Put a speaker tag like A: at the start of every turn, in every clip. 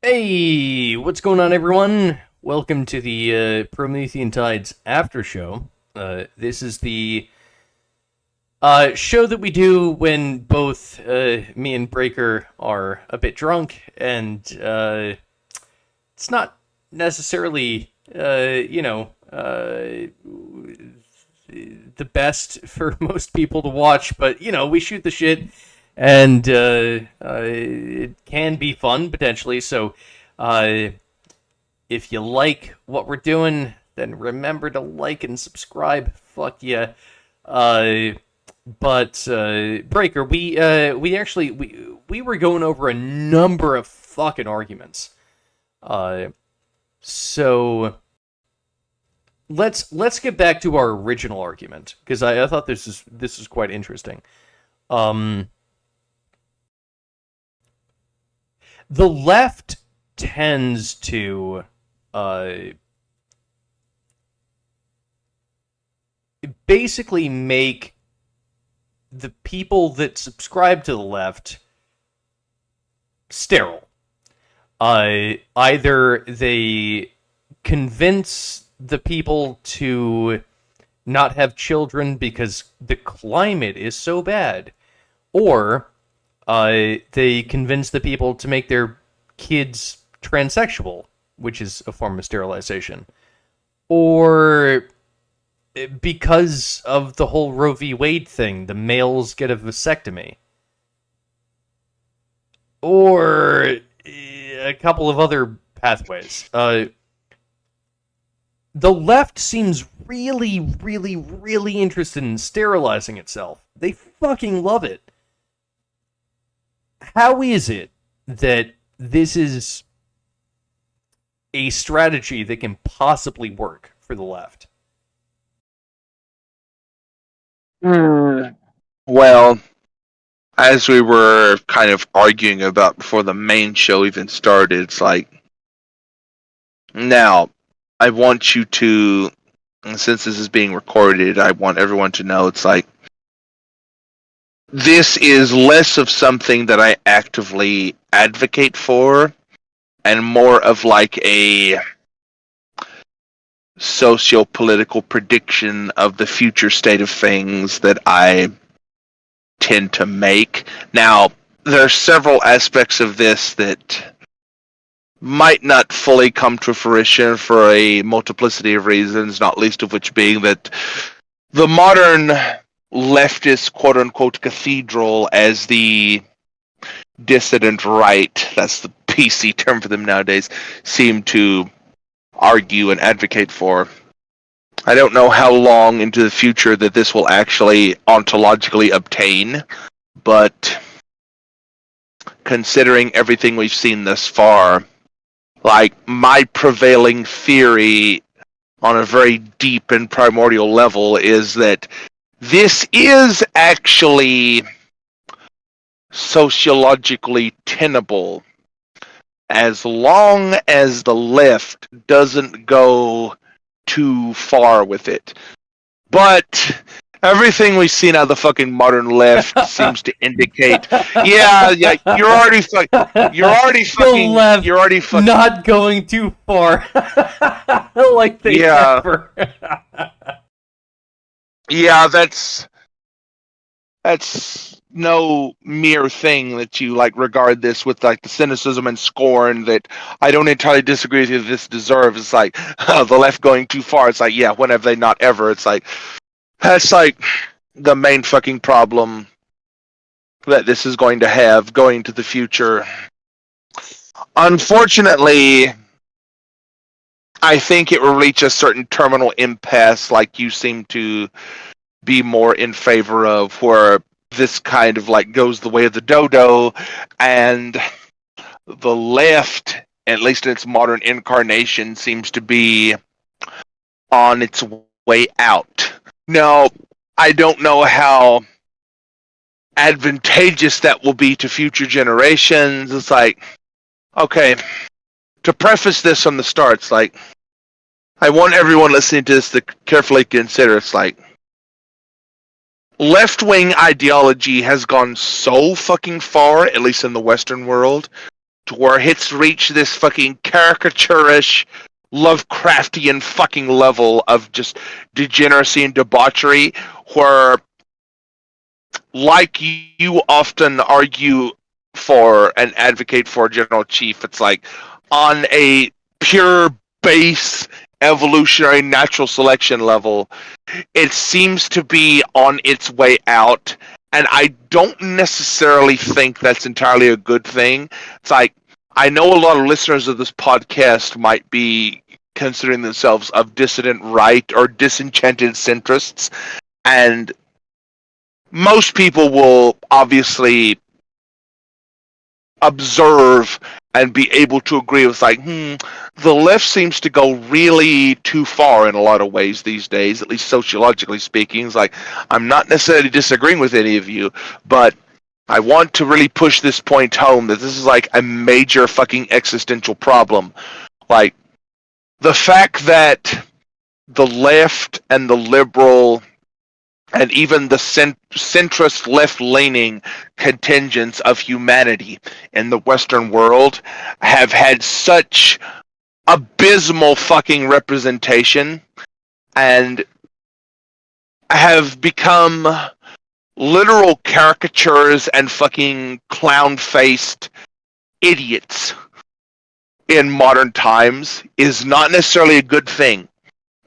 A: Hey, what's going on, everyone? Welcome to the Promethean Tides Aftershow. This is the show that we do when both me and Breaker are a bit drunk, and it's not necessarily, the best for most people to watch, but, we shoot the shit, and it can be fun, potentially, so if you like what we're doing, then remember to like and subscribe. Fuck yeah. But Breaker, we were going over a number of fucking arguments. So let's get back to our original argument, because I thought this is quite interesting. The left tends to basically make the people that subscribe to the left sterile. Either they convince the people to not have children because the climate is so bad, or they convince the people to make their kids transsexual, which is a form of sterilization, or because of the whole Roe v. Wade thing, the males get a vasectomy, or a couple of other pathways. The left seems really, really, really interested in sterilizing itself. They fucking love it. How is it that this is a strategy that can possibly work for the left?
B: Well, as we were kind of arguing about before the main show even started, it's like, now, I want you to, since this is being recorded, I want everyone to know it's like, this is less of something that I actively advocate for, and more of like a socio-political prediction of the future state of things that I tend to make. Now, there are several aspects of this that might not fully come to fruition for a multiplicity of reasons, not least of which being that the modern leftist quote-unquote cathedral, as the dissident right, that's the PC term for them nowadays, seem to argue and advocate for. I don't know how long into the future that this will actually ontologically obtain, but considering everything we've seen thus far, like, my prevailing theory on a very deep and primordial level is that this is actually sociologically tenable, as long as the left doesn't go too far with it. But everything we've seen out of the fucking modern left seems to indicate, yeah, you're already fucking
A: not going too far, like they never.
B: Yeah, that's no mere thing that you like regard this with like the cynicism and scorn that I don't entirely disagree with you that this deserves. It's like the left going too far. It's like, yeah, when have they not ever? It's like, that's like the main fucking problem that this is going to have going to the future. Unfortunately, I think it will reach a certain terminal impasse, like you seem to be more in favor of, where this kind of like goes the way of the dodo, and the left, at least in its modern incarnation, seems to be on its way out. Now, I don't know how advantageous that will be to future generations. It's like, okay, to preface this from the start, it's like, I want everyone listening to this to carefully consider, it's like, left-wing ideology has gone so fucking far, at least in the Western world, to where it's reached this fucking caricaturish, Lovecraftian fucking level of just degeneracy and debauchery, where, like you often argue for and advocate for, General Chief, it's like on a pure base evolutionary natural selection level, it seems to be on its way out, and I don't necessarily think that's entirely a good thing. It's like, I know a lot of listeners of this podcast might be considering themselves of dissident right or disenchanted centrists, and most people will obviously observe and be able to agree with, like, the left seems to go really too far in a lot of ways these days, at least sociologically speaking. It's like, I'm not necessarily disagreeing with any of you, but I want to really push this point home that this is like a major fucking existential problem. Like, the fact that the left and the liberal and even the centrist left-leaning contingents of humanity in the Western world have had such abysmal fucking representation and have become literal caricatures and fucking clown-faced idiots in modern times is not necessarily a good thing.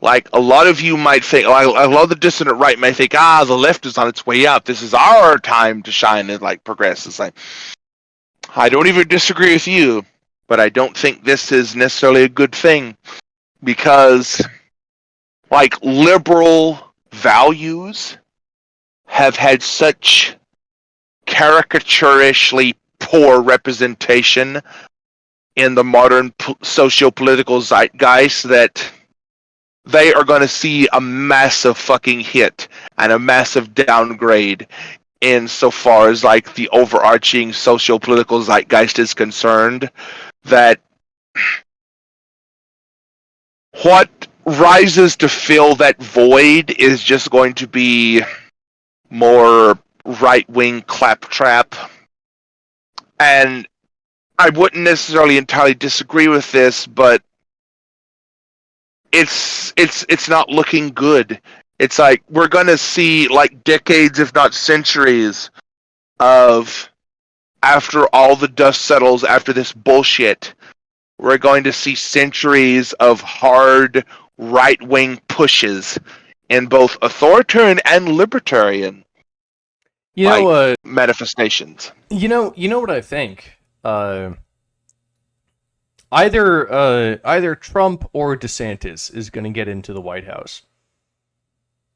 B: Like, a lot of you might think, a lot of the dissident right may think, the left is on its way up. This is our time to shine and, like, progress. It's like, I don't even disagree with you, but I don't think this is necessarily a good thing. Because, like, liberal values have had such caricaturishly poor representation in the modern socio-political zeitgeist that they are going to see a massive fucking hit and a massive downgrade insofar as, like, the overarching socio-political zeitgeist is concerned. That what rises to fill that void is just going to be more right-wing claptrap. And I wouldn't necessarily entirely disagree with this, but it's not looking good. It's like we're gonna see, like, decades, if not centuries, of, after all the dust settles after this bullshit, we're going to see centuries of hard right-wing pushes in both authoritarian and libertarian manifestations.
A: You know what I think. Either Trump or DeSantis is going to get into the White House.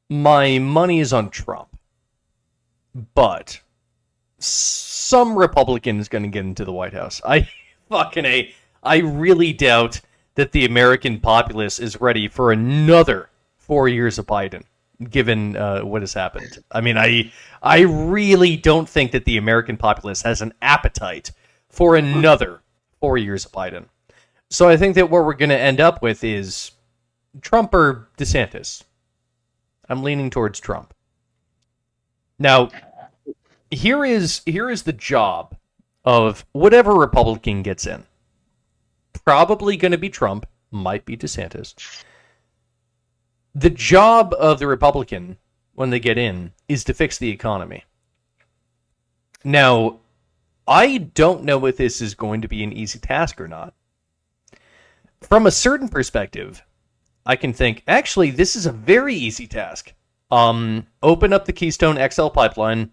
A: My money is on Trump, but some Republican is going to get into the White House. I really doubt that the American populace is ready for another 4 years of Biden, given what has happened. I mean, I really don't think that the American populace has an appetite for another 4 years of Biden. So I think that what we're going to end up with is Trump or DeSantis. I'm leaning towards Trump. Now, here is the job of whatever Republican gets in. Probably going to be Trump, might be DeSantis. The job of the Republican, when they get in, is to fix the economy. Now, I don't know if this is going to be an easy task or not. From a certain perspective, I can think, actually, this is a very easy task. Open up the Keystone XL pipeline,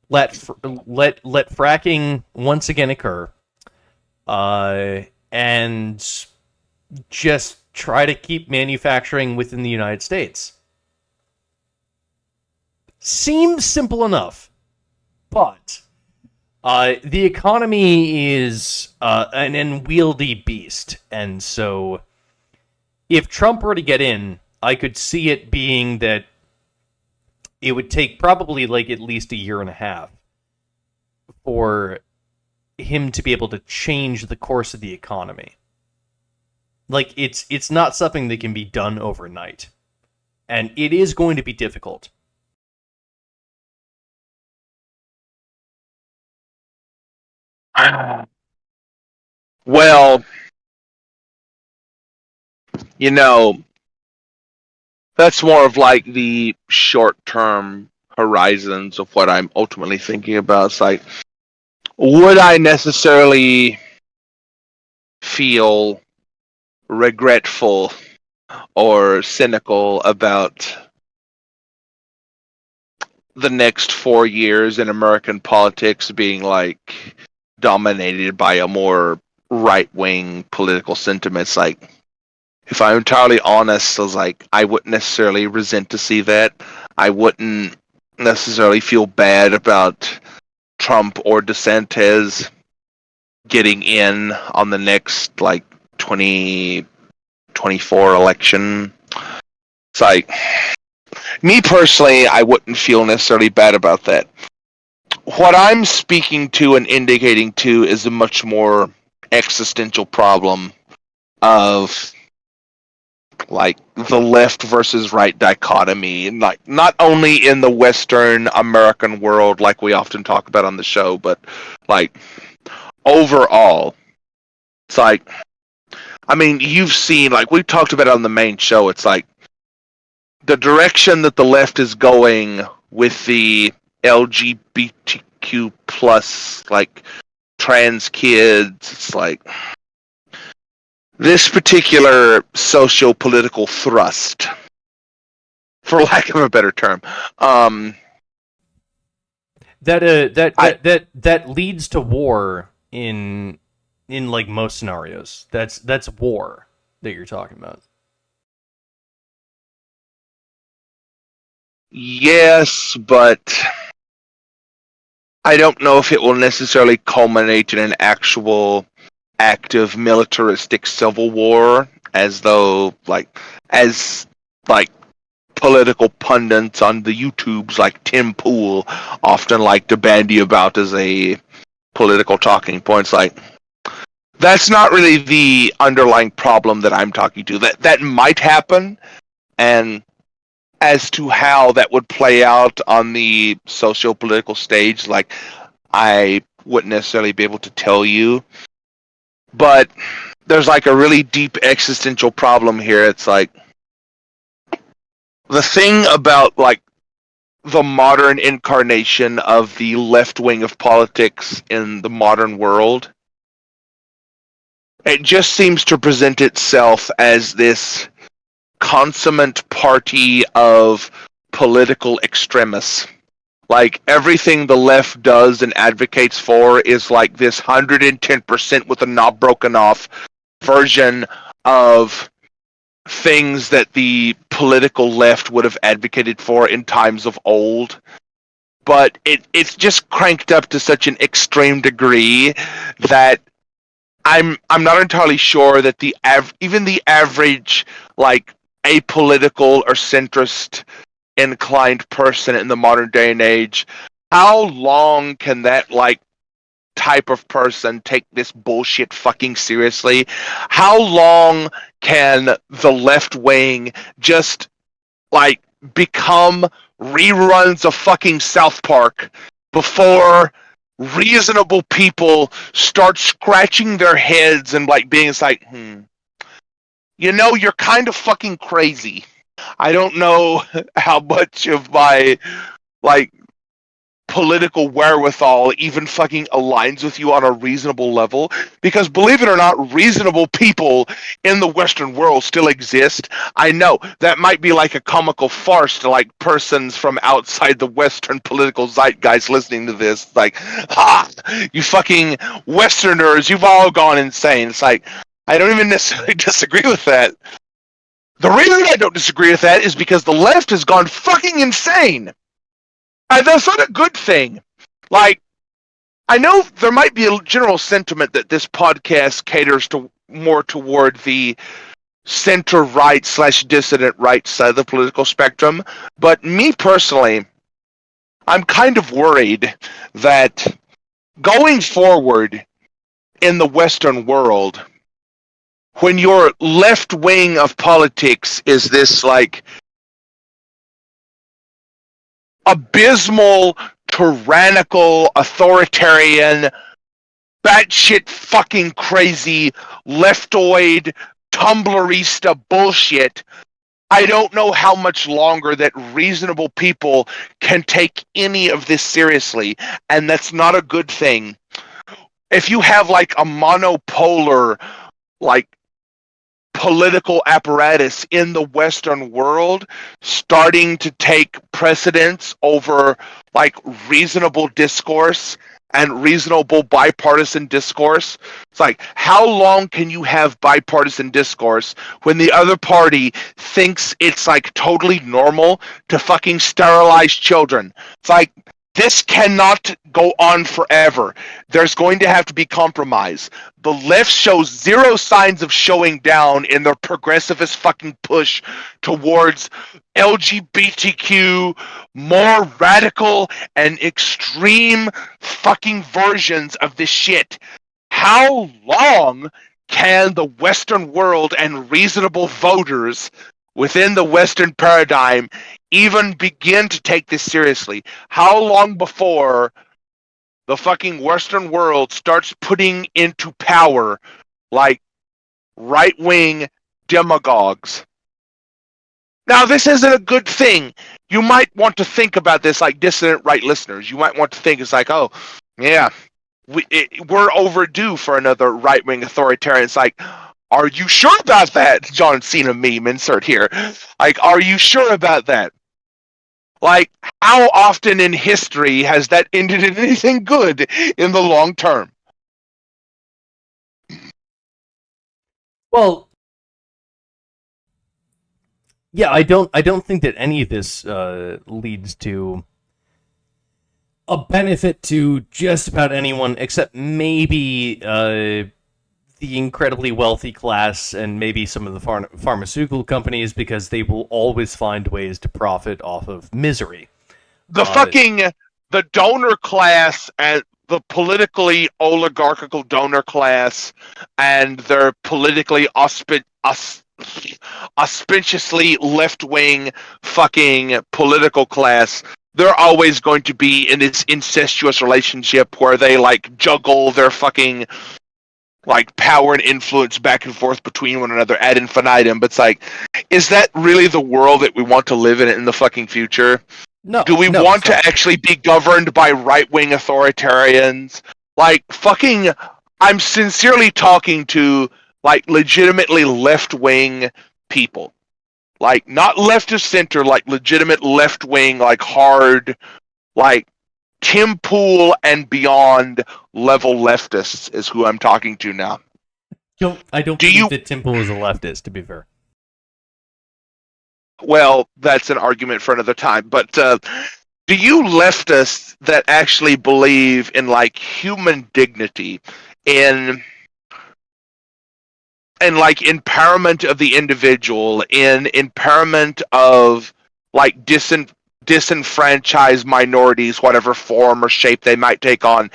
A: let fracking once again occur, and just try to keep manufacturing within the United States. Seems simple enough, but the economy is an unwieldy beast, and so if Trump were to get in, I could see it being that it would take probably like at least a year and a half for him to be able to change the course of the economy. Like, it's not something that can be done overnight, and it is going to be difficult.
B: Well, you know, that's more of like the short-term horizons of what I'm ultimately thinking about. It's like, would I necessarily feel regretful or cynical about the next 4 years in American politics being like dominated by a more right-wing political sentiments? Like, if I'm entirely honest, I was like, I wouldn't necessarily resent to see that. I wouldn't necessarily feel bad about Trump or DeSantis getting in on the next like 2024 election. It's like, me personally, I wouldn't feel necessarily bad about that. What I'm speaking to and indicating to is a much more existential problem of like the left versus right dichotomy, and like not only in the Western American world like we often talk about on the show, but like overall. It's like, I mean, you've seen, like we talked about on the main show, it's like the direction that the left is going with the LGBTQ plus, like trans kids. It's like this particular socio-political thrust, for lack of a better term,
A: that leads to war in like most scenarios. That's war that you're talking about.
B: yes, but I don't know if it will necessarily culminate in an actual active militaristic civil war, as though as like political pundits on the YouTubes like Tim Pool often like to bandy about as a political talking points. Like, that's not really the underlying problem that I'm talking to. That might happen, and as to how that would play out on the socio-political stage, like, I wouldn't necessarily be able to tell you. But there's like a really deep existential problem here. It's like the thing about like the modern incarnation of the left wing of politics in the modern world. It just seems to present itself as this consummate party of political extremists. Like, everything the left does and advocates for is like this 110% with a knob broken off version of things that the political left would have advocated for in times of old. But it's just cranked up to such an extreme degree that I'm not entirely sure that even the average like apolitical or centrist inclined person in the modern day and age, how long can that like type of person take this bullshit fucking seriously? How long can the left wing just like become reruns of fucking South Park before reasonable people start scratching their heads and like being like, you're kind of fucking crazy. I don't know how much of my like political wherewithal even fucking aligns with you on a reasonable level, because believe it or not, reasonable people in the Western world still exist. I know that might be like a comical farce to like persons from outside the Western political zeitgeist listening to this, like, you fucking Westerners, you've all gone insane. It's like, I don't even necessarily disagree with that. The reason I don't disagree with that is because the left has gone fucking insane. That's not a good thing. Like, I know there might be a general sentiment that this podcast caters to more toward the center-right / dissident right side of the political spectrum, but me personally, I'm kind of worried that going forward in the Western world, when your left wing of politics is this like abysmal, tyrannical, authoritarian, batshit fucking crazy leftoid Tumblrista bullshit, I don't know how much longer that reasonable people can take any of this seriously, and that's not a good thing. If you have like a monopolar, like, political apparatus in the Western world starting to take precedence over like reasonable discourse and reasonable bipartisan discourse. It's like, how long can you have bipartisan discourse when the other party thinks it's like totally normal to fucking sterilize children? It's like, this cannot go on forever. There's going to have to be compromise. The left shows zero signs of showing down in their progressivist fucking push towards LGBTQ, more radical and extreme fucking versions of this shit. How long can the Western world and reasonable voters within the Western paradigm even begin to take this seriously? How long before the fucking Western world starts putting into power like right-wing demagogues? Now, this isn't a good thing. You might want to think about this like dissident right listeners. You might want to think it's like, oh, yeah, we're overdue for another right-wing authoritarian. It's like, are you sure about that? John Cena meme insert here. Like, are you sure about that? Like, how often in history has that ended in anything good in the long term?
A: Well, yeah, I don't think that any of this leads to a benefit to just about anyone except maybe the incredibly wealthy class and maybe some of the pharmaceutical companies, because they will always find ways to profit off of misery.
B: The donor class and the politically oligarchical donor class and their politically auspiciously left-wing fucking political class, they're always going to be in this incestuous relationship where they like juggle their fucking like power and influence back and forth between one another ad infinitum. But it's like, is that really the world that we want to live in the fucking future?
A: No.
B: Do we want to actually be governed by right-wing authoritarians? Like, fucking, I'm sincerely talking to like legitimately left-wing people. Like, not left of center, like legitimate left-wing, like hard, like Tim Pool and beyond level leftists is who I'm talking to now.
A: I don't believe that Tim Pool is a leftist, to be fair.
B: Well, that's an argument for another time. But do you leftists that actually believe in like human dignity, in like empowerment of the individual, in empowerment of like disenfranchised minorities, whatever form or shape they might take on,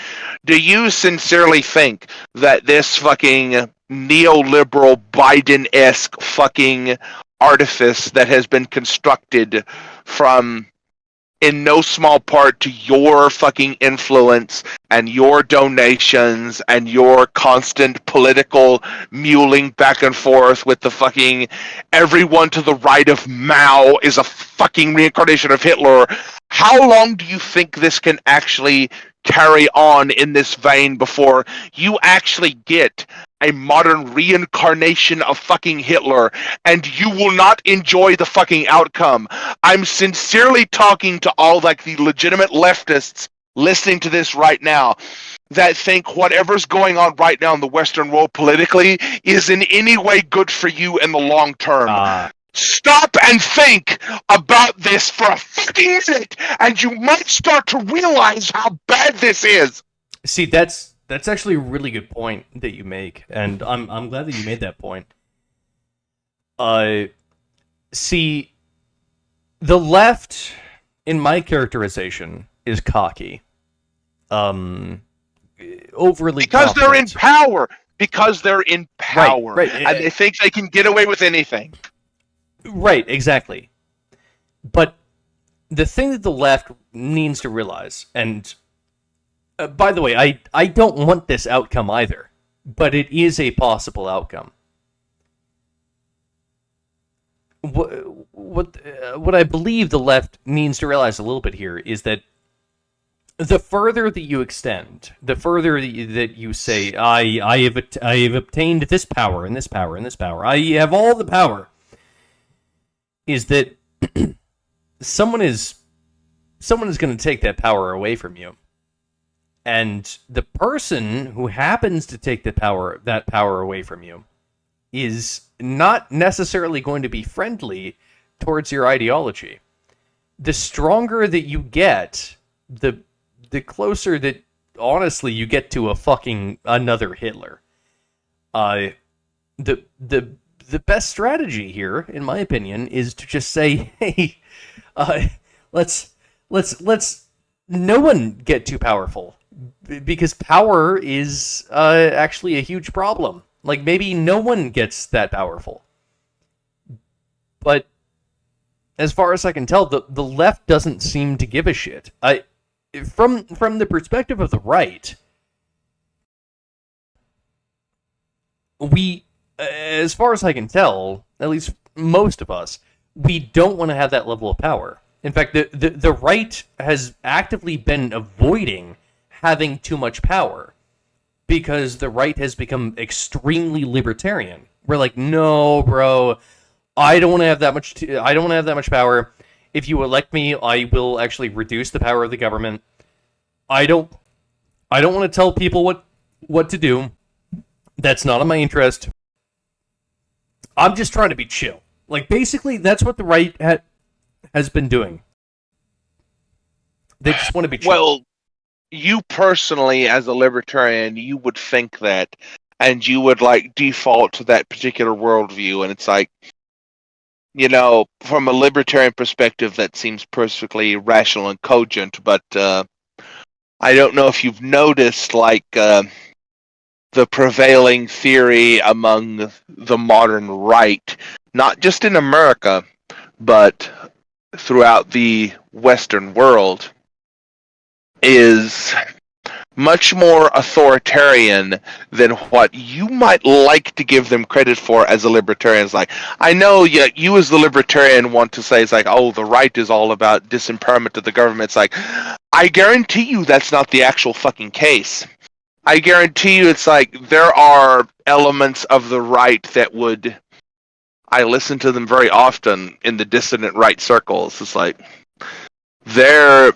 B: do you sincerely think that this fucking neoliberal Biden-esque fucking artifice that has been constructed from, in no small part, to your fucking influence and your donations and your constant political muling back and forth with the fucking everyone to the right of Mao is a fucking reincarnation of Hitler, how long do you think this can actually carry on in this vein before you actually get a modern reincarnation of fucking Hitler, and you will not enjoy the fucking outcome? I'm sincerely talking to all like the legitimate leftists listening to this right now that think whatever's going on right now in the Western world politically is in any way good for you in the long term. Stop and think about this for a fucking minute, and you might start to realize how bad this is.
A: See, that's actually a really good point that you make, and I'm glad that you made that point. See, the left, in my characterization, is cocky. Overly
B: because
A: confident.
B: they're in power. Because they're in power,
A: right.
B: And they think they can get away with anything.
A: Right, exactly. But the thing that the left needs to realize, and By the way, I don't want this outcome either, but it is a possible outcome. What I believe the left needs to realize a little bit here is that the further that you extend, the further that you say, I have obtained this power and this power and this power, I have all the power, is that someone is going to take that power away from you. And the person who happens to take that power away from you is not necessarily going to be friendly towards your ideology. The stronger that you get, the closer that, honestly, you get to a fucking another Hitler. The best strategy here, in my opinion, is to just say, hey, let's no one get too powerful, because power is actually a huge problem. Like, maybe no one gets that powerful. But as far as I can tell, the left doesn't seem to give a shit. From the perspective of the right, we, as far as I can tell, at least most of us, we don't want to have that level of power. In fact, the right has actively been avoiding having too much power, because the right has become extremely libertarian. We're like, no, bro, I don't want to have that much. I don't want to have that much power. If you elect me, I will actually reduce the power of the government. I don't want to tell people what to do. That's not in my interest. I'm just trying to be chill. Like, basically, that's what the right has been doing. They just want to be chill.
B: Well, you personally, as a libertarian, you would think that, and you would like default to that particular worldview, and it's like, you know, from a libertarian perspective, that seems perfectly rational and cogent, but I don't know if you've noticed, like, the prevailing theory among the modern right, not just in America, but throughout the Western world, is much more authoritarian than what you might like to give them credit for as a libertarian. It's like, I know you as the libertarian want to say, it's like, oh, the right is all about disempowerment of the government. It's like, I guarantee you that's not the actual fucking case. I guarantee you it's like, there are elements of the right that would, I listen to them very often in the dissident right circles. It's like, they're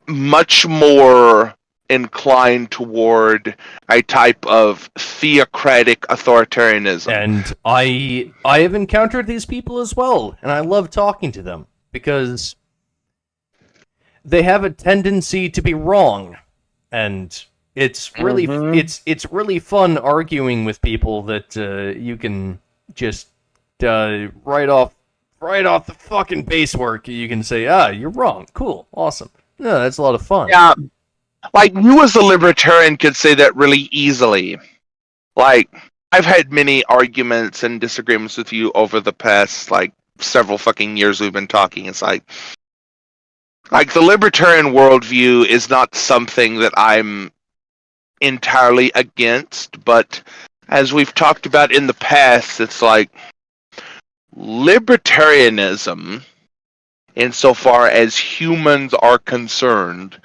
B: much more inclined toward a type of theocratic authoritarianism.
A: And I have encountered these people as well, and I love talking to them, because they have a tendency to be wrong, and it's really it's really fun arguing with people that you can just right off the fucking base work, you can say, you're wrong, cool, awesome. No, that's a lot of fun.
B: Yeah, like, you as a libertarian could say that really easily. Like, I've had many arguments and disagreements with you over the past, like, several fucking years we've been talking. It's like the libertarian worldview is not something that I'm entirely against, but as we've talked about in the past, it's like, libertarianism, insofar as humans are concerned,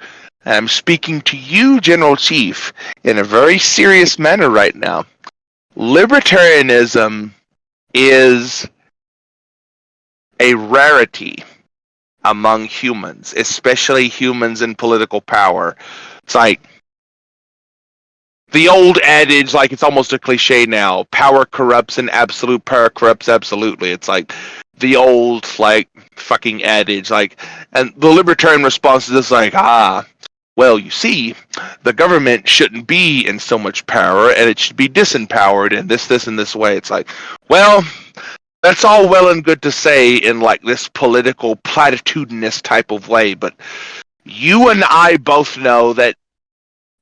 B: and I'm speaking to you, General Chief, in a very serious manner right now, libertarianism is a rarity among humans, especially humans in political power. It's like the old adage, like, it's almost a cliche now, power corrupts and absolute power corrupts absolutely. It's like the old, like, fucking adage, like, and the libertarian response is just like, well, you see, the government shouldn't be in so much power, and it should be disempowered in this, and this way. It's like, well, that's all well and good to say in, like, this political platitudinous type of way, but you and I both know that,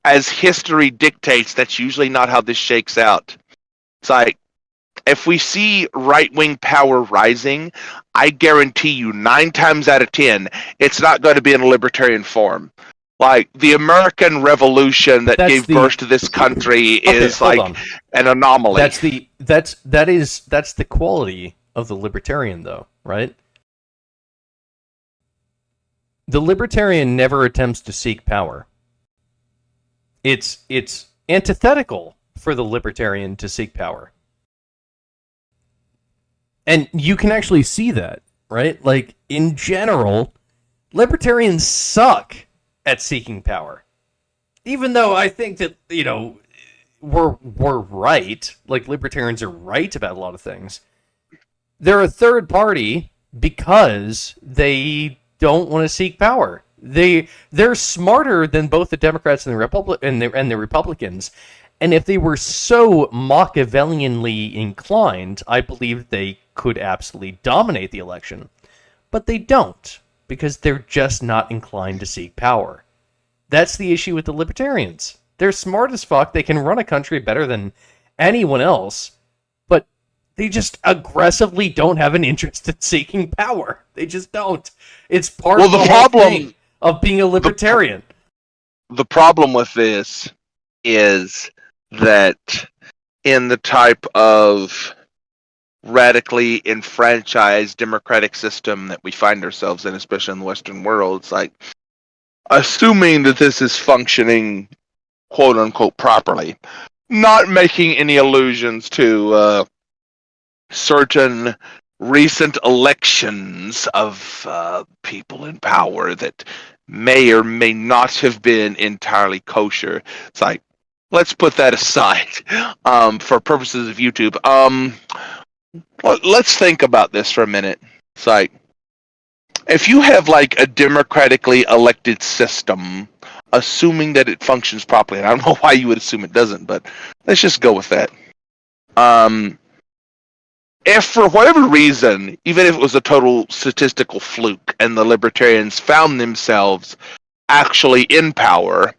B: as history dictates, that's usually not how this shakes out. It's like, if we see right-wing power rising, I guarantee you 9 times out of 10, it's not going to be in a libertarian form. Like the American Revolution
A: But
B: that gave birth to this country
A: okay.
B: is
A: Hold
B: like
A: on.
B: an anomaly.
A: That's the quality of the libertarian, though, right? The libertarian never attempts to seek power. It's antithetical for the libertarian to seek power. And you can actually see that, right? Like, in general, libertarians suck at seeking power. Even though I think that, we're right, like libertarians are right about a lot of things. They're a third party because they don't want to seek power. They're smarter than both the Democrats and the Republicans. And if they were so Machiavellianly inclined, I believe they could absolutely dominate the election. But they don't, because they're just not inclined to seek power. That's the issue with the libertarians. They're smart as fuck. They can run a country better than anyone else, but they just aggressively don't have an interest in seeking power. They just don't. It's part of the whole thing of being a libertarian.
B: The problem with this is that in the type of radically enfranchised democratic system that we find ourselves in, especially in the Western world, it's like assuming that this is functioning quote unquote properly, not making any allusions to certain recent elections of people in power that may or may not have been entirely kosher. It's like, let's put that aside for purposes of YouTube. Let's think about this for a minute. It's like, if you have like a democratically elected system, assuming that it functions properly, and I don't know why you would assume it doesn't, but let's just go with that. If for whatever reason, even if it was a total statistical fluke, and the libertarians found themselves actually in power,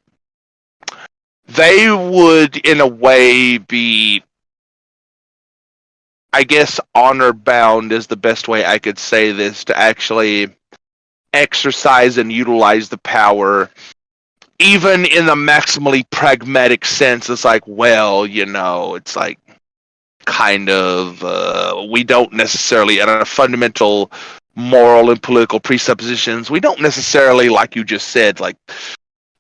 B: they would, in a way, be, I guess, honor bound is the best way I could say this, to actually exercise and utilize the power, even in the maximally pragmatic sense. It's like, well, it's like kind of we don't necessarily, at a fundamental moral and political presuppositions, we don't necessarily, like you just said, like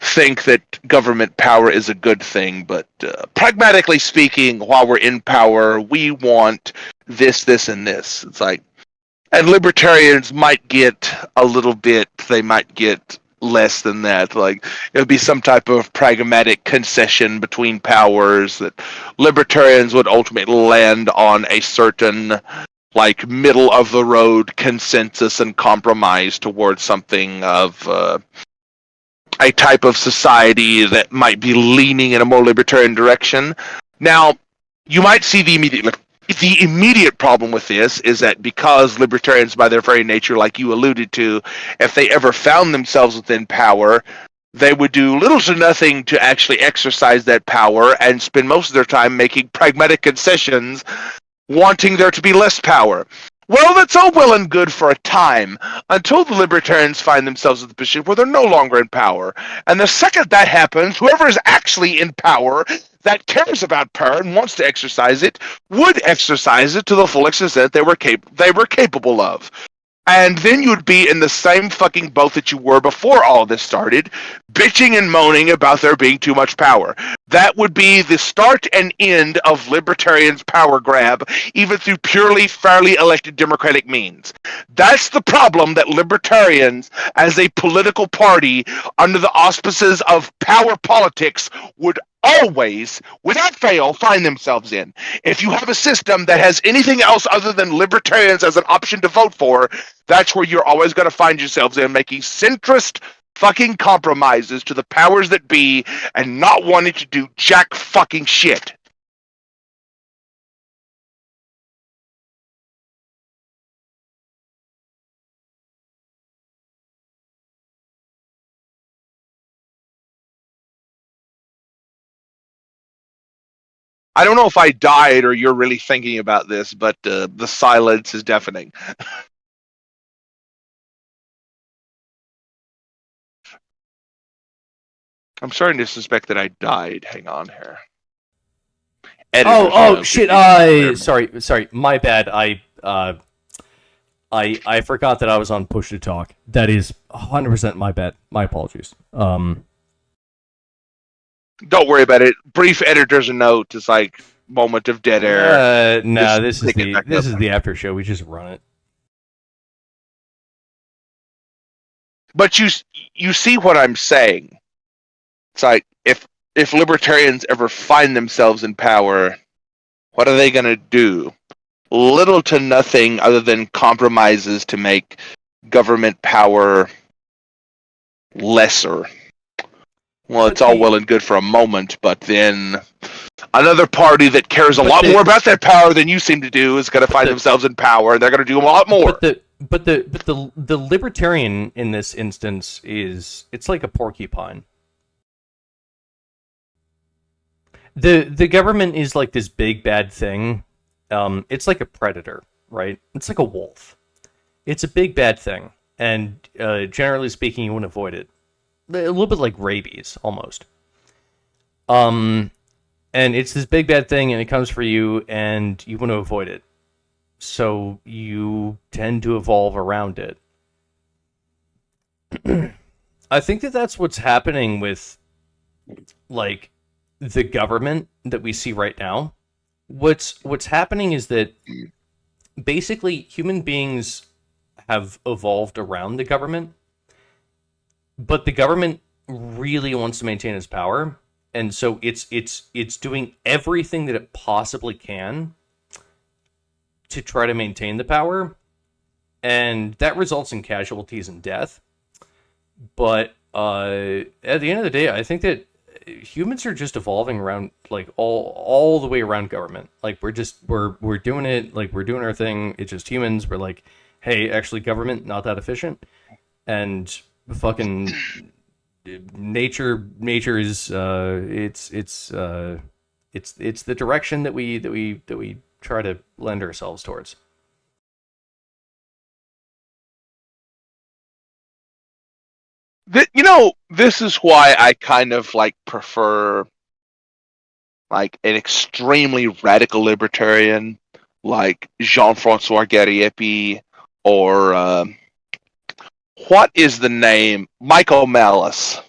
B: think that government power is a good thing, but pragmatically speaking, while we're in power, we want this, and this. It's like, and libertarians might get a little bit, they might get less than that. Like, it would be some type of pragmatic concession between powers that libertarians would ultimately land on a certain, like, middle of the road consensus and compromise towards something of a type of society that might be leaning in a more libertarian direction. Now, you might see the immediate problem with this is that because libertarians, by their very nature, like you alluded to, if they ever found themselves within power, they would do little to nothing to actually exercise that power and spend most of their time making pragmatic concessions, wanting there to be less power. Well, that's all well and good for a time, until the libertarians find themselves in the position where they're no longer in power. And the second that happens, whoever is actually in power, that cares about power and wants to exercise it, would exercise it to the full extent they were capable of. And then you'd be in the same fucking boat that you were before all this started, bitching and moaning about there being too much power. That would be the start and end of libertarians' power grab, even through purely fairly elected democratic means. That's the problem that libertarians, as a political party, under the auspices of power politics, would always, without fail, find themselves in. If you have a system that has anything else other than libertarians as an option to vote for, that's where you're always going to find yourselves in, making centrist fucking compromises to the powers that be and not wanting to do jack fucking shit. I don't know if I died or you're really thinking about this, but the silence is deafening. I'm starting to suspect that I died. Hang on here.
A: Oh,
B: Editor's
A: oh
B: note.
A: shit! Sorry, my bad. I forgot that I was on push to talk. That is 100% my bad. My apologies.
B: Don't worry about it. Brief editor's note is like moment of dead air.
A: Nah,
B: Just
A: this is
B: pick it back up.
A: the after show. We just run it.
B: But you see what I'm saying. It's like if libertarians ever find themselves in power, what are they going to do? Little to nothing other than compromises to make government power lesser. Well, it's all well and good for a moment, but then another party that cares a lot more about that power than you seem to do is going to find themselves in power, and they're going to do a lot more.
A: But the libertarian in this instance it's like a porcupine. The government is like this big bad thing. It's like a predator, right? It's like a wolf. It's a big bad thing, and generally speaking, you want to avoid it. A little bit like rabies, almost. And it's this big bad thing, and it comes for you, and you want to avoid it. So you tend to evolve around it. I think that's what's happening with, like, the government that we see right now. What's happening is that basically human beings have evolved around the government, but the government really wants to maintain its power, and so it's doing everything that it possibly can to try to maintain the power, and that results in casualties and death. But at the end of the day, I think that humans are just evolving around, like, all the way around government. Like, we're doing it, like, we're doing our thing. It's just humans. We're like, hey, actually, government not that efficient, and fucking nature is it's the direction that we try to lend ourselves towards.
B: This is why I kind of like prefer like an extremely radical libertarian like Jean-Francois Gariepi or what is the name? Michael Malice.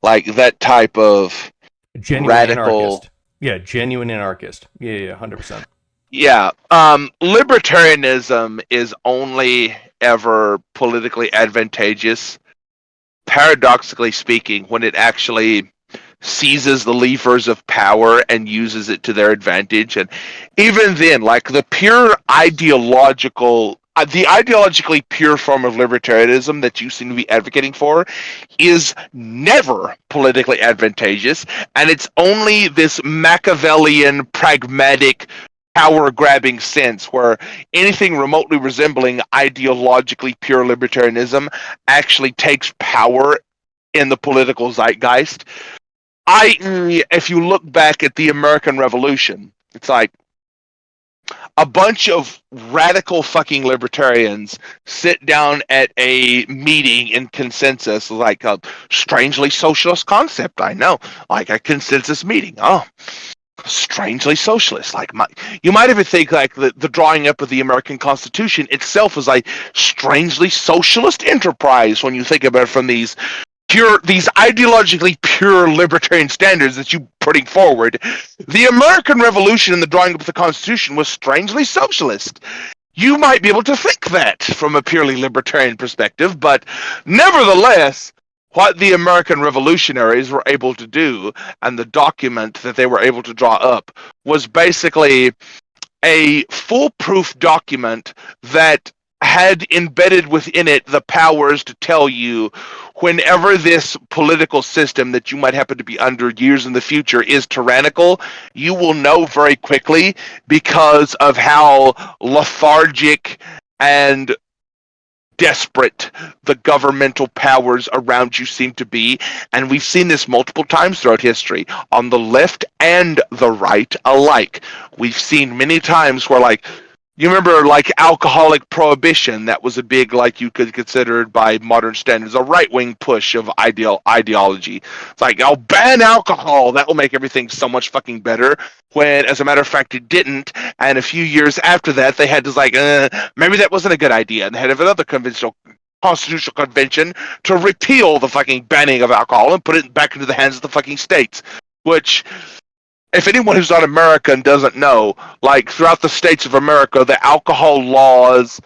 B: Like that type of
A: Genuine
B: radical
A: anarchist. Yeah, genuine anarchist. Yeah, 100%.
B: Yeah. Libertarianism is only ever politically advantageous, paradoxically speaking, when it actually seizes the levers of power and uses it to their advantage. And even then, like the ideologically pure form of libertarianism that you seem to be advocating for is never politically advantageous, and it's only this Machiavellian pragmatic power grabbing sense where anything remotely resembling ideologically pure libertarianism actually takes power in the political zeitgeist. If you look back at the American Revolution, it's like a bunch of radical fucking libertarians sit down at a meeting in consensus, like a strangely socialist concept. I know, like a consensus meeting. Oh, strangely socialist. Like you might even think like the drawing up of the American Constitution itself is like strangely socialist enterprise when you think about it from these ideologically pure libertarian standards that you putting forward. The American Revolution and the drawing up of the Constitution was strangely socialist. You might be able to think that from a purely libertarian perspective, but nevertheless, what the American revolutionaries were able to do and the document that they were able to draw up was basically a foolproof document that had embedded within it the powers to tell you whenever this political system that you might happen to be under years in the future is tyrannical, you will know very quickly because of how lethargic and desperate the governmental powers around you seem to be. And we've seen this multiple times throughout history, on the left and the right alike. We've seen many times where, like, You remember, like, alcoholic prohibition? That was a big, like, you could consider it by modern standards, a right-wing push of ideology. It's like, I'll ban alcohol. That will make everything so much fucking better. When, as a matter of fact, it didn't. And a few years after that, they had to, like, maybe that wasn't a good idea. And they had another constitutional convention to repeal the fucking banning of alcohol and put it back into the hands of the fucking states. Which, if anyone who's not American doesn't know, like, throughout the states of America, the alcohol laws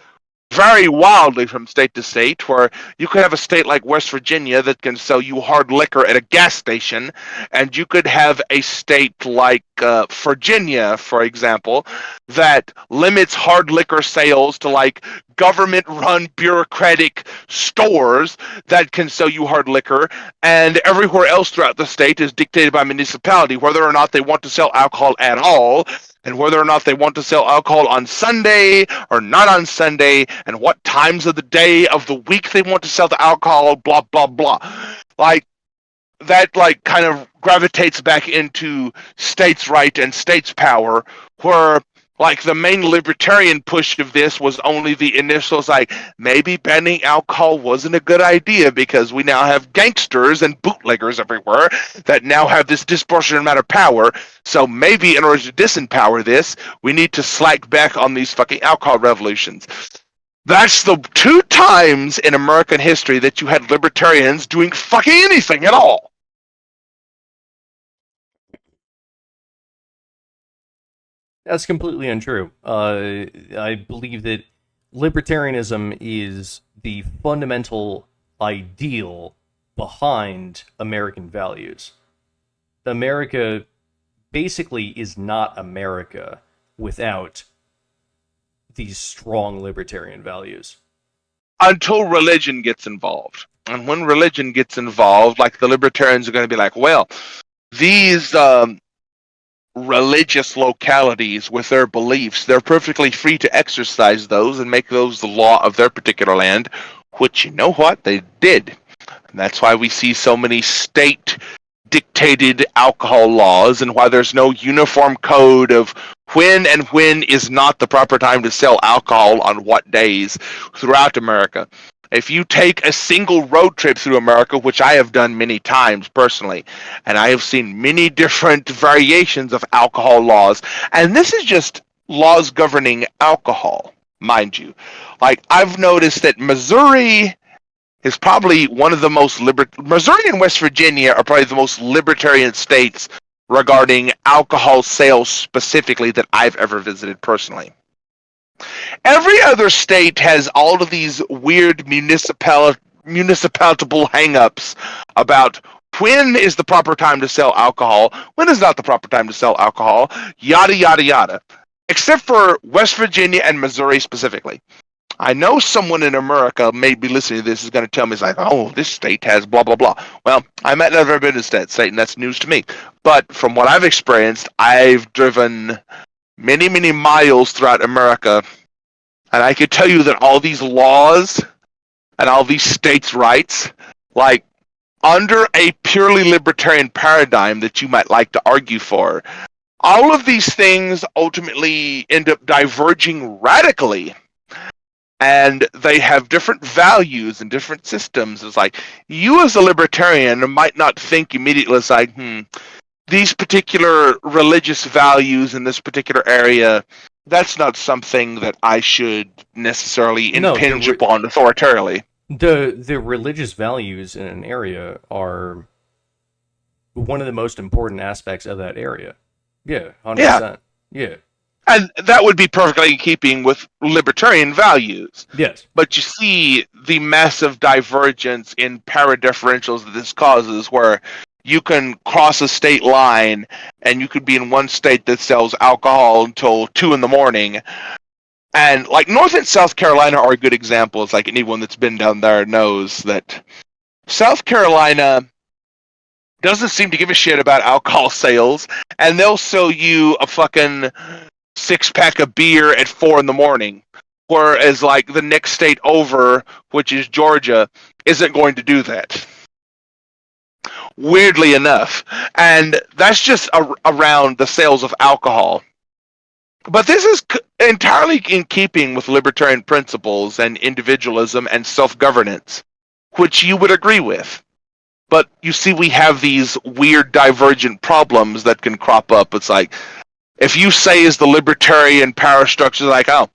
B: vary wildly from state to state, where you could have a state like West Virginia that can sell you hard liquor at a gas station, and you could have a state like Virginia, for example, that limits hard liquor sales to, like, government-run bureaucratic stores that can sell you hard liquor, and everywhere else throughout the state is dictated by municipality whether or not they want to sell alcohol at all, and whether or not they want to sell alcohol on Sunday or not on Sunday, and what times of the day of the week they want to sell the alcohol, blah, blah, blah. Like, that, like, kind of gravitates back into states' right and states' power, where, like, the main libertarian push of this was only the initials, like, maybe banning alcohol wasn't a good idea because we now have gangsters and bootleggers everywhere that now have this disproportionate amount of power. So maybe in order to disempower this, we need to slack back on these fucking alcohol revolutions. That's the 2 times in American history that you had libertarians doing fucking anything at all.
A: That's completely untrue. I believe that libertarianism is the fundamental ideal behind American values. America basically is not America without these strong libertarian values.
B: Until religion gets involved. And when religion gets involved, like, the libertarians are going to be like, well, these religious localities with their beliefs, they're perfectly free to exercise those and make those the law of their particular land, which, you know what, they did. And that's why we see so many state dictated alcohol laws, and why there's no uniform code of when and when is not the proper time to sell alcohol on what days throughout America. If you take a single road trip through America, which I have done many times personally, and I have seen many different variations of alcohol laws, and this is just laws governing alcohol, mind you. Like, I've noticed that Missouri is probably one of the most Missouri and West Virginia are probably the most libertarian states regarding alcohol sales specifically that I've ever visited personally. Every other state has all of these weird municipal hang-ups about when is the proper time to sell alcohol, when is not the proper time to sell alcohol, yada, yada, yada. Except for West Virginia and Missouri specifically. I know someone in America may be listening to this is going to tell me, it's like, oh, this state has blah, blah, blah. Well, I might never have been to that state, and that's news to me. But from what I've experienced, I've driven many, many miles throughout America, and I could tell you that all these laws and all these states' rights, like, under a purely libertarian paradigm that you might like to argue for, all of these things ultimately end up diverging radically. And they have different values and different systems. It's like, you as a libertarian might not think immediately, it's like, these particular religious values in this particular area, that's not something that I should necessarily impinge upon authoritarily.
A: The religious values in an area are one of the most important aspects of that area. Yeah, 100%. Yeah.
B: And that would be perfectly in keeping with libertarian values.
A: Yes.
B: But you see the massive divergence in paradifferentials that this causes, where you can cross a state line and you could be in one state that sells alcohol until 2 in the morning. And, like, North and South Carolina are good examples. Like, anyone that's been down there knows that South Carolina doesn't seem to give a shit about alcohol sales, and they'll sell you a fucking 6-pack of beer at 4 in the morning. Whereas, like, the next state over, which is Georgia, isn't going to do that. Weirdly enough. And that's just around the sales of alcohol. But this is entirely in keeping with libertarian principles and individualism and self-governance, which you would agree with. But you see, we have these weird divergent problems that can crop up. It's like, if you say is the libertarian power structure, like, oh,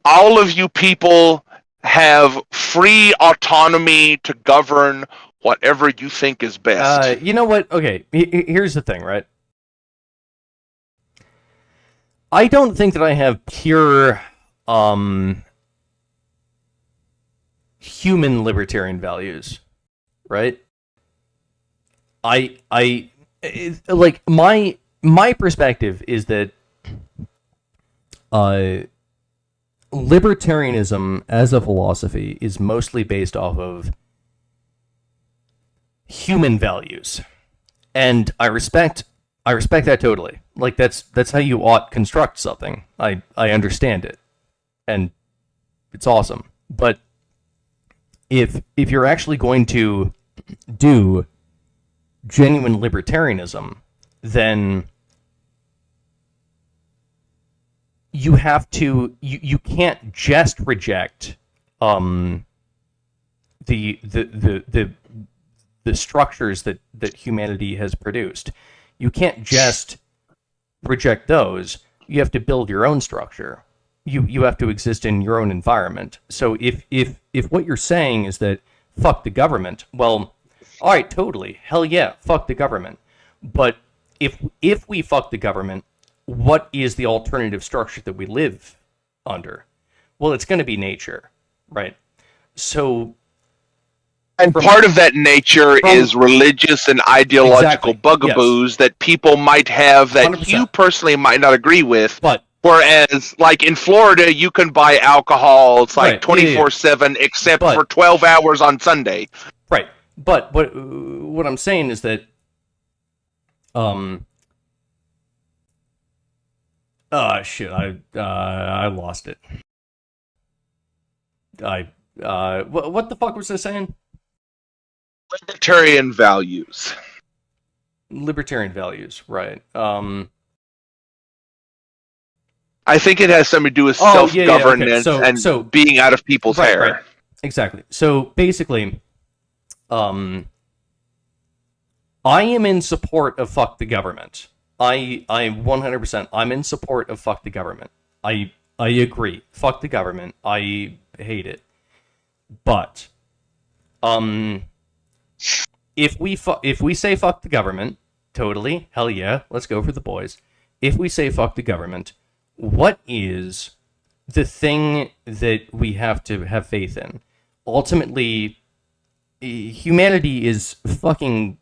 B: all of you people have free autonomy to govern whatever you think is best.
A: You know what? Okay, here's the thing, right? I don't think that I have pure human libertarian values, right? I like my perspective is that libertarianism as a philosophy is mostly based off of human values, and I respect that totally. Like that's how you ought construct something. I understand it, and it's awesome. But if you're actually going to do genuine libertarianism, then you have to you can't just reject the structures that humanity has produced. You can't just reject those. You have to build your own structure. You have to exist in your own environment. So if what you're saying is that fuck the government, well, all right, totally, hell yeah, fuck the government. But if we fuck the government, what is the alternative structure that we live under? Well, it's going to be nature, right? So,
B: and part of that nature is religious and ideological bugaboos that people might have that 100%. You personally might not agree with.
A: But
B: whereas, like in Florida, you can buy alcohol. It's like 24/7, except for 12 hours on Sunday.
A: Right. But what I'm saying is that, shit, I lost it. What the fuck was I saying?
B: Libertarian values.
A: Libertarian values, right.
B: I think it has something to do with self-governance
A: okay.
B: so, being out of people's hair.
A: Right. Exactly. So basically, I am in support of fuck the government. I 100%. I'm in support of fuck the government. I agree. Fuck the government. I hate it. But if we say fuck the government, totally, hell yeah, let's go for the boys. If we say fuck the government, what is the thing that we have to have faith in? Ultimately, humanity is fucking.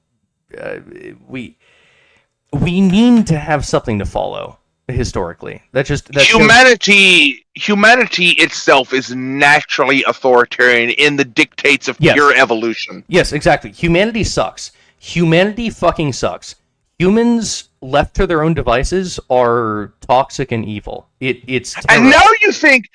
A: We need to have something to follow historically. Humanity
B: itself is naturally authoritarian in the dictates of pure evolution.
A: Yes, exactly. Humanity sucks. Humanity fucking sucks. Humans left to their own devices are toxic and evil. It's terrible.
B: And now you think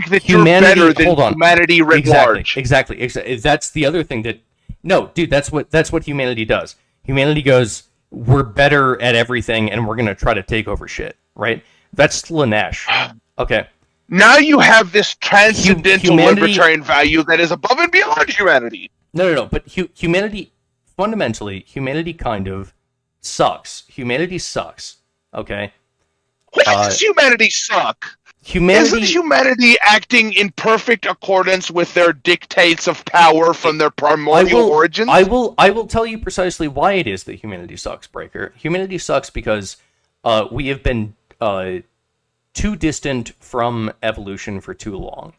B: that humanity, you're better than humanity writ large.
A: Exactly. That's the other thing that. No, dude, that's what humanity does. Humanity goes, we're better at everything, and we're gonna try to take over shit, right? That's Slanesh. Okay.
B: Now you have this transcendental libertarian value that is above and beyond humanity.
A: No. But humanity, fundamentally, humanity kind of sucks. Humanity sucks. Okay.
B: Why does humanity suck? Isn't humanity acting in perfect accordance with their dictates of power from their primordial origins?
A: I will tell you precisely why it is that humanity sucks, Breaker. Humanity sucks because we have been too distant from evolution for too long.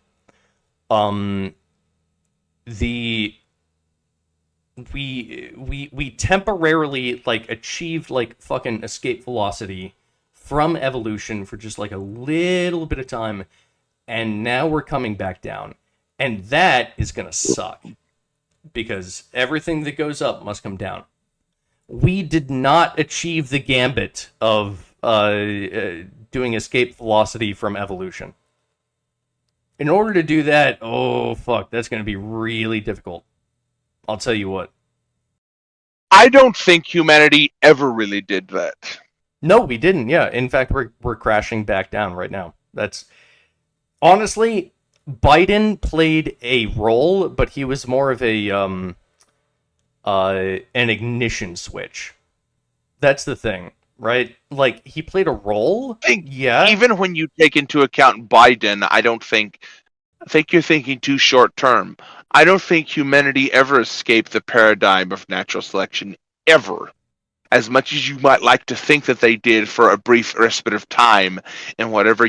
A: We temporarily achieved fucking escape velocity from evolution for just a little bit of time, and now we're coming back down, and that is gonna suck because everything that goes up must come down. We did not achieve the gambit of doing escape velocity from evolution. In order to do that, oh fuck, that's gonna be really difficult. I'll tell you what.
B: I don't think humanity ever really did that.
A: No, we didn't. Yeah, in fact, we're crashing back down right now. That's honestly, Biden played a role, but he was more of a an ignition switch. That's the thing, right? Like, he played a role.
B: I think
A: Yeah.
B: even when you take into account Biden, I think you're thinking too short term. I don't think humanity ever escaped the paradigm of natural selection ever. As much as you might like to think that they did for a brief respite of time in whatever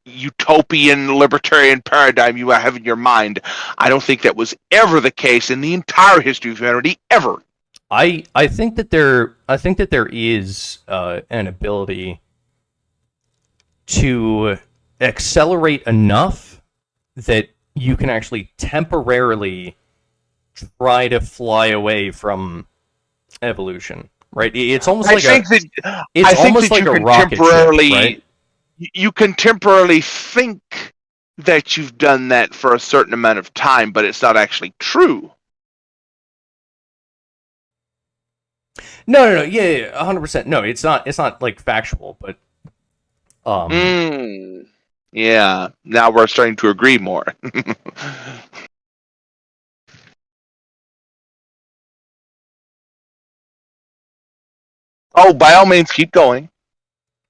B: utopian libertarian paradigm you have in your mind, I don't think that was ever the case in the entire history of humanity ever.
A: I think that there is an ability to accelerate enough that you can actually temporarily try to fly away from evolution, right? It's almost
B: I
A: like
B: think
A: a
B: that I
A: it's
B: think
A: almost
B: that
A: like
B: you
A: a
B: can
A: rocket ship,
B: temporarily
A: right?
B: you can temporarily think that you've done that for a certain amount of time, but it's not actually true.
A: No, yeah, 100%. No, it's not like factual, but um,
B: Yeah, now we're starting to agree more. Oh, by all means, keep going.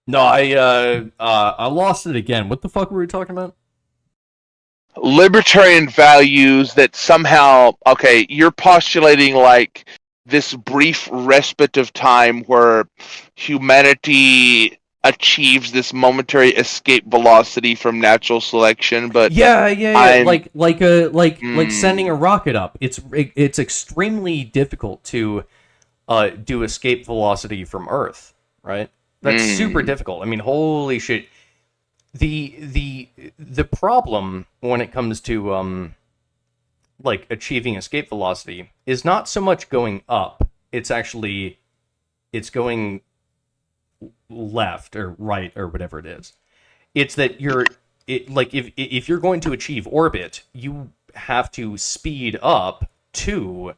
A: no, I lost it again. What the fuck were we talking about?
B: Libertarian values that somehow, okay, you're postulating like this brief respite of time where humanity achieves this momentary escape velocity from natural selection, but
A: Yeah.
B: I'm
A: Like sending a rocket up. It's extremely difficult to do escape velocity from Earth, right? That's super difficult. I mean, holy shit. The problem when it comes to like achieving escape velocity is not so much going up. It's going left or right or whatever it is. It's that like if you're going to achieve orbit, you have to speed up to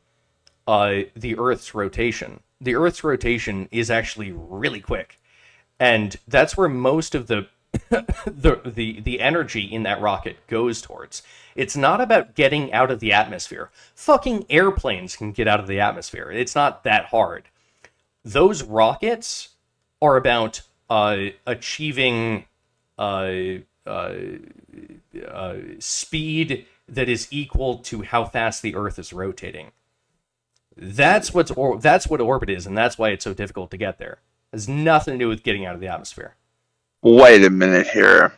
A: the Earth's rotation. The Earth's rotation is actually really quick, and that's where most of the the energy in that rocket goes towards. It's not about getting out of the atmosphere. Fucking airplanes can get out of the atmosphere. It's not that hard. Those rockets are about achieving uh, uh, speed that is equal to how fast the Earth is rotating. That's what orbit is, and that's why it's so difficult to get there. It has nothing to do with getting out of the atmosphere.
B: Wait a minute here.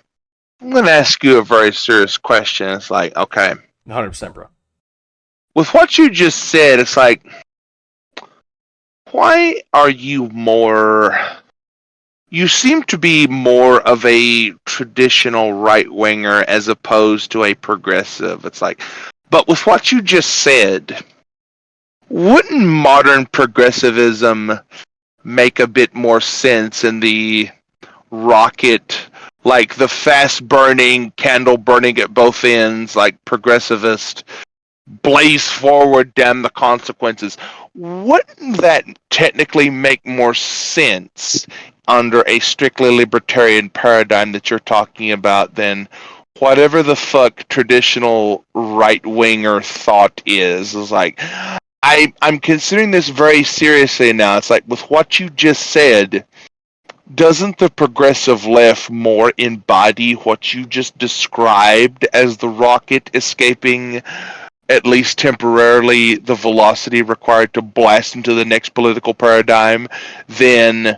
B: I'm going to ask you a very serious question. It's like, okay,
A: 100%, bro.
B: with what you just said, it's like, why are you more. You seem to be more of a traditional right winger as opposed to a progressive. It's like, but with what you just said, wouldn't modern progressivism make a bit more sense in the rocket, like the fast burning, candle burning at both ends, like progressivist, blaze forward, damn the consequences? Wouldn't that technically make more sense under a strictly libertarian paradigm that you're talking about than whatever the fuck traditional right winger thought is? Is like, I'm considering this very seriously now. It's like, with what you just said, doesn't the progressive left more embody what you just described as the rocket escaping, at least temporarily, the velocity required to blast into the next political paradigm than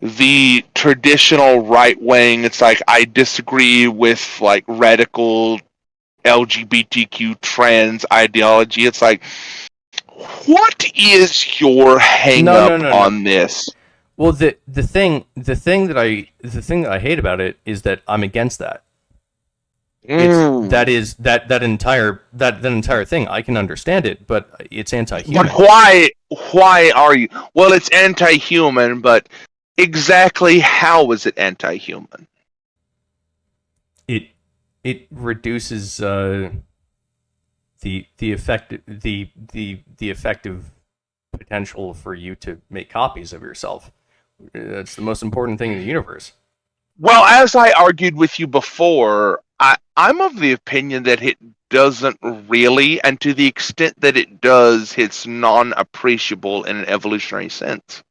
B: the traditional right wing? It's like, I disagree with like radical LGBTQ trans ideology. It's like, what is your hang
A: No,
B: up
A: no, no, no.
B: on this?
A: Well, the thing that I hate about it is that I'm against that. That entire thing. I can understand it, but it's
B: But
A: anti-human.
B: why are you? Well, it's anti-human, but exactly how is it anti-human?
A: It it reduces the effective potential for you to make copies of yourself. That's the most important thing in the universe.
B: Well, as I argued with you before, I'm of the opinion that it doesn't really, and to the extent that it does, it's non-appreciable in an evolutionary sense.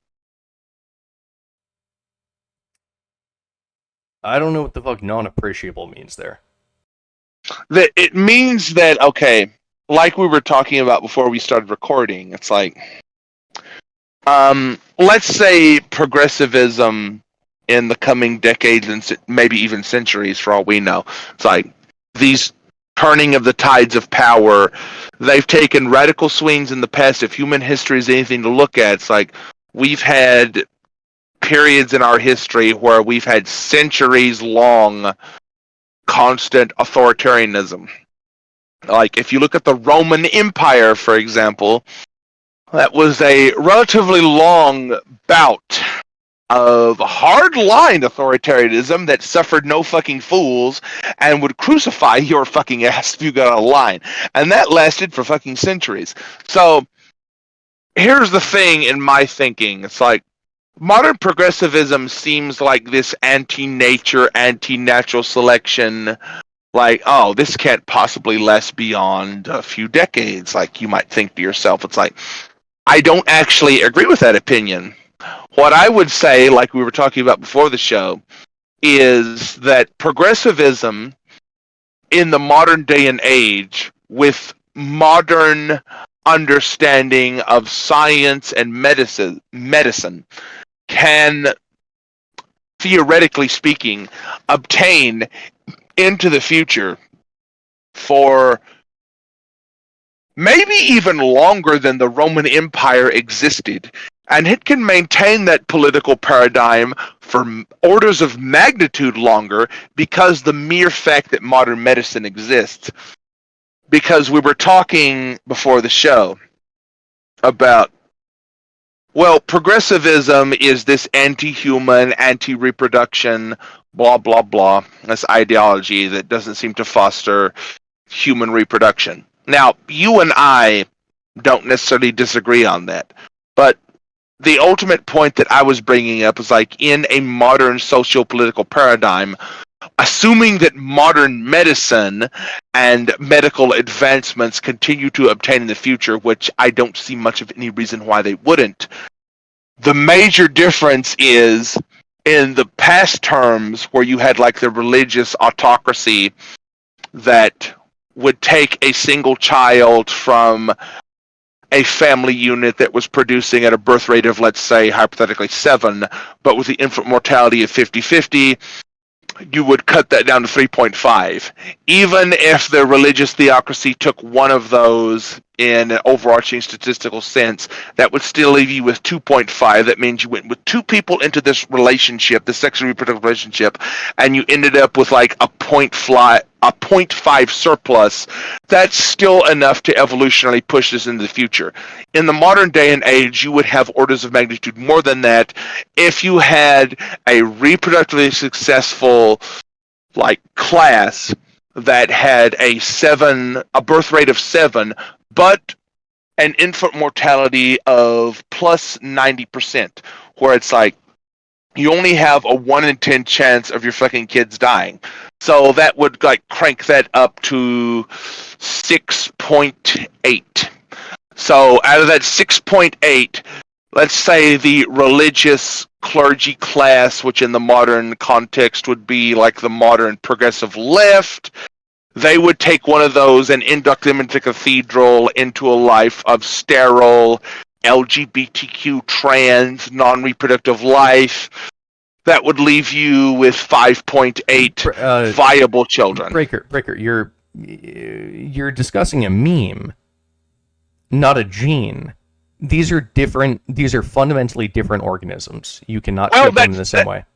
A: I don't know what the fuck non-appreciable means there.
B: That it means that, okay, like we were talking about before we started recording, it's like, let's say progressivism in the coming decades and maybe even centuries, for all we know, it's like these turning of the tides of power. They've taken radical swings in the past. If human history is anything to look at, it's like we've had periods in our history where we've had centuries long constant authoritarianism. Like if you look at the Roman Empire, for example, that was a relatively long bout of hard-line authoritarianism that suffered no fucking fools and would crucify your fucking ass if you got out of line. And that lasted for fucking centuries. So here's the thing in my thinking. It's like modern progressivism seems like this anti-nature, anti-natural selection. Like, oh, this can't possibly last beyond a few decades. Like, you might think to yourself, it's like, I don't actually agree with that opinion. What I would say, like we were talking about before the show, is that progressivism in the modern day and age, with modern understanding of science and medicine can, theoretically speaking, obtain into the future for maybe even longer than the Roman Empire existed. And it can maintain that political paradigm for orders of magnitude longer because the mere fact that modern medicine exists. Because we were talking before the show about, well, progressivism is this anti-human, anti-reproduction, blah, blah, blah. This ideology that doesn't seem to foster human reproduction. Now, you and I don't necessarily disagree on that. But the ultimate point that I was bringing up is like in a modern socio-political paradigm, assuming that modern medicine and medical advancements continue to obtain in the future, which I don't see much of any reason why they wouldn't, the major difference is in the past terms where you had like the religious autocracy that would take a single child from a family unit that was producing at a birth rate of, let's say, hypothetically 7, but with the infant mortality of 50-50, you would cut that down to 3.5. Even if the religious theocracy took one of those in an overarching statistical sense, that would still leave you with 2.5. That means you went with two people into this relationship, this sexually reproductive relationship, and you ended up with like a 0.5 surplus. That's still enough to evolutionarily push this into the future. In the modern day and age, you would have orders of magnitude more than that if you had a reproductively successful like class that had a birth rate of 7, but an infant mortality of plus 90%, where it's like you only have a 1 in 10 chance of your fucking kids dying. So that would like crank that up to 6.8. So out of that 6.8, let's say the religious clergy class, which in the modern context would be like the modern progressive left, they would take one of those and induct them into cathedral into a life of sterile, LGBTQ, trans, non-reproductive life. That would leave you with 5.8 viable children.
A: Breaker, you're discussing a meme, not a gene. These are different. These are fundamentally different organisms. You cannot treat them in the same way.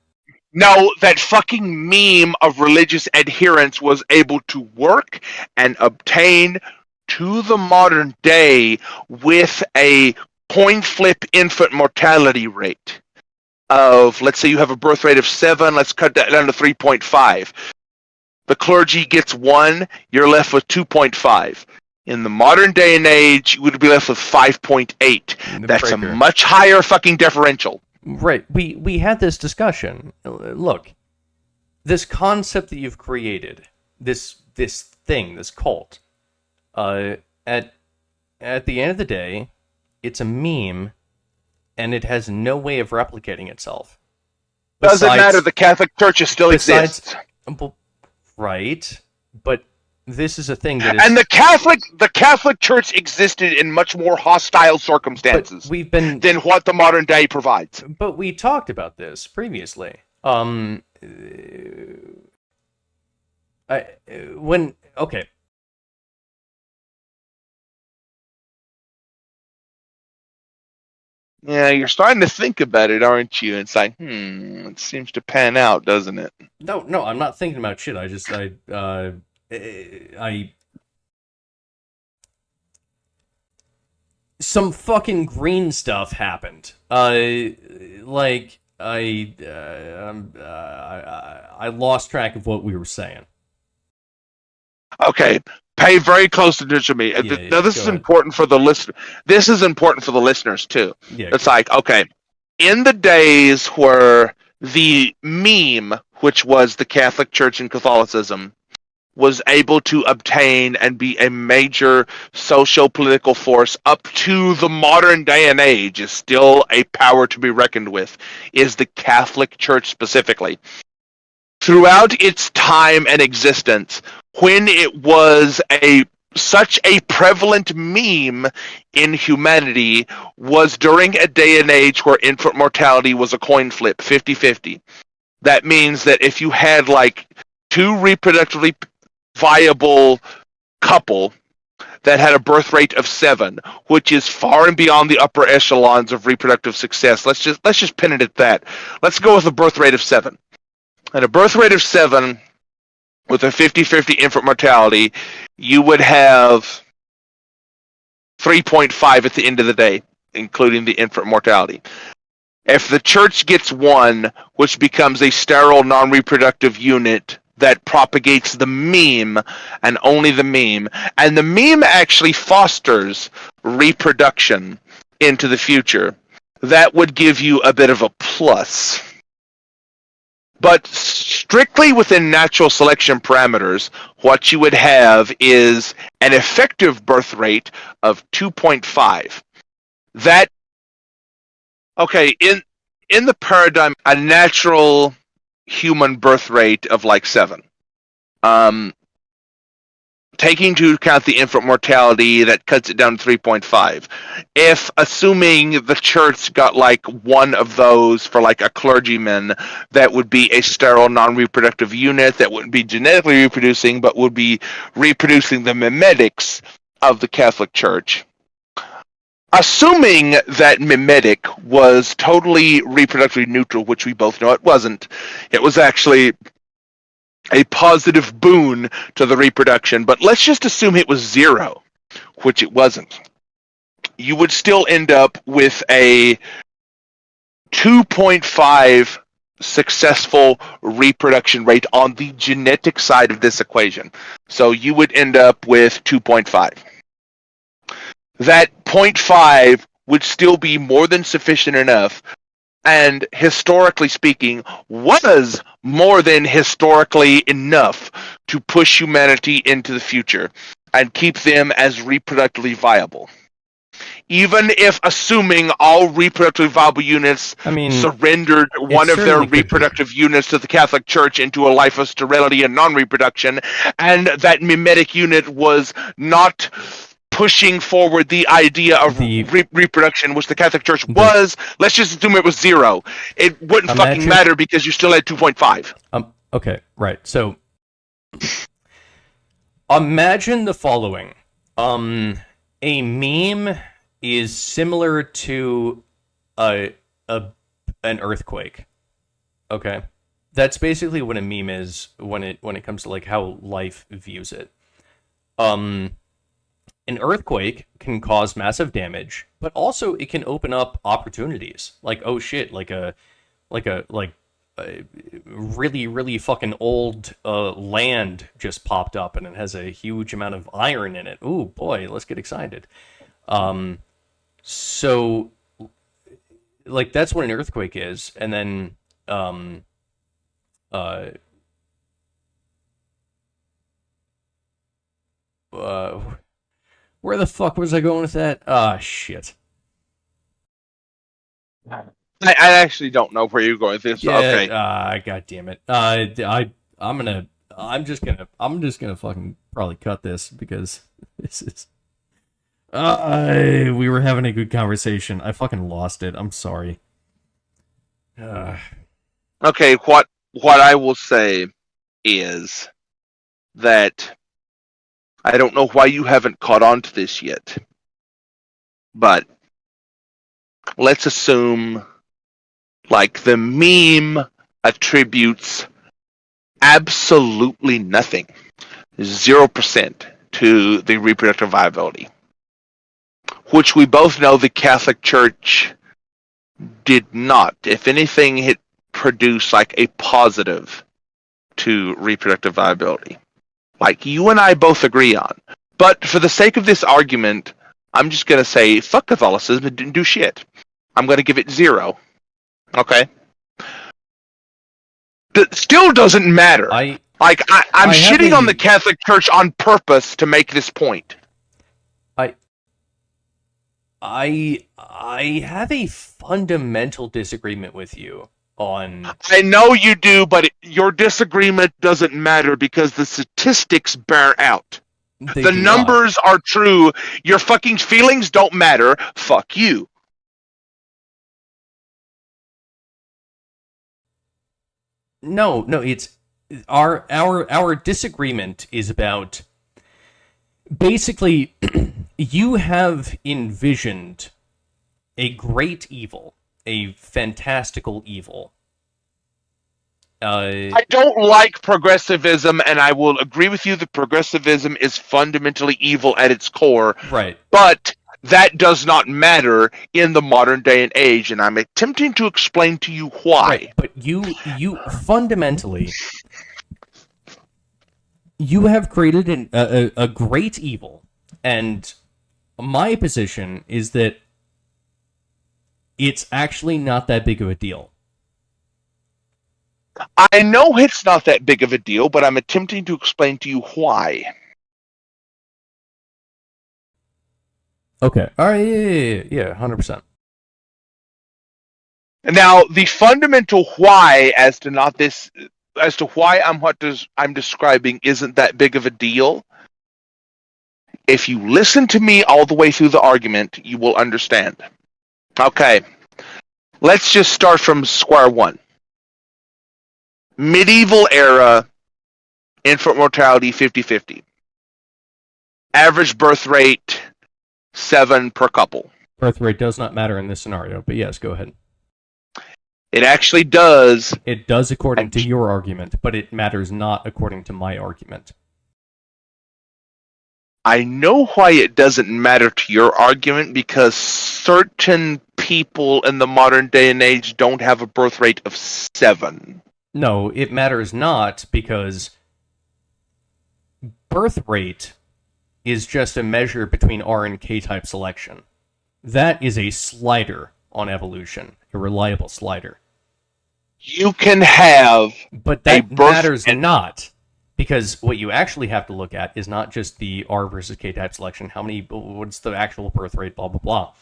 B: No, that fucking meme of religious adherence was able to work and obtain to the modern day with a coin flip infant mortality rate of, let's say you have a birth rate of 7, let's cut that down to 3.5. The clergy gets 1, you're left with 2.5. In the modern day and age, you would be left with 5.8. That's a much higher fucking differential.
A: Right. We had this discussion. Look, this concept that you've created, this thing, this cult, at the end of the day, it's a meme, and it has no way of replicating itself.
B: Doesn't matter. The Catholic Church still exists.
A: Right, but this is a thing that is...
B: And the Catholic Church existed in much more hostile circumstances than what the modern day provides.
A: But we talked about this previously. Okay.
B: Yeah, you're starting to think about it, aren't you? It's like, it seems to pan out, doesn't it?
A: No, I'm not thinking about shit. Some fucking green stuff happened. I lost track of what we were saying.
B: Okay, pay very close attention to me. Now, this is important for the listener. This is important for the listeners too.
A: Yeah,
B: it's like, okay, in the days where the meme, which was the Catholic Church and Catholicism, was able to obtain and be a major socio-political force up to the modern day and age, is still a power to be reckoned with, is the Catholic Church specifically. Throughout its time and existence, when it was such a prevalent meme in humanity, was during a day and age where infant mortality was a coin flip, 50-50. That means that if you had like two reproductively viable couple that had a birth rate of 7, which is far and beyond the upper echelons of reproductive success. Let's just pin it at that. Let's go with a birth rate of 7. At a birth rate of 7, with a 50-50 infant mortality, you would have 3.5 at the end of the day, including the infant mortality. If the church gets 1, which becomes a sterile, non-reproductive unit that propagates the meme, and only the meme, and the meme actually fosters reproduction into the future, that would give you a bit of a plus. But strictly within natural selection parameters, what you would have is an effective birth rate of 2.5. In the paradigm, a natural human birth rate of like 7. Taking into account the infant mortality, that cuts it down to 3.5. If, assuming the church got like 1 of those for like a clergyman, that would be a sterile, non-reproductive unit that wouldn't be genetically reproducing, but would be reproducing the mimetics of the Catholic Church. Assuming that mimetic was totally reproductively neutral, which we both know it wasn't, it was actually a positive boon to the reproduction, but let's just assume it was 0, which it wasn't. You would still end up with a 2.5 successful reproduction rate on the genetic side of this equation. So you would end up with 2.5. That 0.5 would still be more than sufficient enough, and historically speaking, was more than historically enough to push humanity into the future and keep them as reproductively viable. Even if, assuming all reproductively viable units surrendered one of their reproductive units to the Catholic Church into a life of sterility and non-reproduction, and that mimetic unit was not pushing forward the idea of reproduction, which the Catholic Church was, let's just assume it was 0. It wouldn't fucking matter because you still had 2.5.
A: Okay, right. So, imagine the following. A meme is similar to an earthquake. Okay? That's basically what a meme is when it comes to like how life views it. An earthquake can cause massive damage, but also it can open up opportunities. Like, oh shit, like a really, really fucking old land just popped up and it has a huge amount of iron in it. Ooh, boy, let's get excited. So, like, that's what an earthquake is. And then, where the fuck was I going with that? Ah, shit.
B: I actually don't know where you're going with this.
A: Yeah,
B: Okay.
A: God damn it. I'm just gonna fucking probably cut this because this is. We were having a good conversation. I fucking lost it. I'm sorry.
B: Okay, what I will say is that I don't know why you haven't caught on to this yet, but let's assume like the meme attributes absolutely nothing, 0% to the reproductive viability, which we both know the Catholic Church did not. If anything, it produced like a positive to reproductive viability, like you and I both agree on. But for the sake of this argument, I'm just going to say, fuck Catholicism, it didn't do shit. I'm going to give it 0. Okay? That still doesn't matter. I'm shitting on the Catholic Church on purpose to make this point.
A: I have a fundamental disagreement with you on...
B: I know you do, but your disagreement doesn't matter because the statistics bear out. The numbers are true. Your fucking feelings don't matter. Fuck you.
A: No, it's our disagreement is about basically you have envisioned a great evil, a fantastical evil.
B: I don't like progressivism, and I will agree with you that progressivism is fundamentally evil at its core.
A: Right.
B: But that does not matter in the modern day and age, and I'm attempting to explain to you why.
A: Right, but you fundamentally, you have created a great evil, and my position is that it's actually not that big of a deal.
B: I know it's not that big of a deal, but I'm attempting to explain to you why.
A: Okay. All right. Yeah. 100%.
B: Now, the fundamental why as to why I'm describing isn't that big of a deal. If you listen to me all the way through the argument, you will understand. Okay. Let's just start from square one. Medieval era, infant mortality 50-50. Average birth rate 7 per couple.
A: Birth rate does not matter in this scenario, but yes, go ahead.
B: It actually does.
A: It does according to your argument, but it matters not according to my argument.
B: I know why it doesn't matter to your argument, because certain people in the modern day and age don't have a birth rate of 7.
A: No, it matters not because birth rate is just a measure between R and K type selection. That is a slider on evolution, a reliable slider.
B: You can have,
A: but that matters not, because what you actually have to look at is not just the R versus K type selection. What's the actual birth rate? Blah blah blah.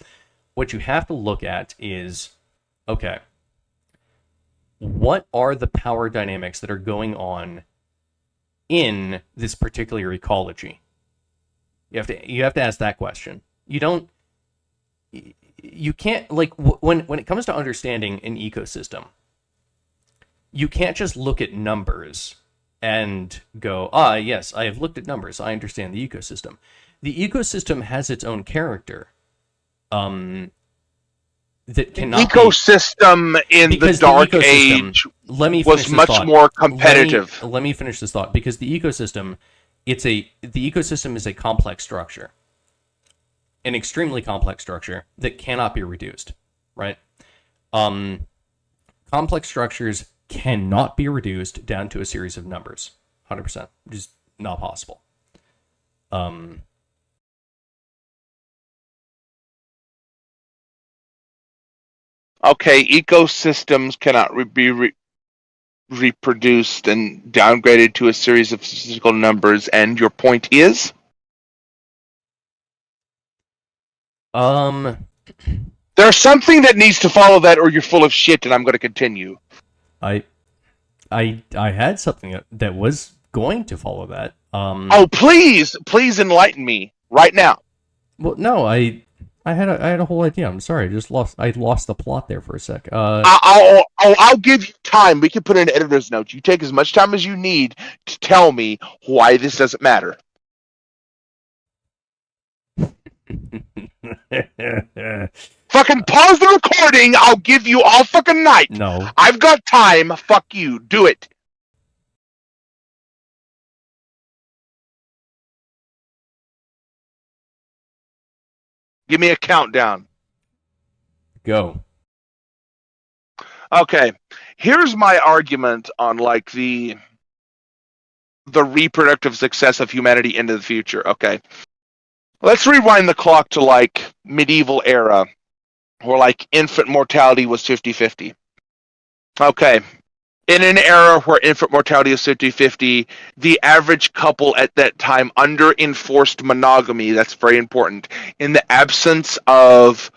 A: What you have to look at is, okay, what are the power dynamics that are going on in this particular ecology? You have to ask that question. You can't, like, when it comes to understanding an ecosystem, you can't just look at numbers and go, yes, I have looked at numbers, I understand the ecosystem. The ecosystem has its own character. That cannot
B: ecosystem in the Dark Age was much more competitive.
A: Let me finish this thought, because the ecosystem is a complex structure, an extremely complex structure that cannot be reduced, right? Complex structures cannot be reduced down to a series of numbers, 100%, just not possible.
B: Okay, ecosystems cannot be reproduced and downgraded to a series of statistical numbers, and your point is? There's something that needs to follow that, or you're full of shit, and I'm going to continue.
A: I had something that was going to follow that.
B: Oh, please enlighten me right now.
A: Well, no, I had a whole idea. I'm sorry, I lost the plot there for a sec.
B: I'll give you time. We can put in an editor's note. You take as much time as you need to tell me why this doesn't matter. Fucking pause the recording. I'll give you all fucking night.
A: No.
B: I've got time. Fuck you. Do it. Give me a countdown.
A: Go.
B: Okay. Here's my argument on like the reproductive success of humanity into the future. Okay. Let's rewind the clock to like medieval era where like infant mortality was 50-50. Okay. In an era where infant mortality is 50-50, the average couple at that time under enforced monogamy, that's very important, in the absence of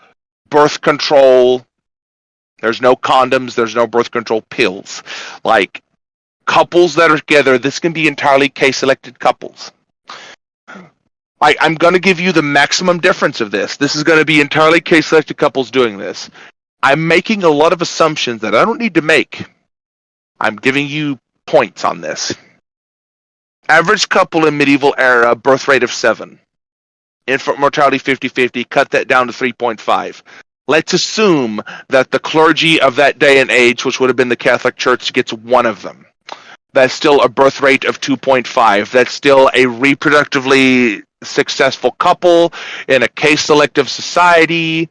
B: birth control, there's no condoms, there's no birth control pills. Like, couples that are together, this can be entirely case-selected couples. I'm going to give you the maximum difference of this. This is going to be entirely case-selected couples doing this. I'm making a lot of assumptions that I don't need to make. I'm giving you points on this. Average couple in medieval era, birth rate of 7. Infant mortality 50-50, cut that down to 3.5. Let's assume that the clergy of that day and age, which would have been the Catholic Church, gets one of them. That's still a birth rate of 2.5. That's still a reproductively successful couple in a case-selective society,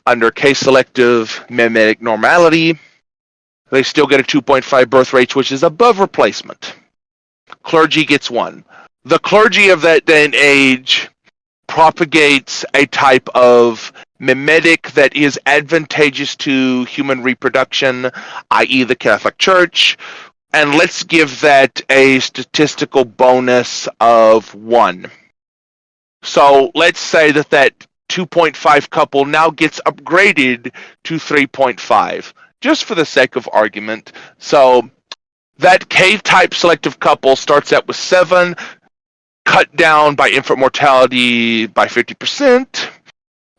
B: under case-selective mimetic normality. They still get a 2.5 birth rate, which is above replacement. Clergy gets 1. The clergy of that day and age propagates a type of mimetic that is advantageous to human reproduction, i.e. the Catholic Church, and let's give that a statistical bonus of 1. So let's say that 2.5 couple now gets upgraded to 3.5. Just for the sake of argument. So that cave-type selective couple starts out with 7, cut down by infant mortality by 50%.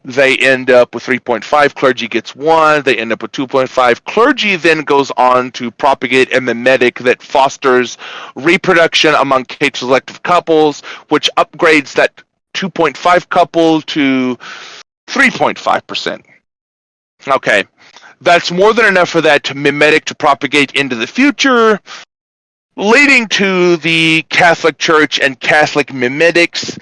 B: They end up with 3.5. Clergy gets 1. They end up with 2.5. Clergy then goes on to propagate a mimetic that fosters reproduction among cave-selective couples, which upgrades that 2.5 couple to 3.5%. Okay. That's more than enough for that mimetic to propagate into the future, leading to the Catholic Church and Catholic mimetics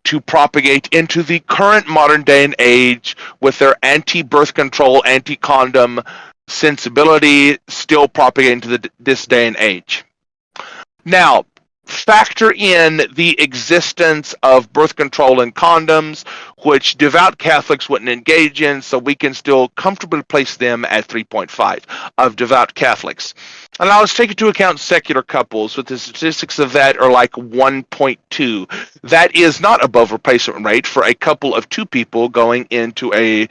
B: to propagate into the current modern day and age with their anti-birth control, anti-condom sensibility still propagating to this day and age. Now, factor in the existence of birth control and condoms, which devout Catholics wouldn't engage in, so we can still comfortably place them at 3.5 of devout Catholics. And now let's take into account secular couples, with the statistics of that are like 1.2. That is not above replacement rate for a couple of 2 people going into a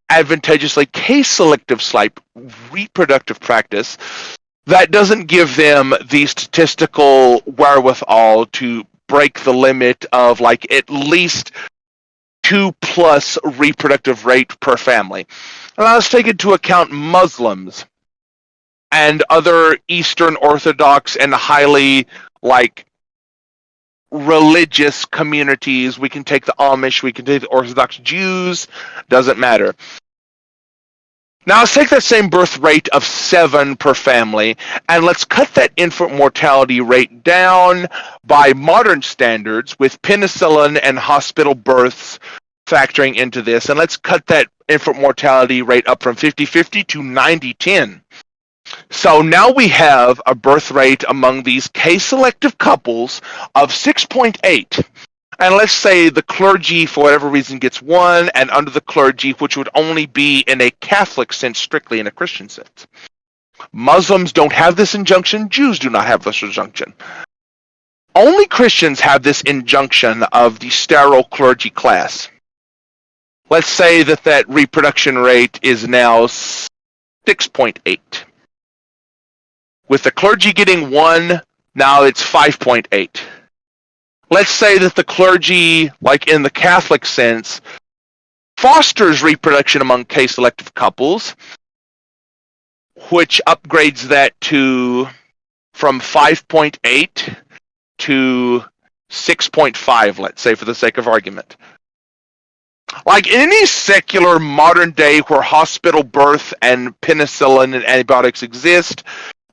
B: advantageously case-selective reproductive practice. That doesn't give them the statistical wherewithal to break the limit of like at least 2+ reproductive rate per family. And let's take into account Muslims and other Eastern Orthodox and highly like religious communities. We can take the Amish, we can take the Orthodox Jews, doesn't matter. Now let's take that same birth rate of 7 per family, and let's cut that infant mortality rate down by modern standards with penicillin and hospital births factoring into this, and let's cut that infant mortality rate up from 50-50 to 90-10. So now we have a birth rate among these case-selective couples of 6.8. And let's say the clergy, for whatever reason, gets 1, and under the clergy, which would only be in a Catholic sense, strictly in a Christian sense. Muslims don't have this injunction. Jews do not have this injunction. Only Christians have this injunction of the sterile clergy class. let's say that reproduction rate is now 6.8. With the clergy getting 1, now it's 5.8. Let's say that the clergy, like in the Catholic sense, fosters reproduction among case-selective couples, which upgrades that to from 5.8 to 6.5, let's say, for the sake of argument. Like in any secular modern day where hospital birth and penicillin and antibiotics exist,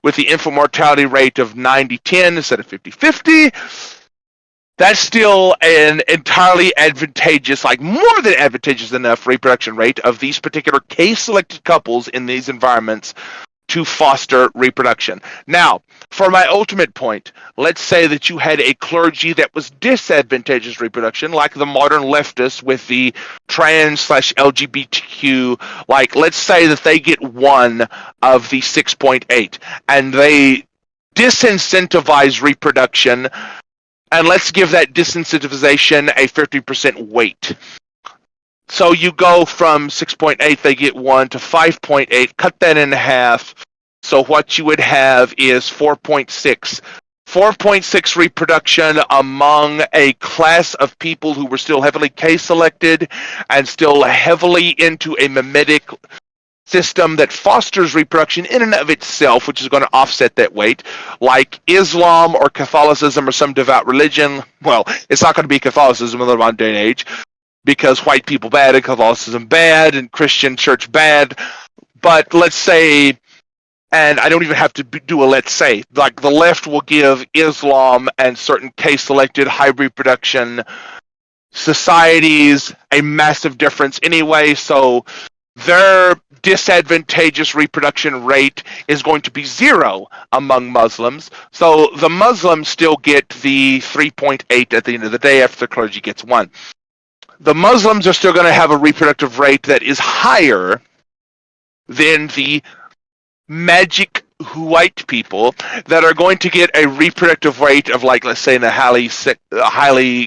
B: with the infant mortality rate of 90-10 instead of 50-50, that's still an entirely advantageous, like more than advantageous enough reproduction rate of these particular case-selected couples in these environments to foster reproduction. Now, for my ultimate point, let's say that you had a clergy that was disadvantageous reproduction, like the modern leftists with the trans/LGBTQ, like let's say that they get 1 of the 6.8, and they disincentivize reproduction, and let's give that disincentivization a 50% weight. So you go from 6.8, they get 1, to 5.8, cut that in half. So what you would have is 4.6. 4.6 reproduction among a class of people who were still heavily case-selected and still heavily into a mimetic system that fosters reproduction in and of itself, which is going to offset that weight, like Islam or Catholicism or some devout religion. Well, it's not going to be Catholicism in the modern day and age, because white people bad and Catholicism bad and Christian church bad. But let's say, and I don't even have to do a let's say, like the left will give Islam and certain case-selected high reproduction societies a massive difference anyway, so their disadvantageous reproduction rate is going to be 0 among Muslims. So the Muslims still get the 3.8 at the end of the day after the clergy gets 1. The Muslims are still going to have a reproductive rate that is higher than the magic white people that are going to get a reproductive rate of, like, let's say in a highly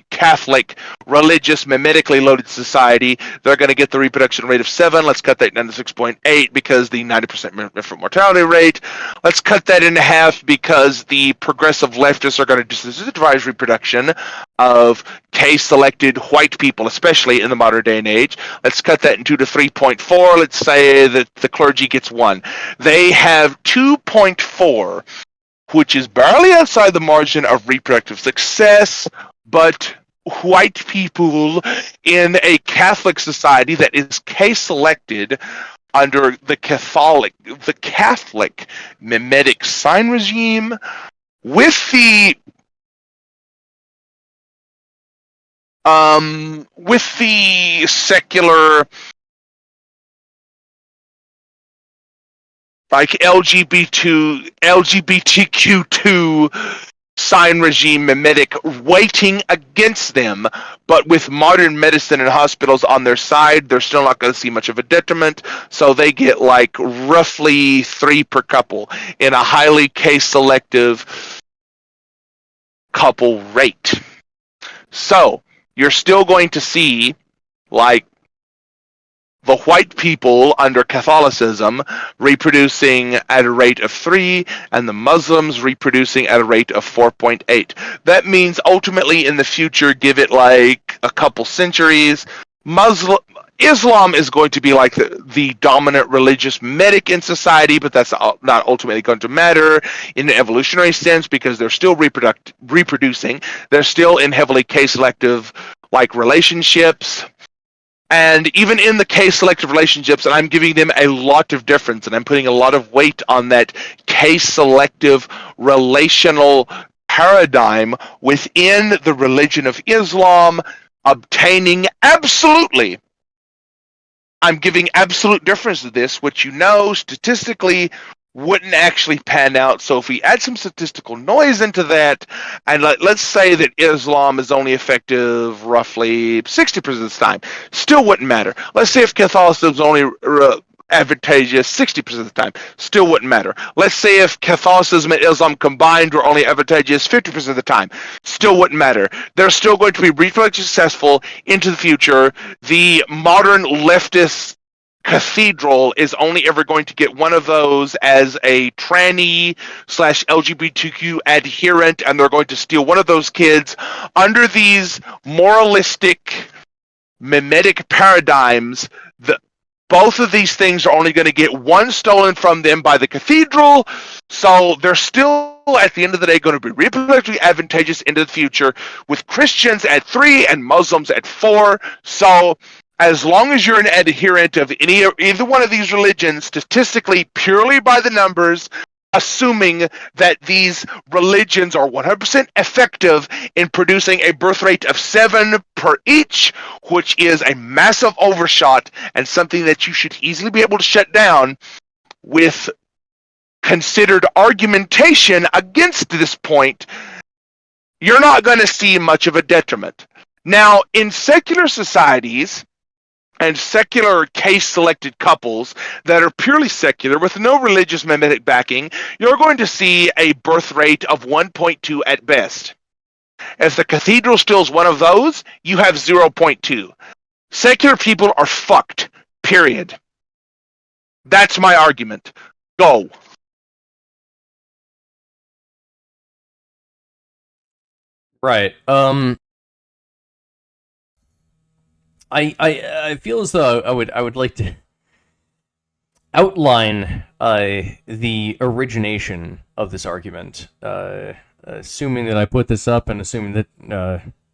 B: Catholic, religious, mimetically loaded society, they're going to get the reproduction rate of 7. Let's cut that down to 6.8 because the 90% infant mortality rate. Let's cut that in half because the progressive leftists are going to disincentivize reproduction of case-selected white people, especially in the modern day and age. Let's cut that in 2 to 3.4. Let's say that the clergy gets 1. They have 2.4, which is barely outside the margin of reproductive success, but white people in a Catholic society that is case-selected under the Catholic mimetic sign regime with the secular, like LGBTQ2 sign regime mimetic waiting against them, but with modern medicine and hospitals on their side, they're still not going to see much of a detriment, so they get like roughly 3 per couple in a highly case-selective couple rate. So you're still going to see, like, the white people under Catholicism reproducing at a rate of 3, and the Muslims reproducing at a rate of 4.8. That means ultimately in the future, give it like a couple centuries, Islam is going to be like the dominant religious medic in society, but that's not ultimately going to matter in an evolutionary sense because they're still reproducing. They're still in heavily case-selective like relationships. And even in the case-selective relationships, and I'm giving them a lot of difference, and I'm putting a lot of weight on that case-selective relational paradigm within the religion of Islam, obtaining absolutely, I'm giving absolute difference to this, which you know statistically wouldn't actually pan out. So if we add some statistical noise into that, and let's say that Islam is only effective roughly 60% of the time, still wouldn't matter. Let's say if Catholicism is only advantageous 60% of the time. Still wouldn't matter. Let's say if Catholicism and Islam combined were only advantageous 50% of the time. Still wouldn't matter. They're still going to be reproductively successful into the future. The modern leftist cathedral is only ever going to get one of those as a tranny slash LGBTQ adherent, and they're going to steal one of those kids under these moralistic mimetic paradigms. Both of these things are only going to get one stolen from them by the cathedral, so they're still, at the end of the day, going to be reproductively advantageous into the future, with Christians at 3 and Muslims at 4. So as long as you're an adherent of either one of these religions, statistically, purely by the numbers, assuming that these religions are 100% effective in producing a birth rate of 7 per each, which is a massive overshot and something that you should easily be able to shut down with considered argumentation against this point, you're not going to see much of a detriment. Now, in secular societies and secular case-selected couples that are purely secular with no religious mimetic backing, you're going to see a birth rate of 1.2 at best. If the cathedral steals one of those, you have 0.2. Secular people are fucked, period. That's my argument. Go.
A: Right. I feel as though I would like to outline the origination of this argument, assuming that I put this up and assuming that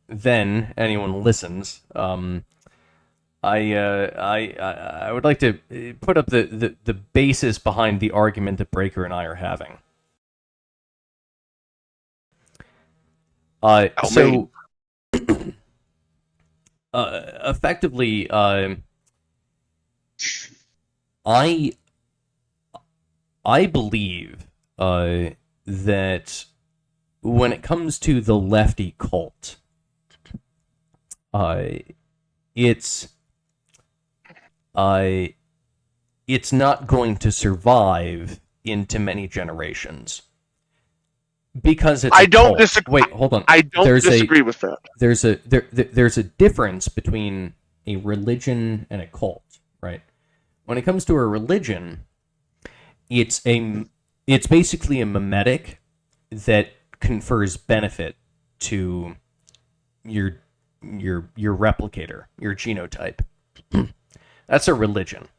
A: then anyone listens. I would like to put up the basis behind the argument that Breaker and I are having. Effectively, I believe that when it comes to the lefty cult, it's not going to survive into many generations. Because it's
B: I don't disagree.
A: Wait, hold on.
B: I don't disagree with that.
A: There's a difference between a religion and a cult, right? When it comes to a religion, it's basically a mimetic that confers benefit to your replicator, your genotype. That's a religion.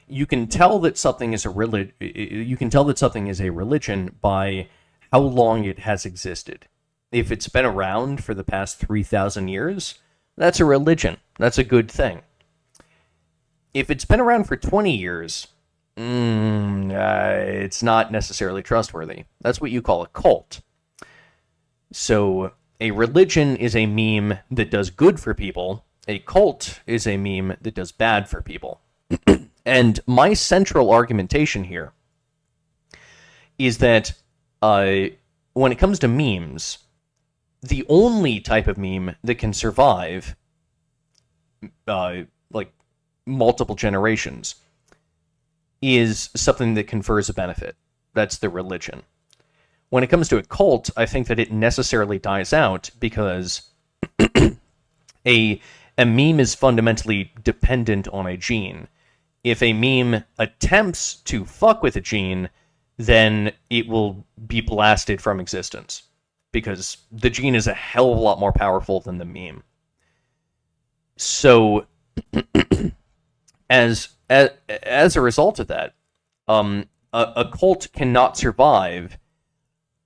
A: You can tell that something is a religion by how long it has existed. If it's been around for the past 3,000 years, that's a religion. That's a good thing. If it's been around for 20 years, it's not necessarily trustworthy. That's what you call a cult. So a religion is a meme that does good for people. A cult is a meme that does bad for people. And my central argumentation here is that when it comes to memes, the only type of meme that can survive like multiple generations is something that confers a benefit. That's the religion. When it comes to a cult, I think that it necessarily dies out because a meme is fundamentally dependent on a gene. If a meme attempts to fuck with a gene, then it will be blasted from existence because the gene is a hell of a lot more powerful than the meme. So, as a result of that, a cult cannot survive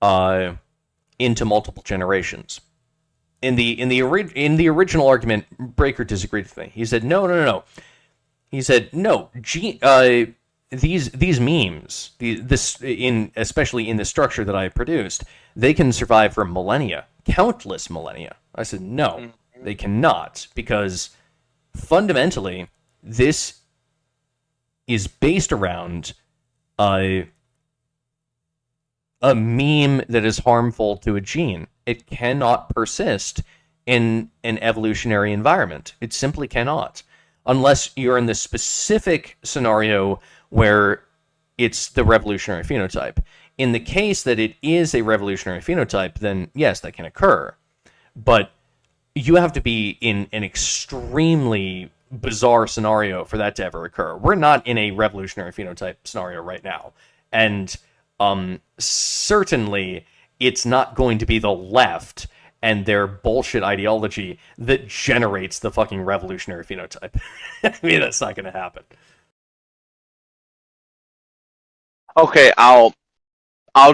A: into multiple generations. In the original argument, Breaker disagreed with me. He said, no. He said, no, these memes, especially in the structure that I produced, they can survive for millennia, countless millennia. I said, no, they cannot, because fundamentally, this is based around a meme that is harmful to a gene. It cannot persist in an evolutionary environment. It simply cannot. unless you're in this specific scenario where it's the revolutionary phenotype. In the case that it is a revolutionary phenotype, then yes, that can occur. But you have to be in an extremely bizarre scenario for that to ever occur. We're not in a revolutionary phenotype scenario right now. And certainly it's not going to be the left and their bullshit ideology that generates the fucking revolutionary phenotype. I mean, that's not going to happen.
B: Okay, I'll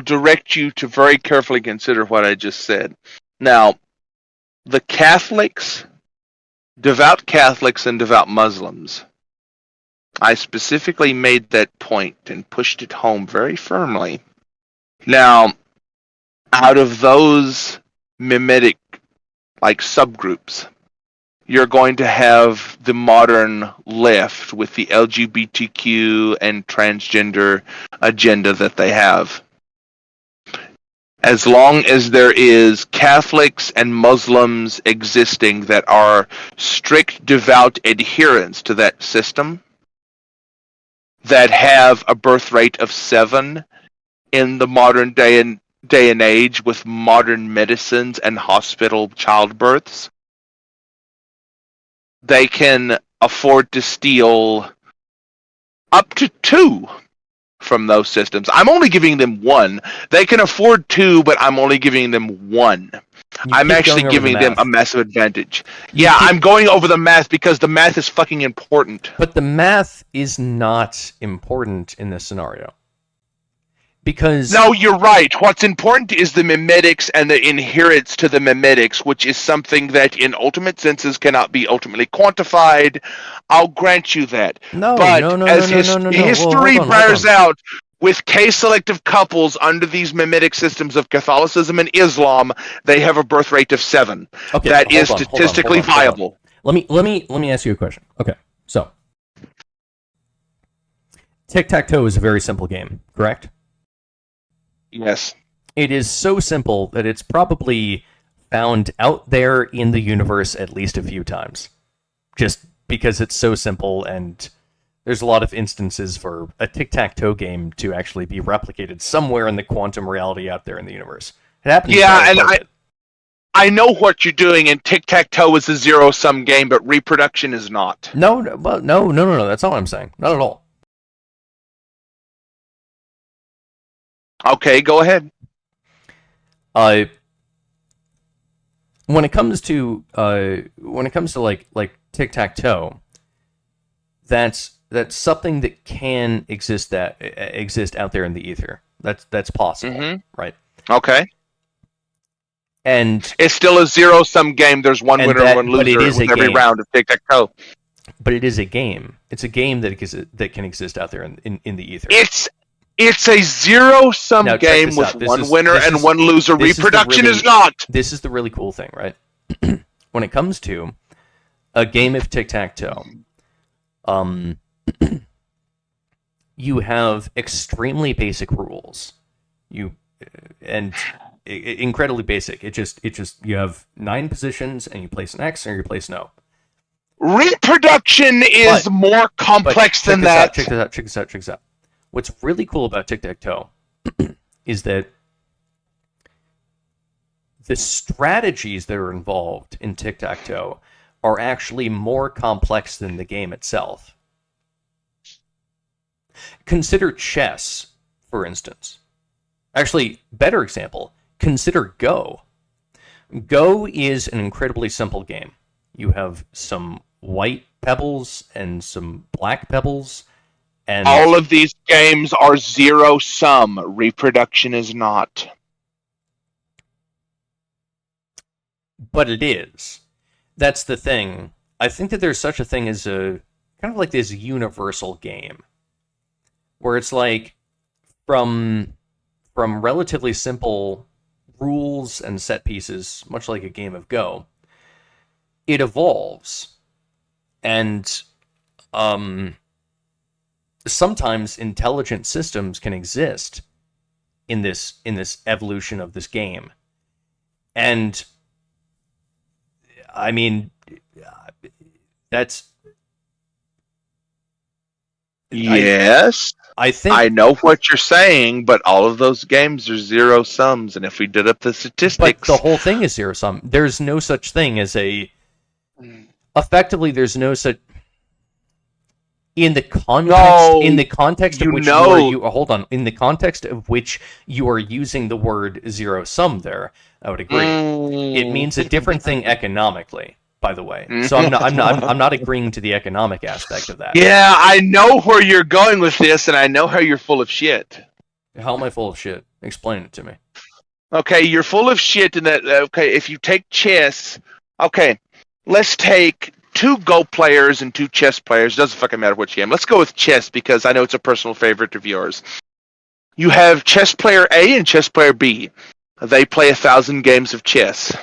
B: direct you to very carefully consider what I just said. Now, the Catholics, devout Catholics and devout Muslims, I specifically made that point and pushed it home very firmly. Now, out of those mimetic subgroups, you're going to have the modern left with the LGBTQ and transgender agenda that they have. As long as there is Catholics and Muslims existing that are strict, devout adherents to that system, that have a birth rate of 7 in the modern day and age with modern medicines and hospital childbirths, they can afford to steal up to 2 from those systems. I'm only giving them 1. They can afford 2, but I'm only giving them 1. I'm actually giving them a massive advantage. I'm going over the math because the math is fucking important.
A: But the math is not important in this scenario. Because...
B: No, you're right. What's important is the mimetics and the inherence to the mimetics, which is something that in ultimate senses cannot be ultimately quantified. I'll grant you that.
A: No.
B: History bears out, with case-selective couples under these mimetic systems of Catholicism and Islam, they have a birth rate of 7.
A: Okay,
B: that is statistically viable.
A: Let me ask you a question. Okay, so tic-tac-toe is a very simple game, correct?
B: Yes.
A: It is so simple that it's probably found out there in the universe at least a few times. Just because it's so simple, and there's a lot of instances for a tic-tac-toe game to actually be replicated somewhere in the quantum reality out there in the universe. It happens.
B: Yeah, and I know what you're doing, and tic-tac-toe is a zero-sum game, but reproduction is not.
A: No, that's not what I'm saying. Not at all.
B: Okay, go ahead.
A: When it comes to like tic-tac-toe, that's something that can exist out there in the ether. That's possible, right?
B: Okay.
A: And
B: it's still a zero-sum game. There's one winner and one loser with every round of tic-tac-toe.
A: But it is a game. It's a game that can exist out there in the ether.
B: It's a zero-sum game with one winner and one loser. Reproduction is not.
A: This is the really cool thing, right? When it comes to a game of tic-tac-toe, you have extremely basic rules. Incredibly basic. It just you have 9 positions and you place an X or you place an O.
B: Reproduction is more complex than that.
A: Check this out. What's really cool about tic-tac-toe is that the strategies that are involved in tic-tac-toe are actually more complex than the game itself. Consider chess, for instance. Actually, better example, consider Go. Go is an incredibly simple game. You have some white pebbles and some black pebbles. And
B: all of these games are zero-sum. Reproduction is not.
A: But it is. That's the thing. I think that there's such a thing as a kind of like this universal game, where it's like from relatively simple rules and set pieces, much like a game of Go, it evolves, and sometimes intelligent systems can exist in this evolution of this game. And I mean, that's
B: Yes.
A: I think,
B: I know what you're saying, but all of those games are zero sums, and if we did up the
A: but
B: statistics,
A: the whole thing is zero sum. There's no such thing as effectively. There's no such in the context of which hold on, in the context of which you are using the word zero sum there. I would agree. It means a different thing economically. By the way, so I'm not agreeing to the economic aspect of that.
B: Yeah, I know where you're going with this, and I know how you're full of shit.
A: How am I full of shit? Explain it to me.
B: Okay, you're full of shit in that. Okay, if you take chess, okay, let's take 2 Go players and 2 chess players. Doesn't fucking matter which game. Let's go with chess because I know it's a personal favorite of yours. You have chess player A and chess player B. They play 1,000 games of chess.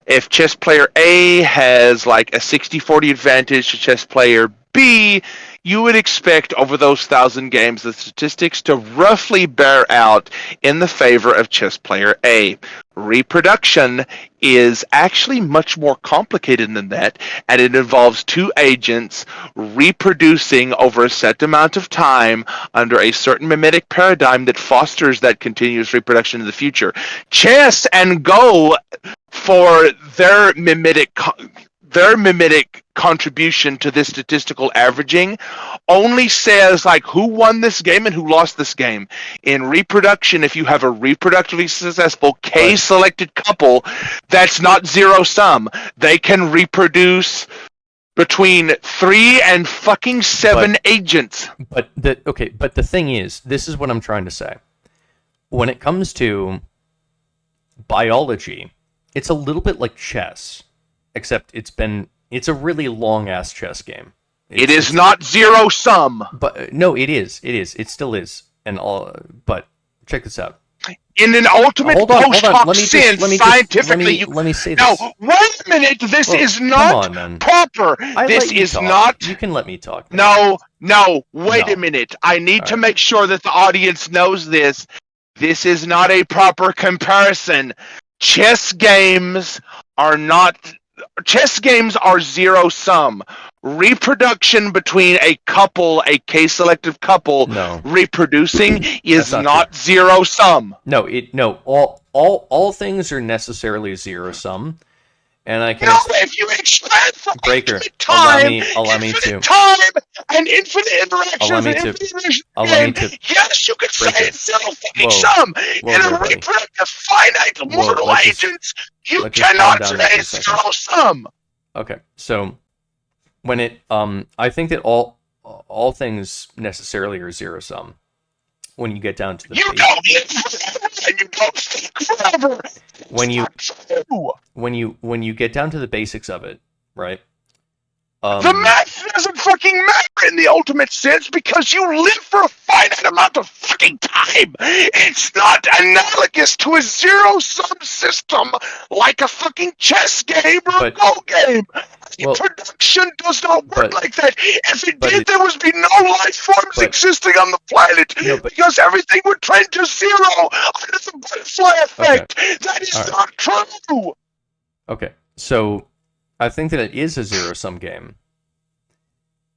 B: If chess player A has like a 60-40 advantage to chess player B, you would expect over those 1,000 games the statistics to roughly bear out in the favor of chess player A. Reproduction is actually much more complicated than that, and it involves 2 agents reproducing over a set amount of time under a certain mimetic paradigm that fosters that continuous reproduction in the future. Chess and Go, for their mimetic contribution to this statistical averaging, only says like who won this game and who lost this game. In reproduction, if you have a reproductively successful K-selected couple, that's not zero sum. They can reproduce between 3 and fucking 7 agents.
A: But the thing is, this is what I'm trying to say. When it comes to biology, it's a little bit like chess, except it's a really long-ass chess game.
B: It is not zero sum.
A: But no, it is. It still is. But check this out.
B: In an ultimate post-hoc sense, scientifically,
A: let me say
B: this.
A: This.
B: Now, wait a minute. This is not proper. This is not.
A: You can let me talk.
B: No. Wait a minute. I need to make sure that the audience knows this. This is not a proper comparison. Chess games are zero sum. Reproduction between a couple, a K-selective couple, reproducing is not zero sum.
A: No, all things are necessarily zero sum, and I can.
B: No, if you expand from
A: Breaker,
B: time,
A: allow me to.
B: Time and infinite interactions, yes, you could say it's zero fucking sum. In a reproductive finite mortal agents, you cannot say zero sum.
A: Okay, so when I think that all things necessarily are zero sum. When you get down to the
B: you don't live forever and you don't think forever.
A: When you get down to the basics of it, right?
B: The math doesn't fucking matter in the ultimate sense because you live for a finite amount of fucking time. It's not analogous to a zero-sum system like a fucking chess game or a Go game. Production does not work like that. If it did, there would be no life forms existing on the planet because everything would trend to zero under the butterfly effect. Okay. That is not true.
A: Okay, so I think that it is a zero-sum game,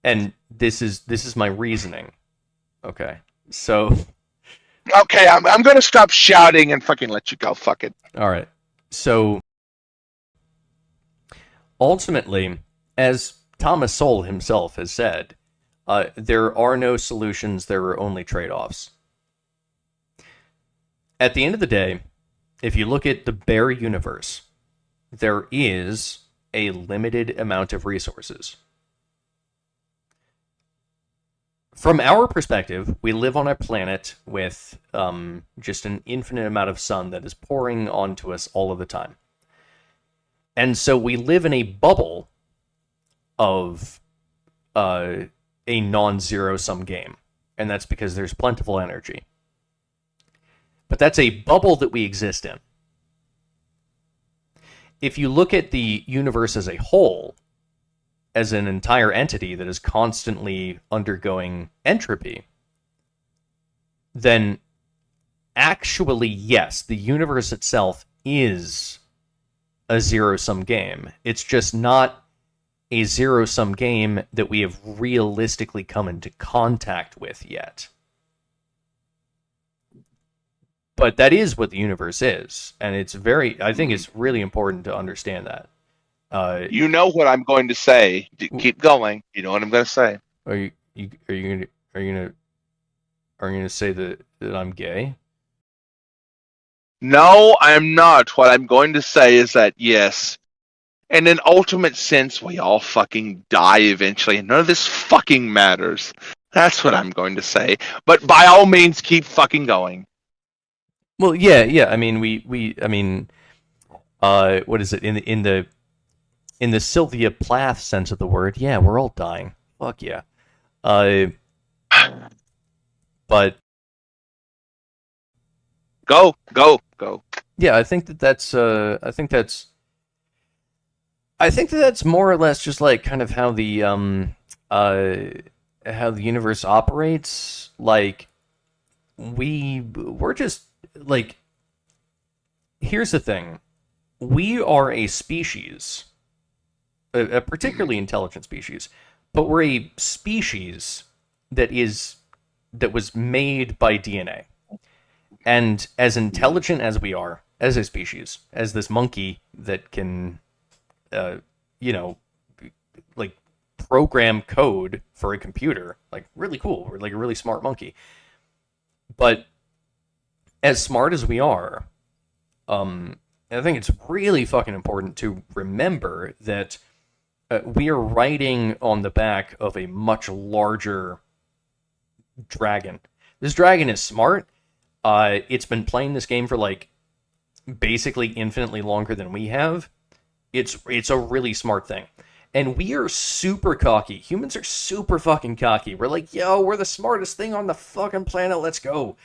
A: and this is my reasoning. Okay, so.
B: Okay, I'm gonna stop shouting and fucking let you go. Fuck it.
A: All right, so. Ultimately, as Thomas Sowell himself has said, there are no solutions, there are only trade-offs. At the end of the day, if you look at the bare universe, there is a limited amount of resources. From our perspective, we live on a planet with just an infinite amount of sun that is pouring onto us all of the time. And so we live in a bubble of a non-zero-sum game. And that's because there's plentiful energy. But that's a bubble that we exist in. If you look at the universe as a whole, as an entire entity that is constantly undergoing entropy, then actually, yes, the universe itself is a zero-sum game. It's just not a zero-sum game that we have realistically come into contact with yet. But that is what the universe is, and I think it's really important to understand that.
B: You know what I'm going to say. Keep going. You know what I'm going to say.
A: Are you gonna say that I'm gay?
B: No, I'm not. What I'm going to say is that, yes, in an ultimate sense, we all fucking die eventually, and none of this fucking matters. That's what I'm going to say. But by all means, keep fucking going.
A: Well, yeah. I mean, what is it in the Sylvia Plath sense of the word? Yeah, we're all dying. Fuck yeah. But
B: Go.
A: yeah, I think that's more or less just like kind of how the universe operates. Like we're just like, here's the thing. We are a species, a particularly intelligent species, but we're a species that was made by DNA. And as intelligent as we are as a species, as this monkey that can, you know, like program code for a computer, like really cool. We're like a really smart monkey. But as smart as we are, I think it's really fucking important to remember that we are riding on the back of a much larger dragon. This dragon is smart. It's been playing this game for like basically infinitely longer than we have. It's a really smart thing. And we are super cocky. Humans are super fucking cocky. We're like, yo, we're the smartest thing on the fucking planet. Let's go.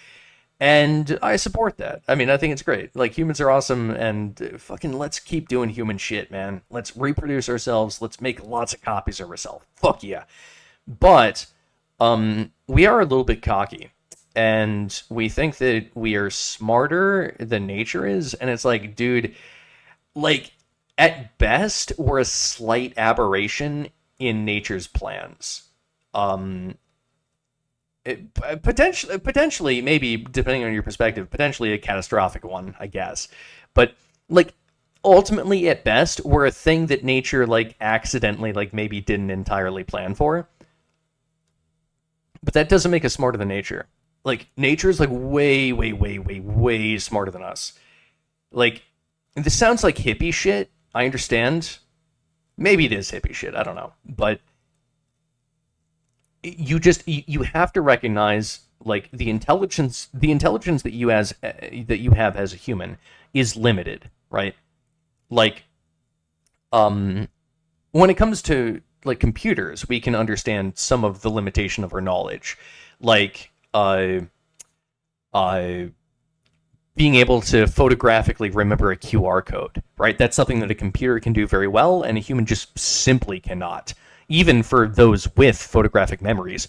A: And I support that. I mean, I think it's great. Like, humans are awesome, and fucking let's keep doing human shit, man. Let's reproduce ourselves. Let's make lots of copies of ourselves. Fuck yeah. But we are a little bit cocky. And we think that we are smarter than nature is. And it's like, dude, like, at best, we're a slight aberration in nature's plans. Potentially, maybe, depending on your perspective, potentially a catastrophic one, I guess. But, like, ultimately, at best, we're a thing that nature, like, accidentally, like, maybe didn't entirely plan for. But that doesn't make us smarter than nature. Like, nature is, like, way, way, way, way, way smarter than us. Like, this sounds like hippie shit. I understand. Maybe it is hippie shit. I don't know. But you have to recognize, like, the intelligence that you have as a human is limited, right? Like, when it comes to, like, computers, we can understand some of the limitation of our knowledge, like being able to photographically remember a QR code, right? That's something that a computer can do very well, and a human just simply cannot. Even for those with photographic memories,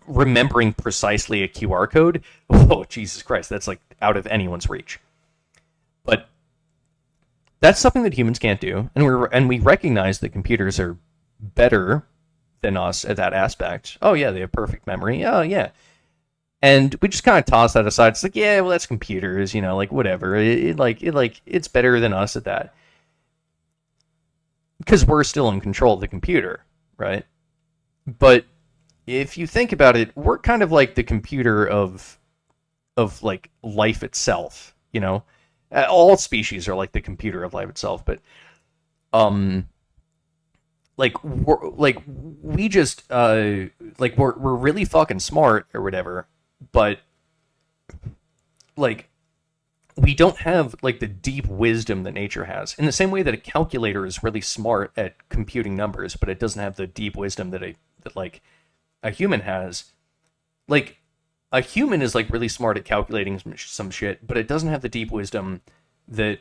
A: remembering precisely a QR code, oh, Jesus Christ, that's like out of anyone's reach. But that's something that humans can't do, and we recognize that computers are better than us at that aspect. Oh yeah, they have perfect memory. Oh yeah. And we just kind of toss that aside. It's like, yeah, well, that's computers, you know, like, whatever. It's better than us at that. Because we're still in control of the computer, right? But if you think about it, we're kind of like the computer of like, life itself, you know? All species are like the computer of life itself, but, we're really fucking smart or whatever, but, like, we don't have, like, the deep wisdom that nature has. In the same way that a calculator is really smart at computing numbers, but it doesn't have the deep wisdom that a human has. Like, a human is, like, really smart at calculating some shit, but it doesn't have the deep wisdom that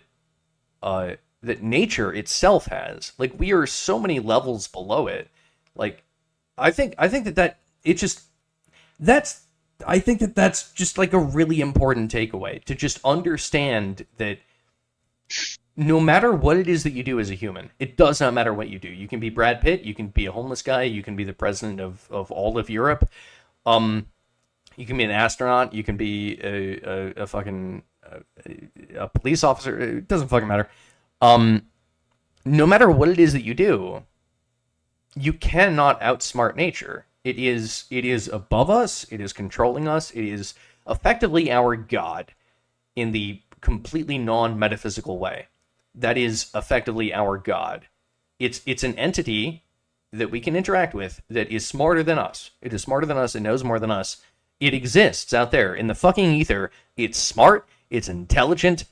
A: that nature itself has. Like, we are so many levels below it. Like, I think that that's just like a really important takeaway, to just understand that no matter what it is that you do as a human, it does not matter what you do. You can be Brad Pitt, you can be a homeless guy, you can be the president of all of Europe, you can be an astronaut, you can be a fucking a police officer. It doesn't fucking matter. No matter what it is that you do, you cannot outsmart nature. It is above us. It is controlling us. It is effectively our god in the completely non-metaphysical way. That is effectively our god. It's an entity that we can interact with that is smarter than us. It is smarter than us. It knows more than us. It exists out there in the fucking ether. It's smart. It's intelligent.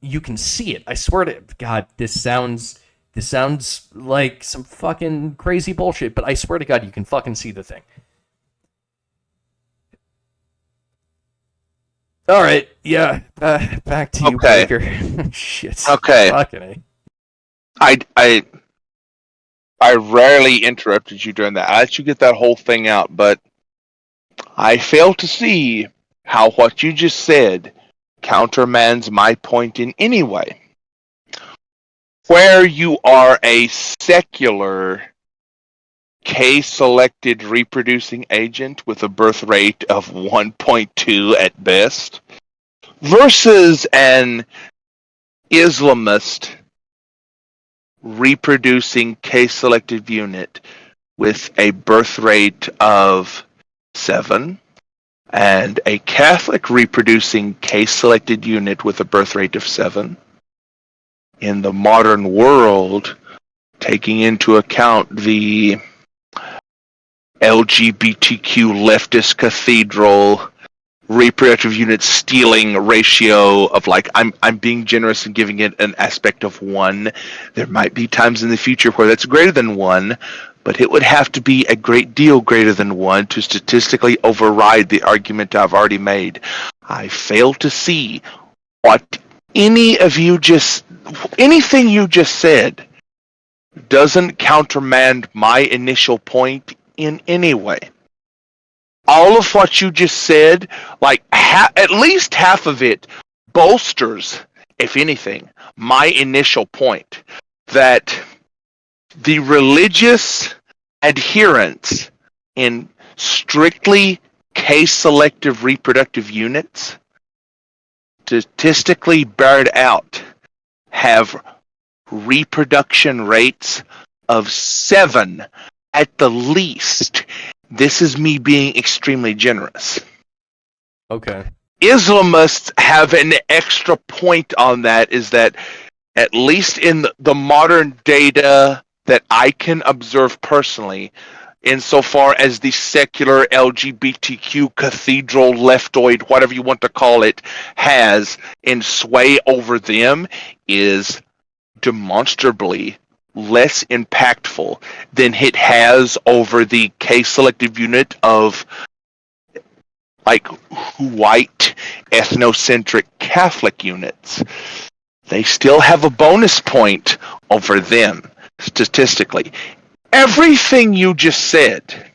A: You can see it. I swear to God, this sounds like some fucking crazy bullshit, but I swear to God, you can fucking see the thing. All right, yeah, back to you,
B: Okay.
A: Baker. Shit.
B: Okay.
A: Fucking
B: I rarely interrupted you during that. I let you get that whole thing out, but I fail to see how what you just said countermands my point in any way. Where you are a secular K-selected reproducing agent with a birth rate of 1.2 at best versus an Islamist reproducing K-selected unit with a birth rate of 7 and a Catholic reproducing K-selected unit with a birth rate of 7. In the modern world, taking into account the LGBTQ leftist cathedral reproductive unit stealing ratio of, like, I'm being generous and giving it an aspect of 1. There might be times in the future where that's greater than 1, but it would have to be a great deal greater than 1 to statistically override the argument I've already made. I fail to see what anything you just said doesn't countermand my initial point in any way. All of what you just said, like at least half of it, bolsters, if anything, my initial point that the religious adherence in strictly case-selective reproductive units, statistically bared out, have reproduction rates of 7 at the least. This is me being extremely generous.
A: okay.
B: Islamists have an extra point on that, is that at least in the modern data that I can observe personally, insofar as the secular LGBTQ cathedral leftoid, whatever you want to call it, has in sway over them, is demonstrably less impactful than it has over the case-selective unit of, like, white ethnocentric Catholic units. They still have a bonus point over them statistically. Everything you just said,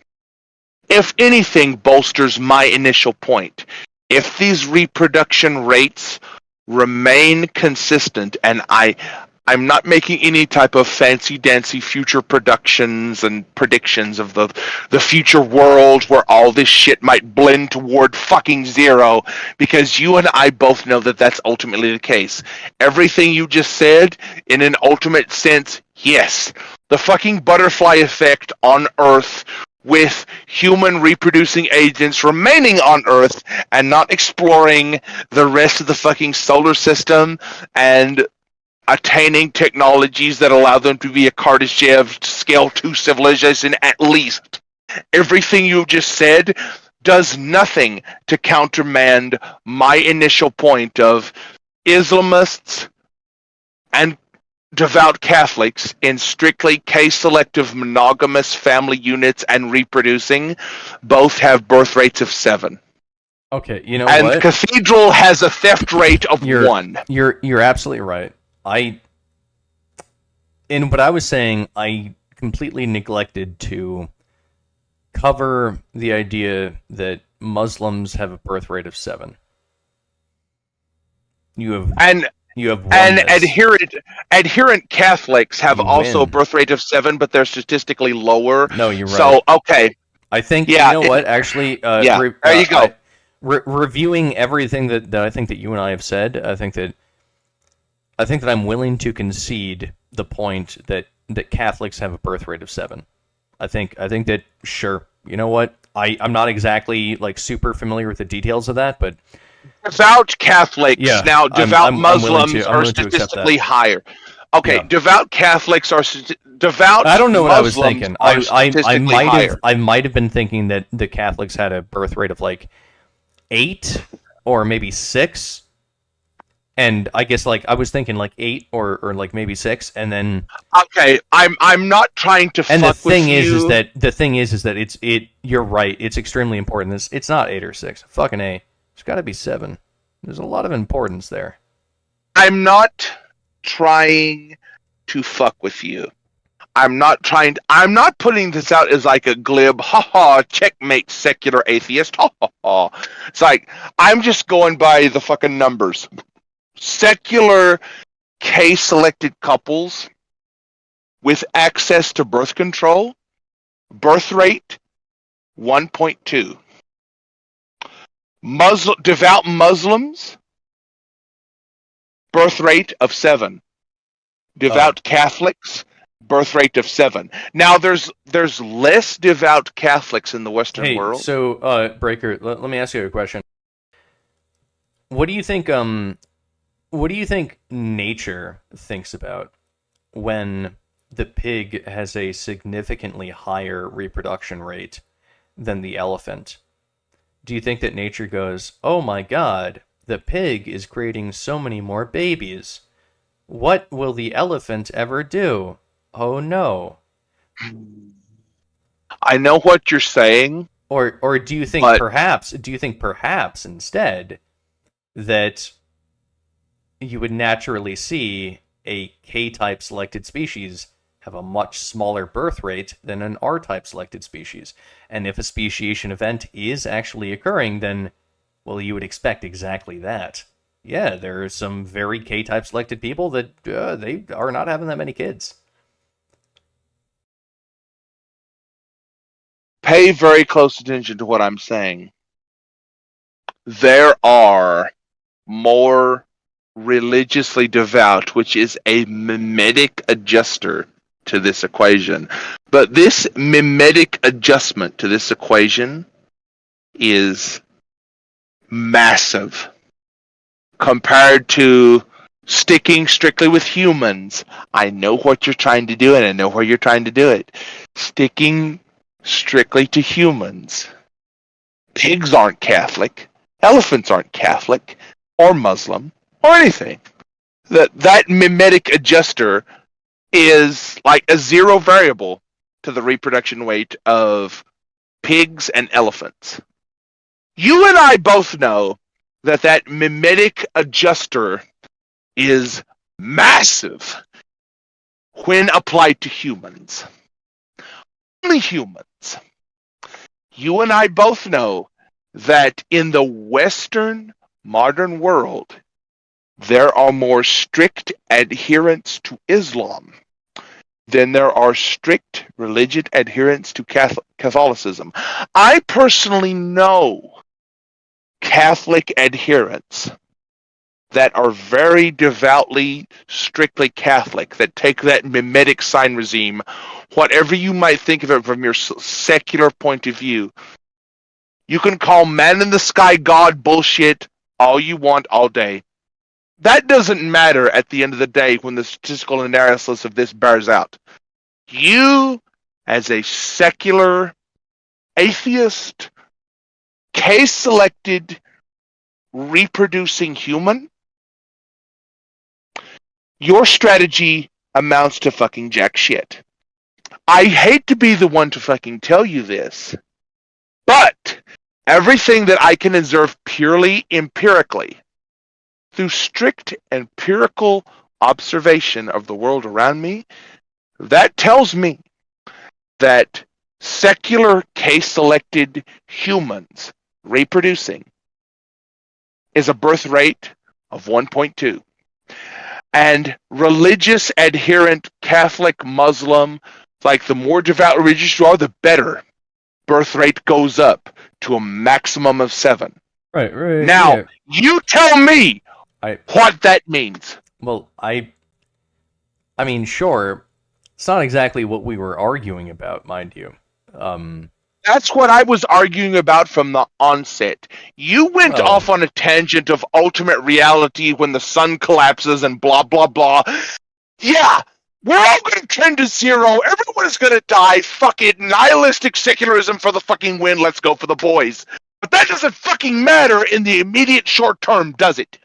B: if anything, bolsters my initial point. If these reproduction rates remain consistent, and I'm not making any type of fancy-dancy future productions and predictions of the future world where all this shit might blend toward fucking zero, because you and I both know that that's ultimately the case. Everything you just said, in an ultimate sense, yes. The fucking butterfly effect on Earth, with human reproducing agents remaining on Earth and not exploring the rest of the fucking solar system and attaining technologies that allow them to be a Kardashev scale 2 civilization at least. Everything you just said does nothing to countermand my initial point of Islamists and devout Catholics in strictly case-selective monogamous family units and reproducing both have birth rates of 7.
A: Okay, you know
B: and
A: what?
B: Cathedral has a theft rate of 1.
A: You're absolutely right. In what I was saying, I completely neglected to cover the idea that Muslims have a birth rate of 7. You have, You have
B: And
A: oneness.
B: adherent Catholics have
A: You
B: also a
A: win.
B: birth rate of 7, but they're statistically lower.
A: No, you're right.
B: So okay,
A: I think you
B: yeah,
A: know what. Actually,
B: yeah. There you go.
A: reviewing everything that I think that you and I have said, I think that I'm willing to concede the point that Catholics have a birth rate of 7. I think that sure. You know what? I'm not exactly like super familiar with the details of that, but
B: Devout Catholics,
A: yeah,
B: now devout
A: I'm
B: Muslims are
A: willing to accept that.
B: statistically higher. Okay,
A: Yeah.
B: devout Catholics are
A: I
B: devout
A: don't know what I was
B: Muslims
A: thinking.
B: are statistically higher.
A: I might have been thinking that the Catholics had a birth rate of like 8 or maybe 6, and I guess like I was thinking like 8 or like maybe 6, and then
B: Okay, I'm not trying to
A: and
B: fuck with you.
A: the thing is that you're right. It's extremely important. It's not 8 or 6. Fucking A. It's got to be 7. There's a lot of importance there.
B: I'm not trying to fuck with you. I'm not putting this out as like a glib, haha, checkmate, secular atheist, ha ha ha. It's like, I'm just going by the fucking numbers. Secular K-selected couples with access to birth control, birth rate 1.2. Devout Muslims, birth rate of 7. Devout Catholics, birth rate of 7. Now there's less devout Catholics in the Western world.
A: So Breaker, let me ask you a question. What do you think what do you think nature thinks about when the pig has a significantly higher reproduction rate than the elephant? Do you think that nature goes, "Oh my god, the pig is creating so many more babies. What will the elephant ever do? Oh no."
B: I know what you're saying,
A: Or do you think
B: but
A: perhaps instead that you would naturally see a K-type selected species have a much smaller birth rate than an R-type selected species? And if a speciation event is actually occurring, then, well, you would expect exactly that. Yeah, there are some very K-type selected people that they are not having that many kids.
B: pay very close attention to what I'm saying. There are more religiously devout, which is a mimetic adjuster to this equation. But this mimetic adjustment to this equation is massive compared to sticking strictly with humans. I know what you're trying to do, and I know where you're trying to do it. Sticking strictly to humans. Pigs aren't Catholic. Elephants aren't Catholic or Muslim or anything. That mimetic adjuster is like a zero variable to the reproduction weight of pigs and elephants. You and I both know that mimetic adjuster is massive when applied to humans. Only humans. You and I both know that in the Western modern world, there are more strict adherents to Islam than there are strict religious adherents to Catholicism. I personally know Catholic adherents that are very devoutly, strictly Catholic, that take that mimetic sign regime, whatever you might think of it from your secular point of view. You can call man in the sky God bullshit all you want all day. That doesn't matter at the end of the day when the statistical analysis of this bears out. You, as a secular, atheist, case-selected, reproducing human, your strategy amounts to fucking jack shit. I hate to be the one to fucking tell you this, but everything that I can observe purely empirically, through strict empirical observation of the world around me, that tells me that secular case-selected humans reproducing is a birth rate of 1.2. And religious, adherent, Catholic, Muslim, like the more devout religious you are, the better. Birth rate goes up to a maximum of 7.
A: Right.
B: Now,
A: Yeah.
B: you tell me what that means.
A: Well, I mean, sure. It's not exactly what we were arguing about, mind you.
B: That's what I was arguing about from the onset. You went off on a tangent of ultimate reality when the sun collapses and blah, blah, blah. Yeah, we're all going to trend to 0. Everyone is going to die. Fuck it. Nihilistic secularism for the fucking win. Let's go for the boys. But that doesn't fucking matter in the immediate short term, does it?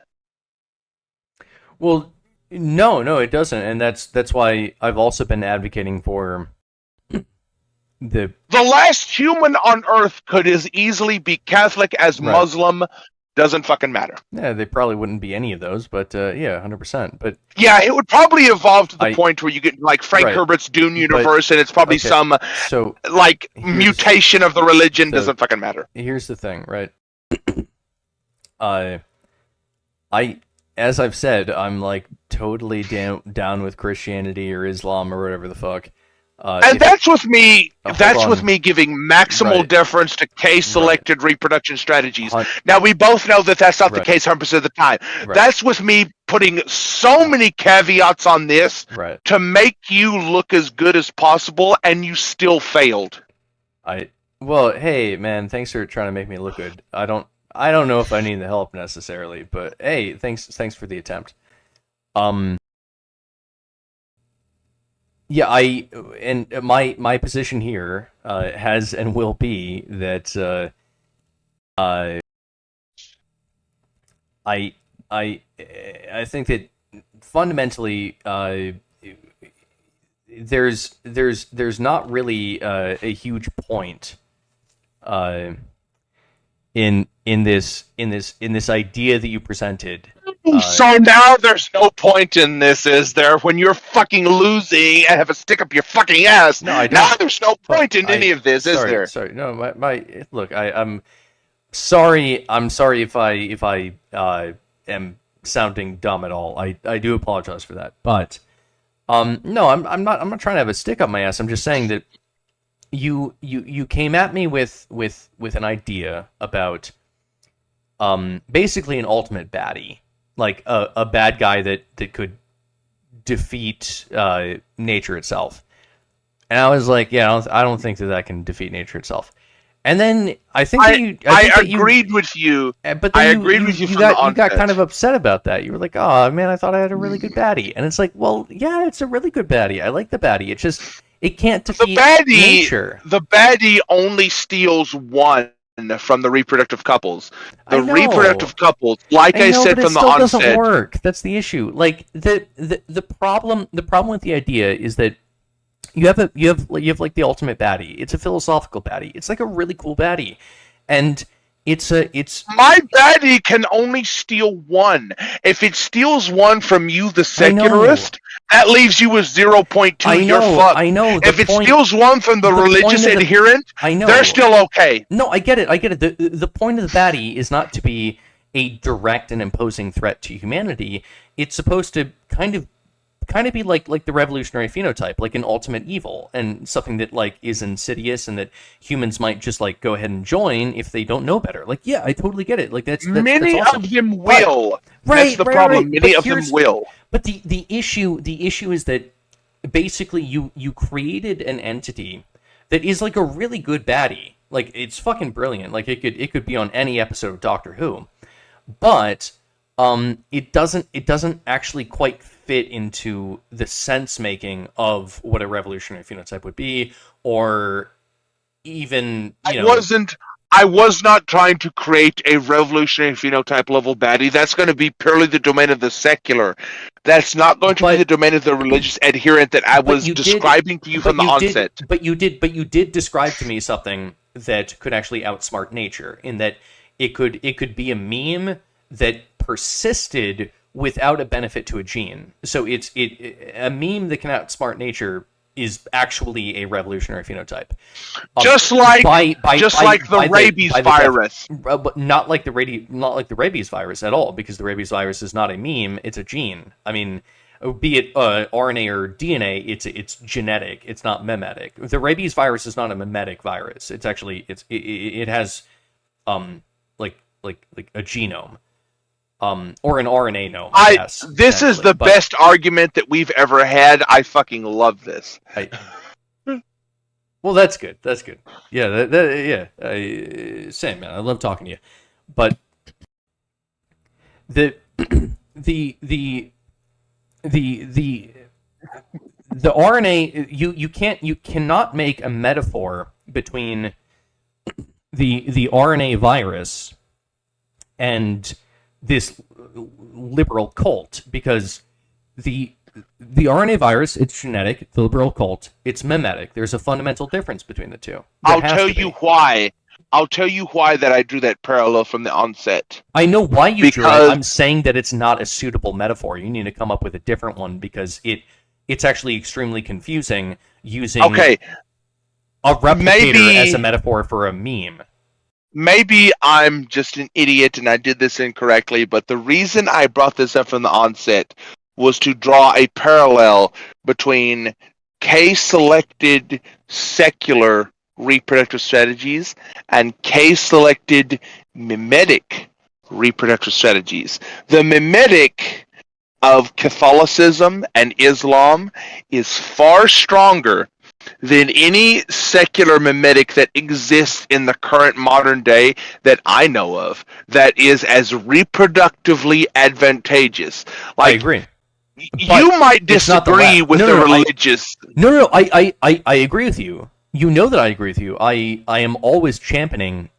A: Well, no, it doesn't. And that's why I've also been advocating for the
B: last human on Earth could as easily be Catholic as Muslim. Doesn't fucking matter.
A: Yeah, they probably wouldn't be any of those, but yeah, 100%. But
B: yeah, it would probably evolve to the point where you get like Frank Herbert's Dune universe, and it's probably some like mutation of the religion. Doesn't fucking matter.
A: Here's the thing, right? As I've said, I'm like totally down with Christianity or Islam or whatever the fuck.
B: And that's with me. That's with me giving maximal deference to case-selected reproduction strategies. Now we both know that that's not the case 100% of the time. That's with me putting so many caveats on this to make you look as good as possible, and you still failed.
A: Well, hey man, thanks for trying to make me look good. I don't know if I need the help necessarily, but hey, thanks for the attempt. Yeah, my position here has and will be that I think that fundamentally there's not really a huge point in this idea that you presented.
B: So now there's no point in this, is there? When you're fucking losing and have a stick up your fucking ass. No, I don't. Now there's no point in any of this, is there?
A: Sorry, no. Look, I'm sorry. I'm sorry if I am sounding dumb at all. I do apologize for that. But no, I'm not trying to have a stick up my ass. I'm just saying that you came at me with an idea about basically an ultimate baddie. Like a bad guy that could defeat nature itself. And I was like, yeah, I don't think that can defeat nature itself. And then I think I
B: agreed with you.
A: But then I agreed with you. You got kind of upset about that. You were like, oh man, I thought I had a really good baddie. And it's like, well, yeah, it's a really good baddie. I like the baddie. It's just it can't defeat nature.
B: The baddie only steals one from the reproductive couples. The reproductive couples, like I said from the onset,
A: doesn't work. That's the issue. Like the problem with the idea is that you have like the ultimate baddie. It's a philosophical baddie. It's like a really cool baddie, and it's
B: my baddie can only steal one. If it steals one from you, the secularist, that leaves you with 0.2. You're fucked.
A: I know.
B: If it steals one from the religious adherent, they're still okay.
A: No, I get it. The point of the baddie is not to be a direct and imposing threat to humanity. It's supposed to kind of be like the revolutionary phenotype, like an ultimate evil, and something that like is insidious and that humans might just like go ahead and join if they don't know better. Like, yeah, I totally get it. Like that's
B: many
A: awesome.
B: of them will. That's the problem. Many of them will.
A: But the issue is that basically you created an entity that is like a really good baddie. Like it's fucking brilliant. Like it could be on any episode of Doctor Who, but it doesn't actually quite fit into the sense making of what a revolutionary phenotype would be, or even
B: I was not trying to create a revolutionary phenotype level baddie. That's going to be purely the domain of the secular. That's not going to be the domain of the religious adherent that I was describing to you from the onset.
A: But you did describe to me something that could actually outsmart nature, in that it could be a meme that persisted without a benefit to a gene. So it's a meme that can outsmart nature is actually a revolutionary phenotype.
B: Just like the rabies virus.
A: But not like the rabies virus at all, because the rabies virus is not a meme, it's a gene. I mean, be it RNA or DNA, it's genetic, it's not mimetic. The rabies virus is not a mimetic virus. It's actually it has like a genome. Or an RNA gnome.
B: This is the best argument that we've ever had. I fucking love this.
A: Well, that's good. That's good. Yeah, same, man. I love talking to you. But the RNA, you cannot make a metaphor between the RNA virus and this liberal cult, because the RNA virus, it's genetic. The liberal cult, it's mimetic. There's a fundamental difference between the two.
B: I'll tell you why that I drew that parallel from the onset.
A: I know why you drew it. I'm saying that it's not a suitable metaphor. You need to come up with a different one, because it's actually extremely confusing using a replicator as a metaphor for a meme.
B: Maybe I'm just an idiot and I did this incorrectly, but the reason I brought this up from the onset was to draw a parallel between case-selected secular reproductive strategies and case-selected mimetic reproductive strategies. The mimetic of Catholicism and Islam is far stronger than any secular mimetic that exists in the current modern day that I know of that is as reproductively advantageous.
A: I agree.
B: You might disagree with the religious...
A: I agree with you. You know that I agree with you. I am always championing,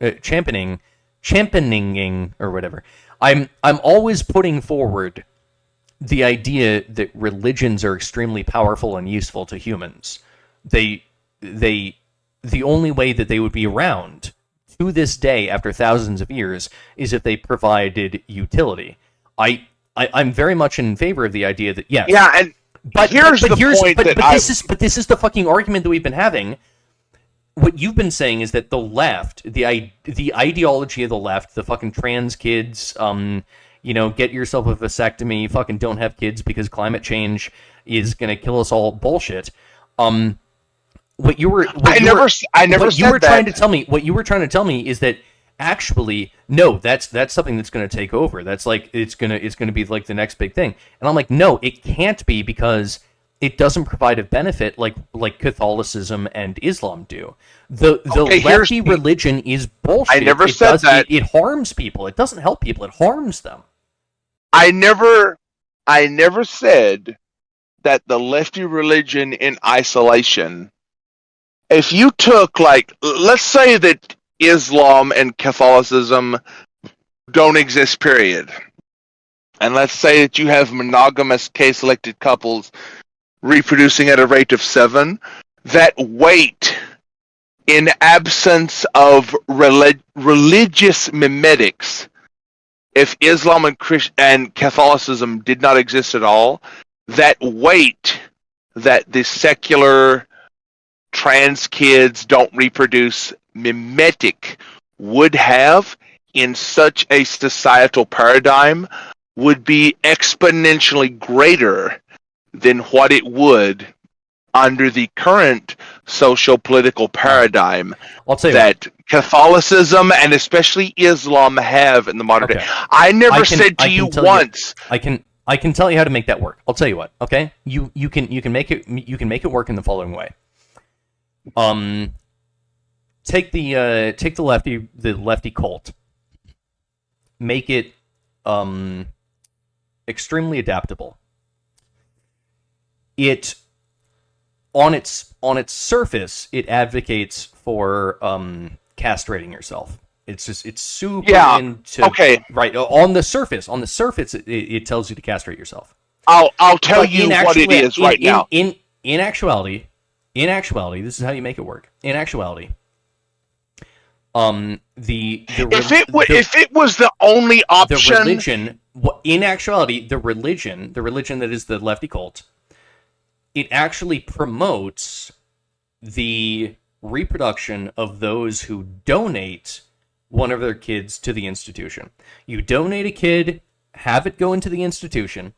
A: or whatever. I'm always putting forward the idea that religions are extremely powerful and useful to humans. The only way that they would be around to this day after thousands of years is if they provided utility. I'm very much in favor of the idea that yes.
B: Yeah, but
A: this is the fucking argument that we've been having. What you've been saying is that the left, the ideology of the left, the fucking trans kids, get yourself a vasectomy, fucking don't have kids because climate change is gonna kill us all bullshit. What you were trying to tell me is that actually no, that's something that's going to take over. That's like it's going to be like the next big thing. And I'm like, no, it can't be, because it doesn't provide a benefit like Catholicism and Islam do. The lefty religion is bullshit.
B: I never said that.
A: It harms people. It doesn't help people. It harms them.
B: I never said that the lefty religion in isolation. If you took, let's say that Islam and Catholicism don't exist, period. And let's say that you have monogamous case-selected couples reproducing at a rate of 7. That weight, in absence of religious mimetics, if Islam and Catholicism did not exist at all, that weight that the secular trans kids don't reproduce mimetic would have in such a societal paradigm would be exponentially greater than what it would under the current socio-political paradigm that Catholicism and especially Islam have in the modern day. I never said to you once.
A: I can tell you how to make that work. I'll tell you what. Okay, you can make it work in the following way. Take the lefty cult, make it extremely adaptable. It on its surface, it advocates for castrating yourself. It's super into right on the surface. On the surface, it tells you to castrate yourself.
B: I'll tell you what it is right now.
A: In actuality, this is how you make it work. In actuality,
B: if it was the only option,
A: the religion that is the lefty cult, it actually promotes the reproduction of those who donate one of their kids to the institution. You donate a kid, have it go into the institution,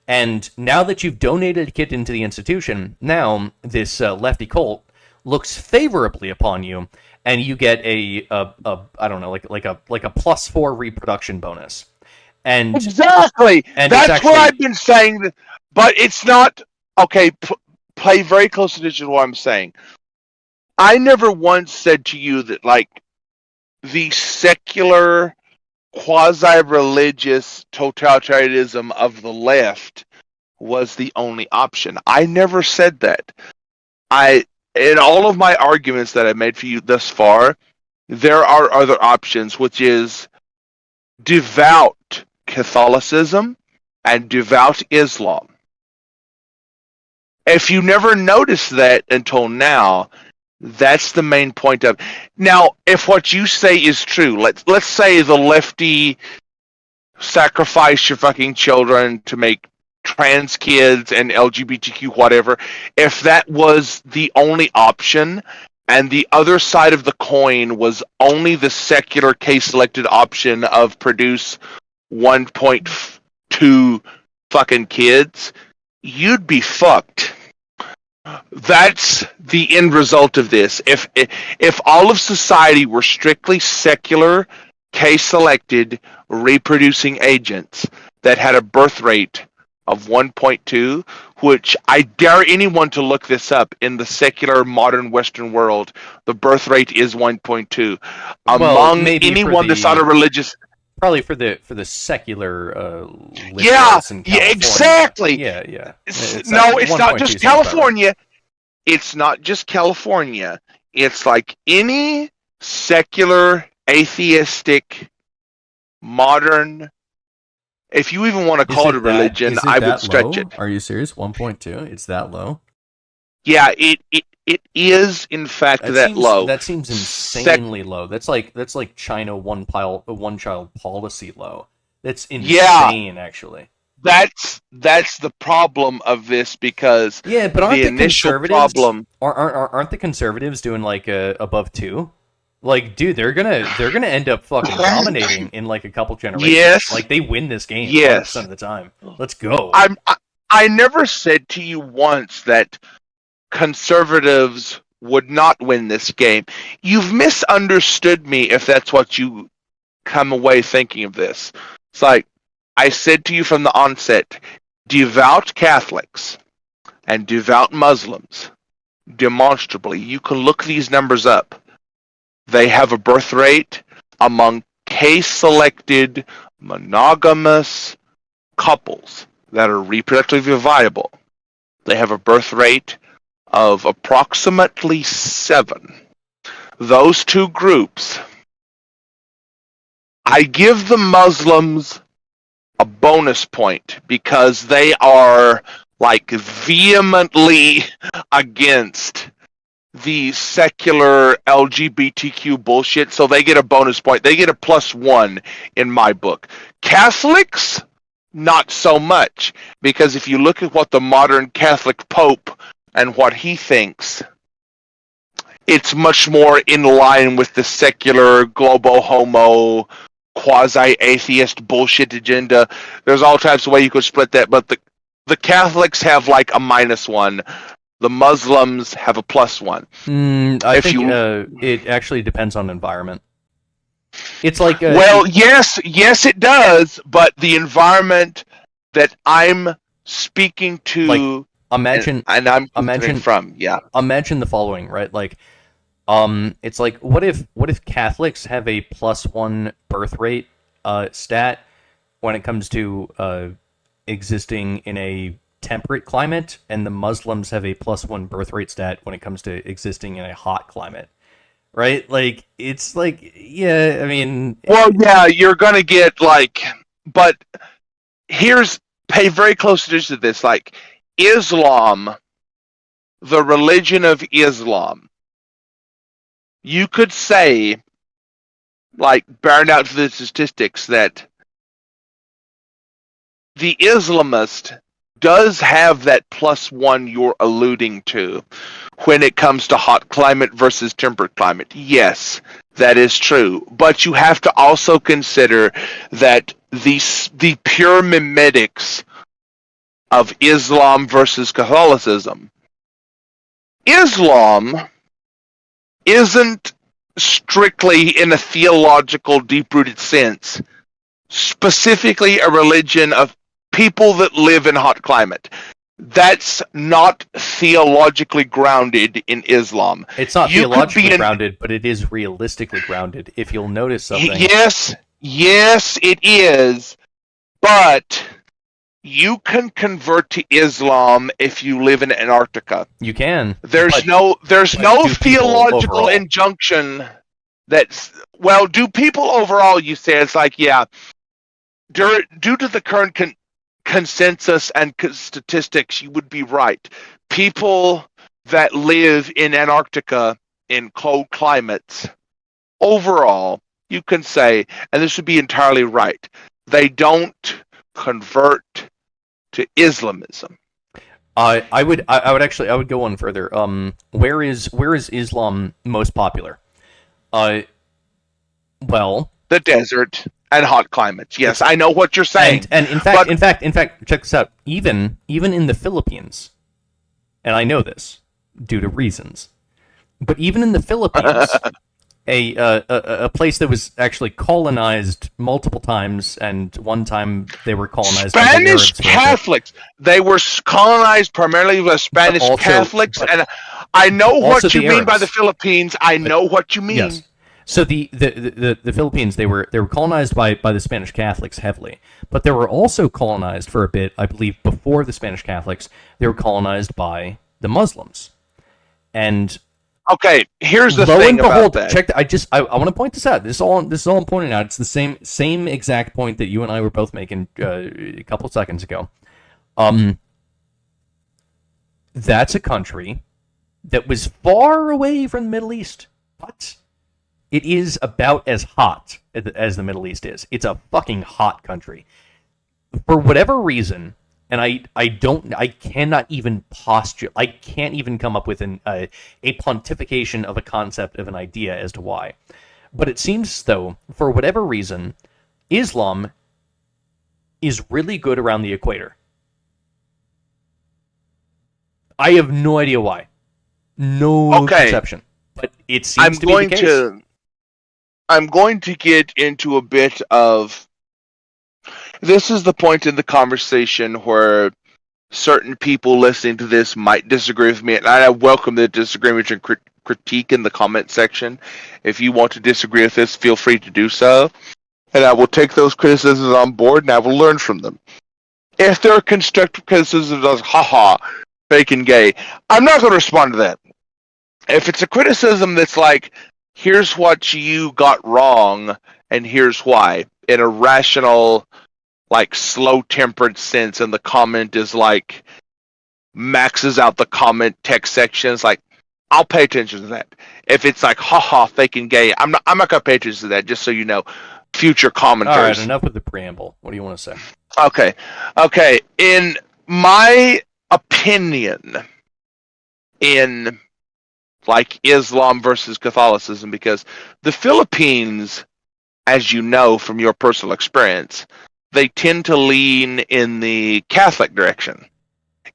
A: and now that you've donated a kid into the institution, now this lefty cult looks favorably upon you, and you get a I don't know, like a +4 reproduction bonus. And
B: exactly.
A: and
B: That's
A: actually,
B: what I've been saying. But it's not okay. Play very close attention to what I'm saying. I never once said to you that like the secular, quasi-religious totalitarianism of the left was the only option. I never said that. In all of my arguments that I've made for you thus far, there are other options, which is devout Catholicism and devout Islam. If you never noticed that until now, that's the main point of. Now, if what you say is true, let's say the lefty sacrifice your fucking children to make trans kids and LGBTQ whatever, if that was the only option and the other side of the coin was only the secular case selected option of produce 1.2 fucking kids, you'd be fucked. That's the end result of this. If all of society were strictly secular, case-selected, reproducing agents that had a birth rate of 1.2, which I dare anyone to look this up, in the secular modern Western world, the birth rate is 1.2. Among anyone that's not a religious...
A: Probably for the secular
B: liberals
A: in California.
B: Yeah, exactly.
A: Yeah.
B: It's not just California. It's not just California. It's like any secular, atheistic, modern. If you even want to call it a religion, I would stretch it.
A: Are you serious? 1.2? It's that low?
B: Yeah, it is in fact that low.
A: That seems insanely low. That's like China one child policy low. That's insane, actually.
B: That's the problem of this, because
A: but aren't the initial problem aren't the conservatives doing like above 2? Like, dude, they're gonna end up fucking dominating in like a couple generations.
B: Yes,
A: like they win this game 100% of the time. Let's go.
B: I never said to you once that conservatives would not win this game. You've misunderstood me if that's what you come away thinking of this. It's like I said to you from the onset, devout Catholics and devout Muslims, demonstrably, you can look these numbers up. They have a birth rate among case-selected, monogamous couples that are reproductively viable. They have a birth rate of approximately 7. Those two groups, I give the Muslims a bonus point because they are like vehemently against the secular LGBTQ bullshit, so they get a bonus point. They get a +1 in my book. Catholics, not so much, because if you look at what the modern Catholic Pope and what he thinks, it's much more in line with the secular globo homo quasi-atheist bullshit agenda. There's all types of ways you could split that, but the Catholics have like a -1. The Muslims have a +1.
A: I think it actually depends on environment. It's like
B: well, yes, it does, but the environment that I'm speaking to,
A: like, imagine the following, right? Like, it's like what if Catholics have a +1 birth rate stat when it comes to existing in a temperate climate, and the Muslims have a +1 birth rate stat when it comes to existing in a hot climate, right? Like, it's like, yeah, I mean,
B: well, yeah, you're gonna get like, but pay very close attention to this. Like, Islam, the religion of Islam, you could say, like, bearing out the statistics, that the Islamist does have that +1 you're alluding to when it comes to hot climate versus temperate climate. Yes, that is true. But you have to also consider that the pure mimetics of Islam versus Catholicism. Islam isn't strictly, in a theological, deep-rooted sense, specifically a religion of people that live in hot climate. That's not theologically grounded in Islam.
A: It's not theologically grounded, but it is realistically grounded. If you'll notice something.
B: Yes, it is. But you can convert to Islam if you live in Antarctica.
A: You can.
B: There's no theological injunction that's, well, do people overall, you say, it's like, yeah, due to the current consensus and statistics, you would be right. People that live in Antarctica in cold climates, overall, you can say, and this would be entirely right, they don't convert to Islamism.
A: I would go one further. Where is Islam most popular? Well,
B: the desert and hot climates. Yes, I know what you're saying.
A: And in fact, check this out. Even in the Philippines, and I know this due to reasons, but even in the Philippines, a place that was actually colonized multiple times, and one time they were colonized by the Arabs.
B: Spanish Catholics. They were colonized primarily by Spanish Catholics, and I know what you mean by the Philippines. I know what you mean.
A: Yes. So the Philippines, they were colonized by the Spanish Catholics heavily, but they were also colonized for a bit, I believe, before the Spanish Catholics. They were colonized by the Muslims, and
B: okay, here's the
A: lo
B: thing
A: and behold,
B: about that.
A: I want to point this out. This is all I'm pointing out. It's the same exact point that you and I were both making a couple of seconds ago. That's a country that was far away from the Middle East, but it is about as hot as the Middle East is. It's a fucking hot country. For whatever reason, and I cannot even postulate, I can't even come up with a pontification of a concept of an idea as to why. But it seems, though, for whatever reason, Islam is really good around the equator. I have no idea why. No conception. But it seems to be the case.
B: I'm going to get into a bit of... This is the point in the conversation where certain people listening to this might disagree with me, and I welcome the disagreement and critique in the comment section. If you want to disagree with this, feel free to do so, and I will take those criticisms on board, and I will learn from them. If there are constructive criticisms of, haha, fake and gay, I'm not going to respond to that. If it's a criticism that's like, here's what you got wrong, and here's why, in a rational, like, slow-tempered sense, and the comment is like, maxes out the comment text sections, like, I'll pay attention to that. If it's like, haha, fake and gay, I'm not going to pay attention to that, just so you know. Future commenters.
A: All right, enough with the preamble. What do you want to say?
B: Okay. In my opinion, in like Islam versus Catholicism, because the Philippines, as you know from your personal experience, they tend to lean in the Catholic direction,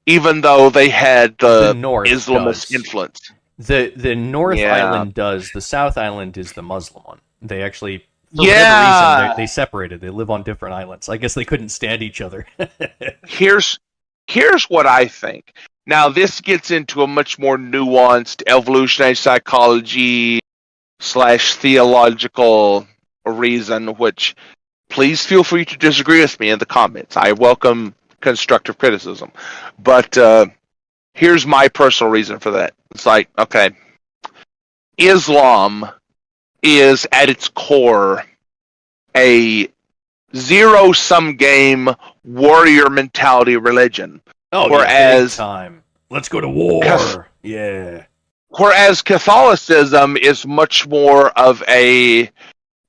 B: even though they had the Islamist influence.
A: The North Island does. The South Island is the Muslim one. They actually, for whatever reason, they separated. They live on different islands. I guess they couldn't stand each other.
B: Here's what I think. Now, this gets into a much more nuanced evolutionary psychology / theological reason, which please feel free to disagree with me in the comments. I welcome constructive criticism. But here's my personal reason for that. It's like, okay, Islam is at its core a zero-sum game warrior mentality religion.
A: Oh, whereas time. Let's go to war. Yeah.
B: Whereas Catholicism is much more of a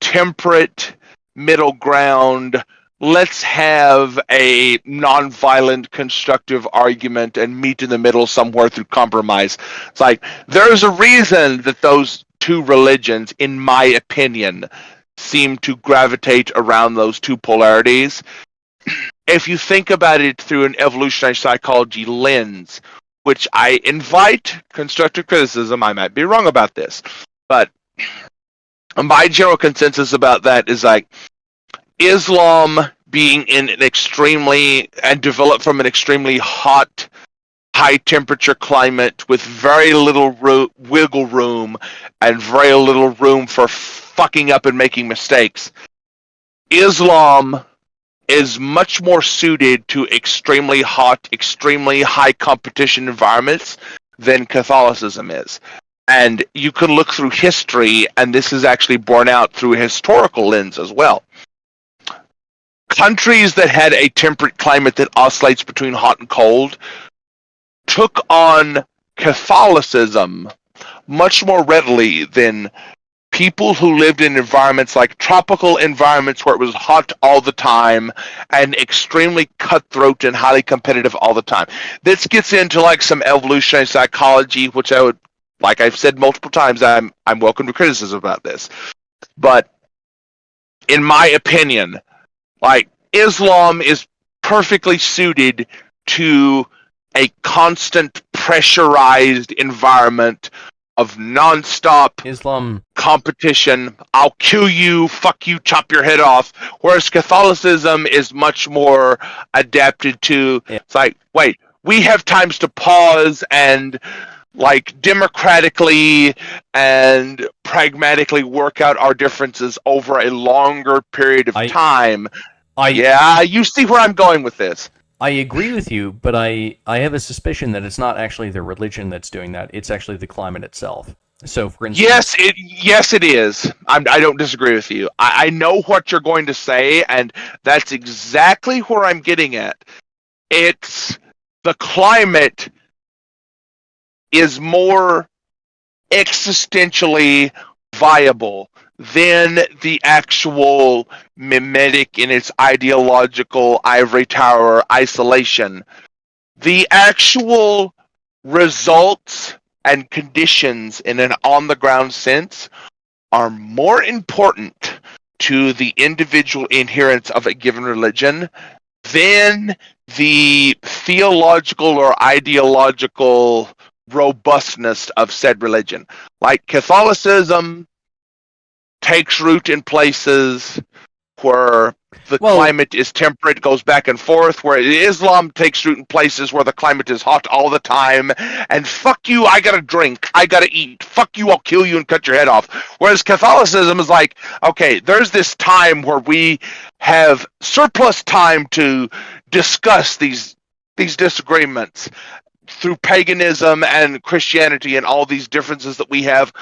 B: temperate, middle ground, let's have a nonviolent, constructive argument and meet in the middle somewhere through compromise. It's like, there's a reason that those two religions, in my opinion, seem to gravitate around those two polarities. If you think about it through an evolutionary psychology lens, which I invite constructive criticism, I might be wrong about this, but my general consensus about that is like, Islam being in an extremely and developed from an extremely hot, high temperature climate with very little wiggle room and very little room for fucking up and making mistakes. Islam is much more suited to extremely hot, extremely high competition environments than Catholicism is. And you can look through history, and this is actually borne out through a historical lens as well. Countries that had a temperate climate that oscillates between hot and cold took on Catholicism much more readily than people who lived in environments like tropical environments where it was hot all the time and extremely cutthroat and highly competitive all the time. This gets into like some evolutionary psychology, which I would, like I've said multiple times, I'm welcome to criticism about this. But in my opinion, like, Islam is perfectly suited to a constant pressurized environment of nonstop
A: Islam
B: competition. I'll kill you, fuck you, chop your head off. Whereas Catholicism is much more adapted to, It's like, wait, we have times to pause and like democratically and pragmatically work out our differences over a longer period of time. Yeah, you see where I'm going with this.
A: I agree with you, but I have a suspicion that it's not actually the religion that's doing that. It's actually the climate itself. So, for instance,
B: yes, it is. I don't disagree with you. I know what you're going to say, and that's exactly where I'm getting at. It's the climate is more existentially viable than the actual mimetic in its ideological ivory tower isolation. The actual results and conditions in an on-the-ground sense are more important to the individual adherents of a given religion than the theological or ideological robustness of said religion. Like, Catholicism takes root in places where the climate is temperate, goes back and forth, where Islam takes root in places where the climate is hot all the time, and fuck you, I gotta drink, I gotta eat, fuck you, I'll kill you and cut your head off. Whereas Catholicism is like, okay, there's this time where we have surplus time to discuss these disagreements. Through paganism and Christianity and all these differences that we have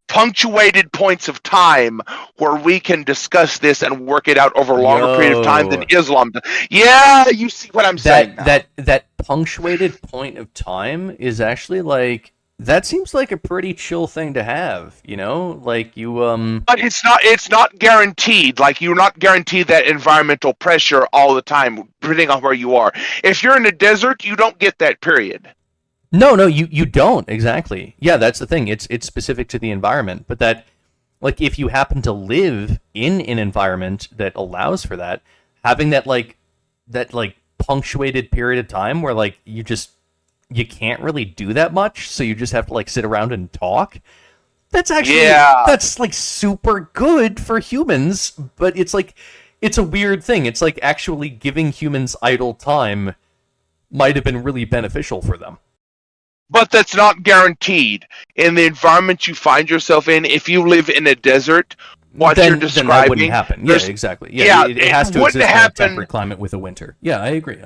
B: punctuated points of time where we can discuss this and work it out over a longer period of time than Islam does. Yeah, you see what I'm saying now.
A: That punctuated point of time is actually like, that seems like a pretty chill thing to have, you know? Like, you
B: But it's not guaranteed. Like, you're not guaranteed that environmental pressure all the time, depending on where you are. If you're in a desert, you don't get that, period.
A: No, you don't, exactly. Yeah, that's the thing. It's specific to the environment, but that, like, if you happen to live in an environment that allows for that, having that punctuated period of time where, like, you can't really do that much, so you just have to, like, sit around and talk. That's actually, that's, like, super good for humans, but it's, like, it's a weird thing. It's, like, actually giving humans idle time might have been really beneficial for them.
B: But that's not guaranteed. In the environment you find yourself in, if you live in a desert, what you're describing...
A: Then that wouldn't happen. Yeah, exactly. Yeah, it has to exist in a temperate climate with a winter. Yeah, I agree.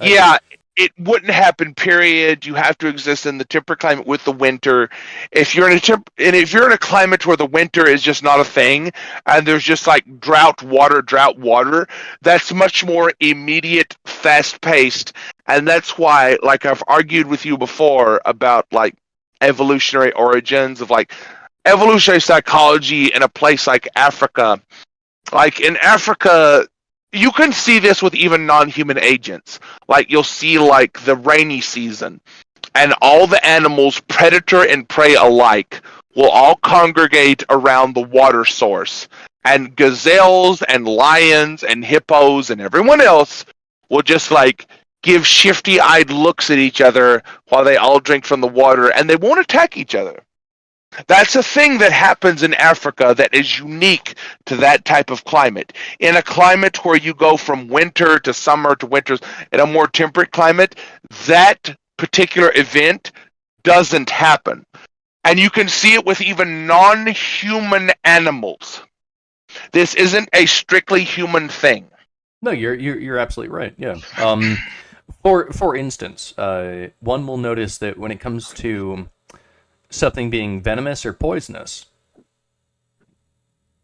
B: It wouldn't happen, period. You have to exist in the temperate climate with the winter. If you're in a climate where the winter is just not a thing, and there's just like drought water, that's much more immediate, fast-paced, and that's why, like I've argued with you before about like evolutionary origins of like evolutionary psychology in a place like Africa. Like in Africa, you can see this with even non-human agents. Like you'll see like the rainy season, and all the animals, predator and prey alike, will all congregate around the water source. And gazelles and lions and hippos and everyone else will just like give shifty-eyed looks at each other while they all drink from the water, and they won't attack each other. That's a thing that happens in Africa that is unique to that type of climate. In a climate where you go from winter to summer to winter, in a more temperate climate, that particular event doesn't happen. And you can see it with even non-human animals. This isn't a strictly human thing.
A: No, you're absolutely right. Yeah. For instance, one will notice that when it comes to something being venomous or poisonous,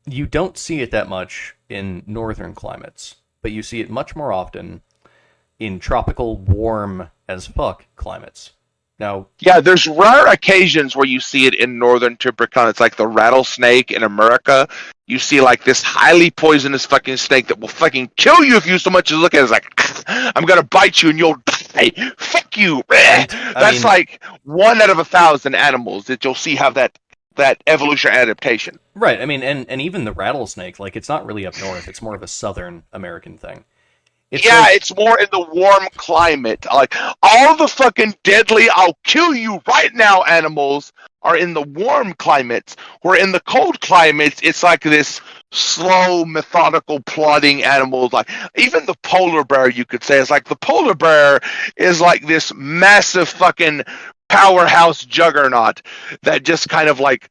A: you don't see it that much in northern climates, but you see it much more often in tropical, warm as fuck climates. Now,
B: yeah, there's rare occasions where you see it in northern temperate climates, like the rattlesnake in America. You see like this highly poisonous fucking snake that will fucking kill you if you so much as look at it. It's like, I'm gonna bite you and you'll die. Fuck you. That's like 1 out of 1,000 animals that you'll see have that evolutionary adaptation.
A: Right. I mean, and even the rattlesnake, like, it's not really up north. It's more of a southern American thing.
B: It's more in the warm climate. Like, all the fucking deadly, I'll kill you right now animals are in the warm climates, where in the cold climates, it's like this slow, methodical, plodding animals. Like, even the polar bear, you could say, is like, the polar bear is like this massive fucking powerhouse juggernaut that just kind of like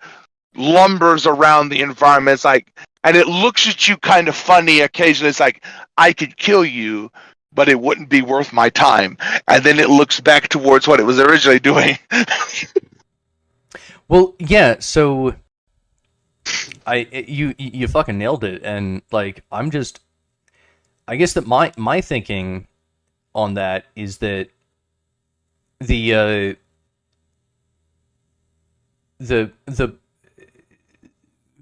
B: lumbers around the environment. It's like, and it looks at you kind of funny occasionally. It's like, I could kill you, but it wouldn't be worth my time. And then it looks back towards what it was originally doing.
A: Well, yeah, so you fucking nailed it. And like, I guess that my thinking on that is that the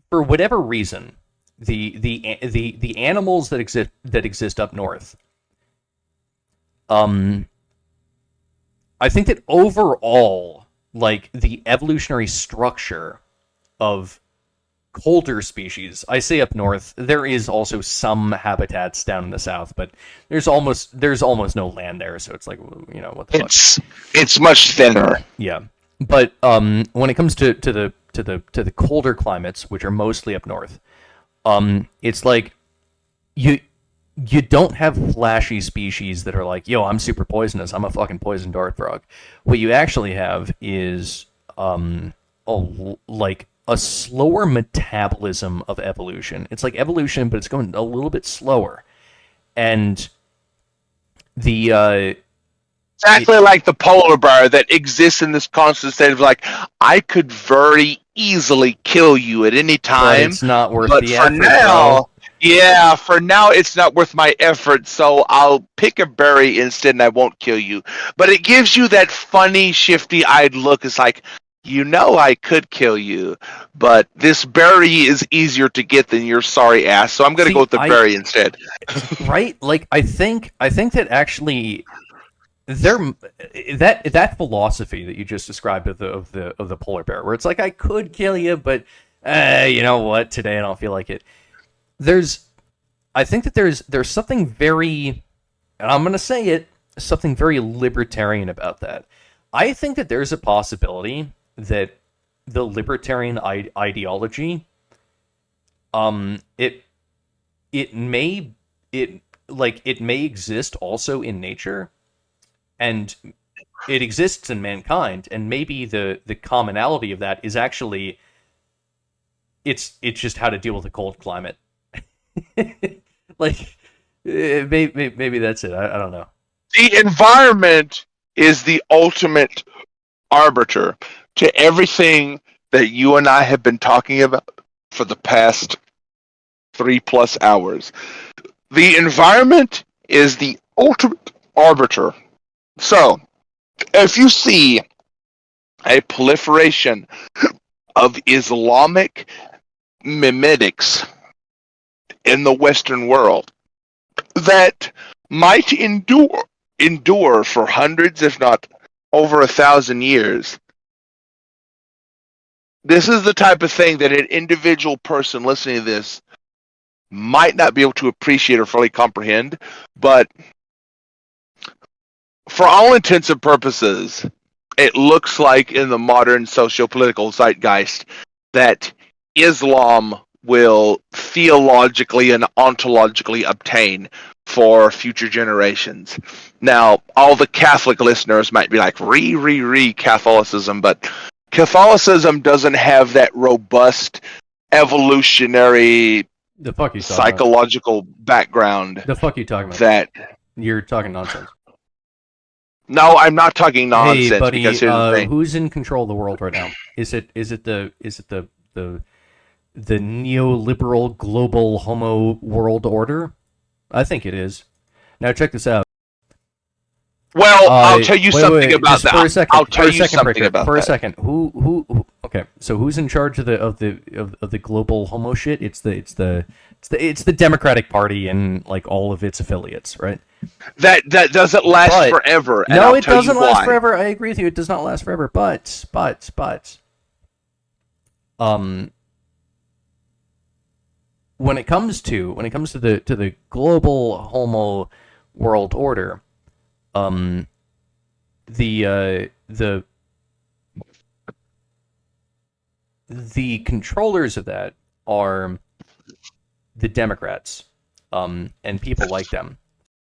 A: for whatever reason, the animals that exist up north, I think that overall, like, the evolutionary structure of colder species, I say up north, there is also some habitats down in the south, but there's almost no land there, so it's like, you know, what the fuck?
B: It's much thinner.
A: Yeah, but when it comes to the colder climates, which are mostly up north, it's like you don't have flashy species that are like, yo, I'm super poisonous, I'm a fucking poison dart frog. What you actually have is like a slower metabolism of evolution. It's like evolution, but it's going a little bit slower. And the
B: exactly like the polar bear that exists in this constant state of like, I could very easily kill you at any time.
A: But it's not worth
B: but
A: the
B: for
A: effort.
B: now, yeah, for now it's not worth my effort, so I'll pick a berry instead and I won't kill you. But it gives you that funny, shifty-eyed look. It's like, you know, I could kill you, but this berry is easier to get than your sorry ass, so I'm going to go with the berry instead.
A: Right? Like, I think that actually that philosophy that you just described of the polar bear, where it's like, I could kill you, but you know what? Today I don't feel like it. I think that there's something very, and I'm going to say it, something very libertarian about that. I think that there's a possibility that the libertarian ideology, it may exist also in nature, and it exists in mankind, and maybe the commonality of that is actually it's just how to deal with a cold climate. Like, maybe that's it. I don't know.
B: The environment is the ultimate arbiter to everything that you and I have been talking about for the past 3+ hours. The environment is the ultimate arbiter. So, if you see a proliferation of Islamic mimetics in the Western world, that might endure for hundreds, if not over 1,000 years. This is the type of thing that an individual person listening to this might not be able to appreciate or fully comprehend, but for all intents and purposes, it looks like in the modern socio-political zeitgeist that Islam will theologically and ontologically obtain for future generations. Now, all the Catholic listeners might be like, Catholicism, but Catholicism doesn't have that robust evolutionary
A: The fuck you talking
B: psychological background.
A: about? The fuck you talking about?
B: That
A: You're talking nonsense.
B: No, I'm not talking nonsense.
A: Hey, buddy,
B: because here's the thing.
A: who's in control of the world right now? Is it the neoliberal global homo world order? I think it is. Now check this out.
B: Well, I'll tell you something about that.
A: For a second,
B: I'll tell you something about that.
A: For a second, who? Okay, so who's in charge of the global homo shit? It's the Democratic Party and like all of its affiliates, right?
B: That doesn't last forever. And
A: no,
B: I'll
A: it
B: tell
A: doesn't
B: you
A: last
B: why.
A: forever. I agree with you. It does not last forever. But when it comes to the global homo world order, the controllers of that are the Democrats, and people like them.